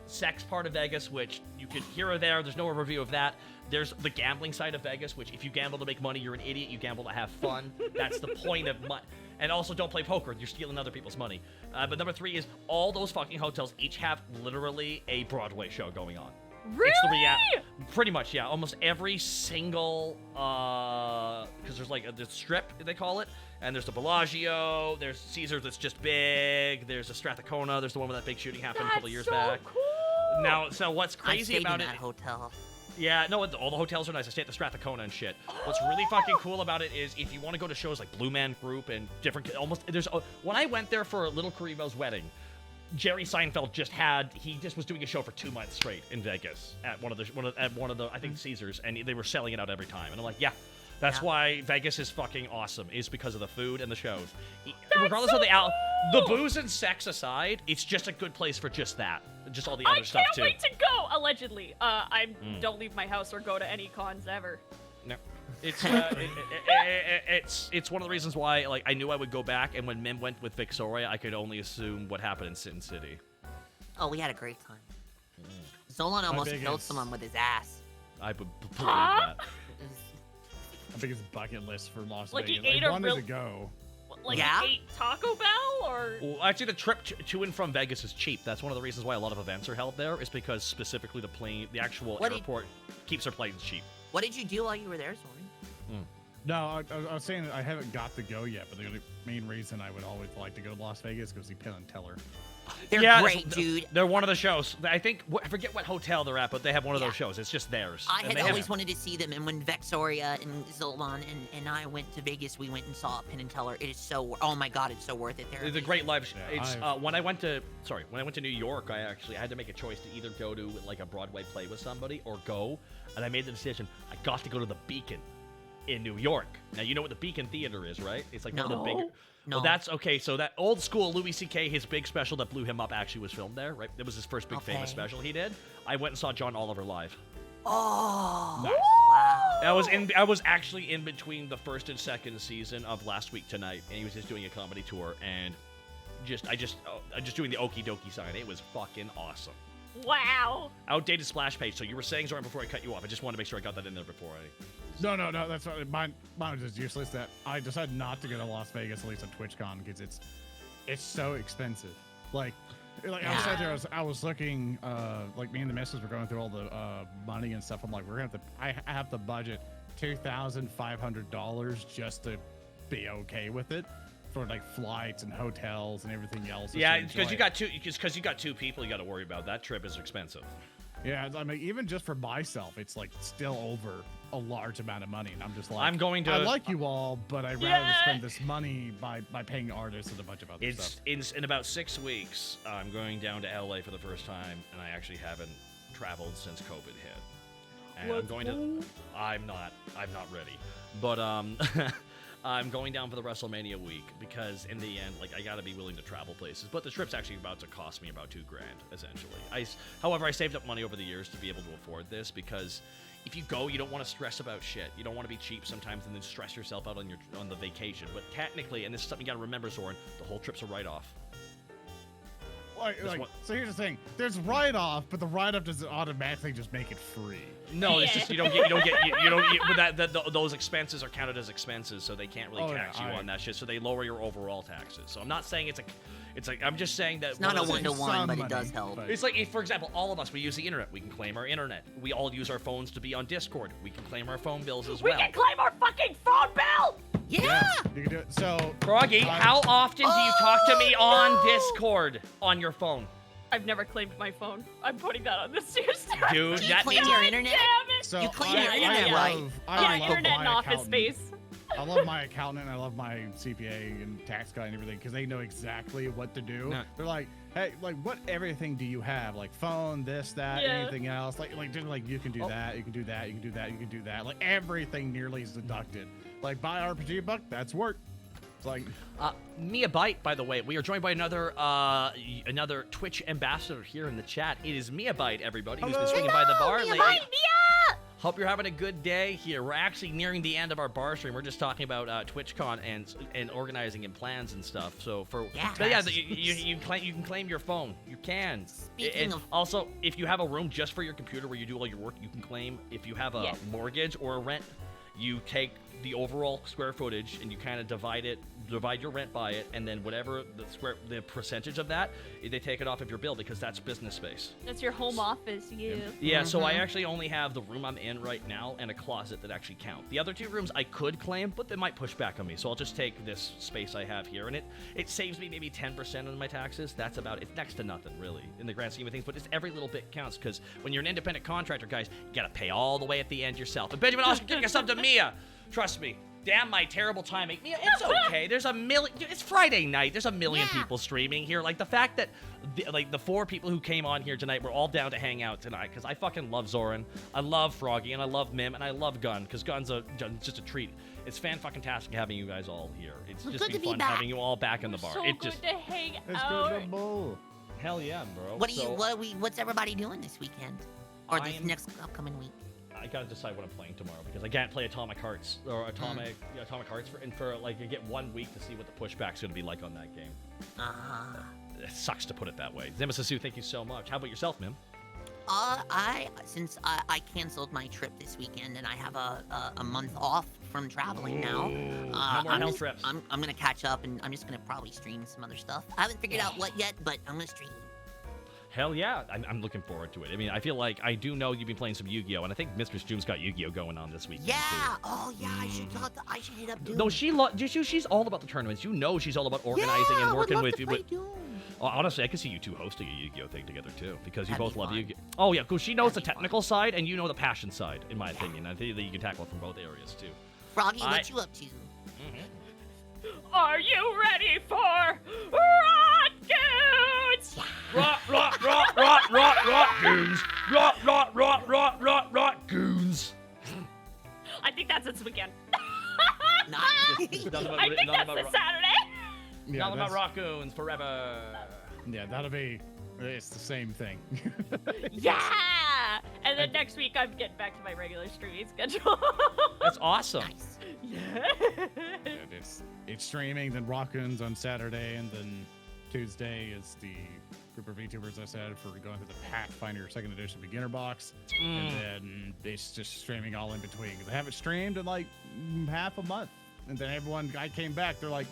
sex part of Vegas, which you can here or there. There's no review of that. There's the gambling side of Vegas, which if you gamble to make money, you're an idiot. You gamble to have fun. That's the point of money. And also, don't play poker. You're stealing other people's money. But number 3 is all those fucking hotels each have literally a Broadway show going on. Really? It's the pretty much, yeah. Almost every single, because there's like the Strip, they call it, and there's the Bellagio, there's Caesars that's just big, there's the Strathcona, there's the one where that big shooting happened a couple years back. Cool. Now, so what's I crazy stayed about in it? that hotel. Yeah, no, all the hotels are nice. I stay at the Strathcona and shit. What's really fucking cool about it is if you want to go to shows like Blue Man Group and different, when I went there for Little Karibo's wedding, Jerry Seinfeld he just was doing a show for 2 months straight in Vegas at one of the I think Caesars, and they were selling it out every time. And I'm like, yeah, that's why Vegas is fucking awesome. Is because of the food and the shows. Regardless of the booze and sex aside, it's just a good place for just that, just all the other stuff too. I can't wait to go. Allegedly, I don't leave my house or go to any cons ever. No. It's it's one of the reasons why like I knew I would go back, and when Mim went with Victoria, I could only assume what happened in Sin City. Oh, we had a great time. Zolan almost killed someone with his ass. I believe that. I think it's a bucket list for Las Like he Vegas. ate I a wanted real- to go. Like Yeah? you ate Taco Bell or? Well, actually, the trip to and from Vegas is cheap. That's one of the reasons why a lot of events are held there. Is because specifically the actual airport keeps their planes cheap. What did you do while you were there, Zoran? No, I was saying that I haven't got to go yet, but the main reason I would always like to go to Las Vegas is go see Penn and Teller. They're Yeah, great, dude. They're one of the shows. I think I forget what hotel they're at, but they have one of Yeah. those shows. It's just theirs. I And had they have- always wanted to see them, and when Vexoria and Zolon and I went to Vegas, we went and saw Penn and Teller. It is so, oh my god, it's so worth it. It's a great live. Yeah, It's when I went to New York, I had to make a choice to either go to like a Broadway play with somebody or go, and I made the decision. I got to go to the Beacon in New York. Now you know what the Beacon Theater is, right? It's like one of the bigger. No. Well, that's okay. So that old school Louis C.K. his big special that blew him up actually was filmed there, right? It was his first big famous Okay. special he did. I went and saw John Oliver live. Oh, Nice. wow. I was actually in between the first and second season of Last Week Tonight, and he was just doing a comedy tour, and I just doing the okie dokie sign. It was fucking awesome. Wow. Outdated splash page. So you were saying, Zoran, before I cut you off. I just wanted to make sure I got that in there before I. No, that's what mine was just useless. That I decided not to go to Las Vegas, at least on TwitchCon, because it's so expensive. Like I said there, I was looking, like me and the missus were going through all the money and stuff. I'm like, we're gonna have to. I have to budget $2,500 just to be okay with it, for like flights and hotels and everything else. Yeah, because you got two people you got to worry about. That trip is expensive. Yeah, I mean, even just for myself, it's like still over a large amount of money, and I'm just like, I'm going to. I like you all, but I'd rather spend this money by paying artists and a bunch of other stuff. It's in about 6 weeks. I'm going down to LA for the first time, and I actually haven't traveled since COVID hit. And I'm going to. I'm not ready, but I'm going down for the WrestleMania week because in the end, like, I gotta be willing to travel places. But the trip's actually about to cost me about $2,000 essentially. However, I saved up money over the years to be able to afford this because if you go, you don't want to stress about shit. You don't want to be cheap sometimes and then stress yourself out on the vacation. But technically, and this is something you gotta remember, Soren, the whole trip's a write-off. So here's the thing: there's write-off, but the write-off doesn't automatically just make it free. No, it's just you don't get those expenses are counted as expenses, so they can't really tax you on that shit. So they lower your overall taxes. So I'm not saying I'm just saying that It's not a Well, one-to-one, but some it does money, help. but- It's like, if, for example, all of us, we use the internet. We can claim our internet. We all use our phones to be on Discord. We can claim our phone bills as We well. can claim our fucking phone bill! Yeah! You can do it. So, Froggy, how often do you talk to me on Discord on your phone? I've never claimed my phone. I'm putting that on the serious. Dude, Do you that claim means your God internet? damn it! so You claim I, your I internet, right? love, Yeah, I love internet my and office accountant. space. I love my accountant. I love my CPA and tax guy and everything because they know exactly what to do. No. They're like, hey, like, what everything do you have? Like phone, this, that, Yeah. anything else? Just like you can do that, you can do that, you can do that, you can do that. Like everything nearly is deducted. Like buy RPG book, that's work. It's like, Mia Byte, by the way, we are joined by another Twitch ambassador here in the chat. It is Mia Byte, everybody, who's been Hello. swinging by the bar lately. Mia! Hope you're having a good day here. We're actually nearing the end of our bar stream. We're just talking about TwitchCon and organizing and plans and stuff. So Yeah. but yeah, you can claim your phone. You can. Speaking And of- also, if you have a room just for your computer where you do all your work, you can claim. If you have a Yes. mortgage or a rent, you take the overall square footage and you kind of divide your rent by it, and then whatever the percentage of that, they take it off of your bill because that's business space. That's your home office, yeah. Yeah, so I actually only have the room I'm in right now and a closet that actually count. The other two rooms I could claim, but they might push back on me. So I'll just take this space I have here, and it saves me maybe 10% on my taxes. That's about it's next to nothing, really, in the grand scheme of things. But it's every little bit counts because when you're an independent contractor, guys, you gotta pay all the way at the end yourself. And Benjamin Oscar, give yourself to Mia. Trust me. Damn my terrible timing. Mia, it's okay. There's a million. It's Friday night. There's a million people streaming here. Like the fact that, the 4 people who came on here tonight were all down to hang out tonight because I fucking love Zoran, I love Froggy, and I love Mim, and I love Gun because Gun's just a treat. It's fan-fucking-tastic having you guys all here. It's Well, just good been to be fun back. having you all back in the bar. So It good just to hang it's out. good to bull. hell yeah, bro. What's everybody doing this weekend? Or this next upcoming week? I gotta decide what I'm playing tomorrow because I can't play Atomic Hearts or Atomic Hearts for like I get 1 week to see what the pushback's gonna be like on that game. It sucks to put it that way. Nemesis, thank you so much. How about yourself, Mim? Since I canceled my trip this weekend and I have a month off from traveling now, no more hell trips. I'm gonna catch up and I'm just gonna probably stream some other stuff. I haven't figured out what yet, but I'm gonna stream. Hell yeah, I'm looking forward to it. I mean, I feel like I do know you've been playing some Yu-Gi-Oh, and I think Mistress Doom's got Yu-Gi-Oh going on this weekend. Yeah. Too. Oh yeah. I should hit up Doom. No, she's all about the tournaments. You know, she's all about organizing and working with you. Honestly, I could see you two hosting a Yu-Gi-Oh thing together too, because you That'd both be love fun. Yu-Gi-Oh. Oh yeah, because she knows the That'd be technical side and you know the passion side, in my opinion. I think that you can tackle it from both areas too. Froggy, what you up to? Are you ready for Rock Dudes? Rock goons. Rock goons. I think that's it again. Nice. I think that's the Saturday. Yeah, Nothing about that's- raccoons forever. Yeah, that'll be. It's the same thing. Yeah. And then next week I'm getting back to my regular streaming schedule. That's awesome. Nice. Yeah. It's streaming, then Raccoons on Saturday, and then Tuesday is the group of VTubers I said for going through the Pathfinder 2nd Edition Beginner Box, and then it's just streaming all in between. 'Cause I haven't streamed in like half a month, and then I came back, they're like,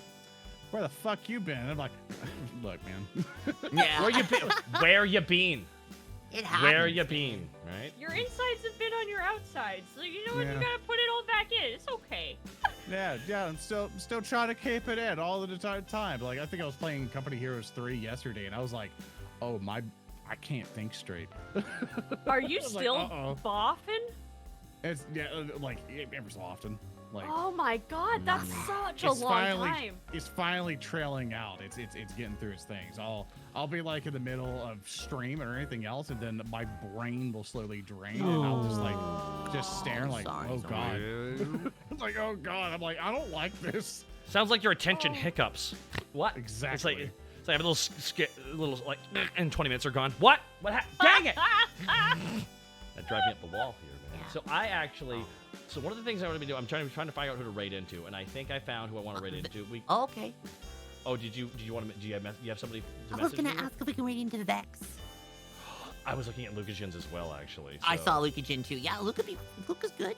"Where the fuck you been?" And I'm like, "Look, man." Yeah. Where you been? Where you been? It happens. Where you been? Right? Your insides have been on your outsides, so you know what? Yeah. You gotta put it all back in. It's okay. Yeah, I'm still trying to keep it in all the time. Like I think I was playing Company Heroes 3 yesterday, and I was like, "Oh my, I can't think straight." Are you I was like, still uh-oh. boffing? It's like every so often. Like Oh my god, that's such a it's long finally time. it's finally trailing out. It's getting through its things. I'll be like in the middle of stream or anything else, and then my brain will slowly drain, and I'll just like staring like, sorry, oh sorry. god. It's like, oh god. I'm like, I don't like this. Sounds like your attention hiccups. What? Exactly. It's like a little like, and 20 minutes are gone. What? Dang it! That drives me up the wall here, man. Yeah. So so one of the things I want to be doing, I'm trying to find out who to raid into, and I think I found who I want to raid into. Okay. Oh, did you want to? Do you have somebody to I was message gonna you? ask if we can raid into the Vex. I was looking at Lucas Jins as well, actually. I so- saw Luca Jin too. Yeah, Luca's good.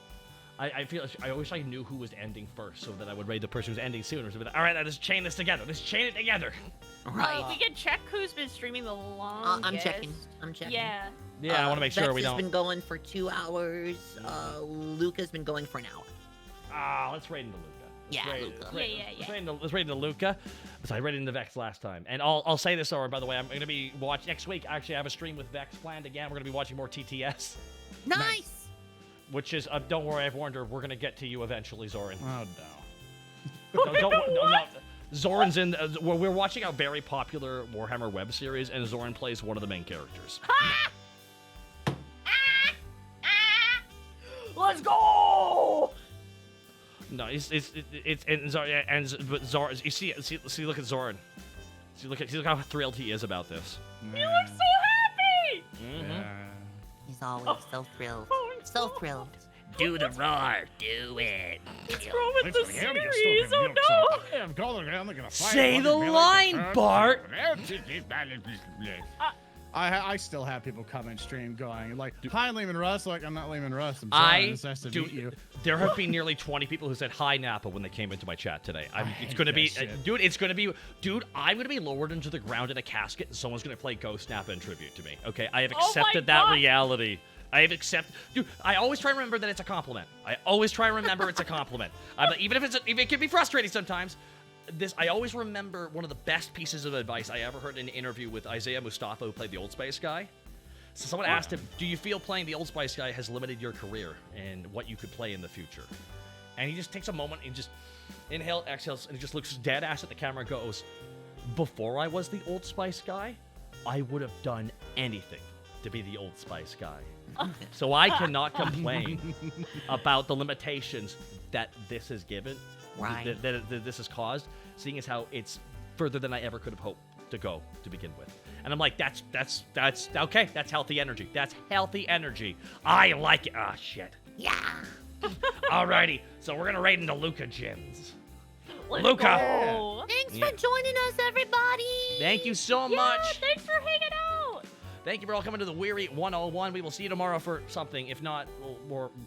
I wish I knew who was ending first, so that I would raid the person who's ending sooner. So all right, let's chain this together. Let's chain it together. Right. We can check who's been streaming the longest. I'm checking. Yeah. Yeah, I want to make sure Vex we has don't. been going for 2 hours. Luca's been going for an hour. Let's raid into Luca. Yeah, Let's raid- Luca. let's raid- Yeah. Let's raid into Luca. So I raid into Vex last time, and I'll say this, or by the way, I'm gonna be watching next week. Actually, I have a stream with Vex planned again. We're gonna be watching more TTS, Nice. which is don't worry, I've warned her. We're gonna get to you eventually, Zoran. Oh no. No. Zoran's in. We're watching a very popular Warhammer web series, and Zoran plays one of the main characters. Let's go! No, but Zoran. You see, look at Zoran. See, look how thrilled he is about this. You look so happy! Yeah. He's always so thrilled. Oh, I'm So thrilled. Do the roar, do it. What's wrong with the series? Oh no! I'm calling around. They're gonna fight. Say the line, Bart. I still have people come and stream going like, "Hi, Lehman Russ." Like, I'm not Lehman Russ. I'm sorry. It's nice to meet you. There have been nearly 20 people who said hi Napa when they came into my chat today. It's hate gonna be, that shit. dude. I'm gonna be lowered into the ground in a casket, and someone's gonna play Ghost Napa in tribute to me. Okay, I have Oh my accepted that God. reality. I have accepted. Dude, I always try to remember that it's a compliment. Even if it can be frustrating sometimes. I always remember one of the best pieces of advice I ever heard in an interview with Isaiah Mustafa, who played the Old Spice guy. So someone asked him, "Do you feel playing the Old Spice guy has limited your career and what you could play in the future?" And he just takes a moment and just inhales, exhales, and he just looks dead ass at the camera and goes, "Before I was the Old Spice guy, I would have done anything to be the Old Spice guy." So I cannot complain about the limitations that this has given, Right. that this has caused, seeing as how it's further than I ever could have hoped to go to begin with. And I'm like, that's okay. That's healthy energy. That's healthy energy. I like it. Ah, shit. Yeah. Alrighty, so we're gonna raid into Luca Jins. Let's Luca. go. Thanks Yeah. for joining us, everybody. Thank you so Yeah, much. thanks for hanging out. Thank you for all coming to the Weary 101. We will see you tomorrow for something. If not,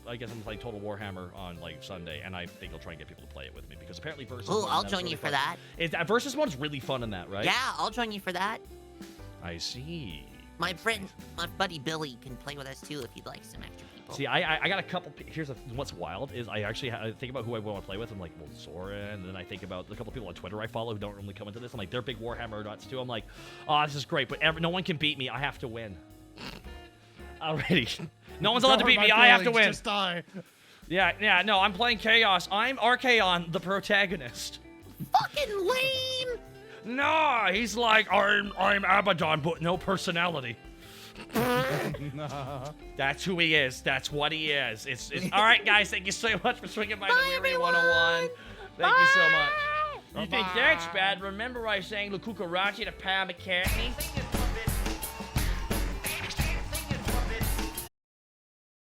I guess I'm playing Total Warhammer on like Sunday, and I think I'll try and get people to play it with me because apparently Versus. Oh, mode, I'll that's join really you for fun. that. Versus mode's really fun in that, right? Yeah, I'll join you for that. I see. My buddy Billy can play with us too if he'd like some extra people. See, I got a couple. Here's what's wild is I actually think about who I want to play with. I'm like, well, Soren. And then I think about the couple people on Twitter I follow who don't normally come into this. I'm like, they're big Warhammer nuts too. I'm like, oh, this is great, but no one can beat me. I have to win. Already, no one's allowed to beat me. I have to win. Just die. Yeah. No, I'm playing Chaos. I'm Archaon, the protagonist. Fucking lame. No, he's like, I'm Abaddon, but no personality. That's who he is. That's what he is. It's all right, guys. Thank you so much for swinging by the Weary 101. Thank you so much. You think that's bad? Remember I sang La Cucaracha to Paul McCartney?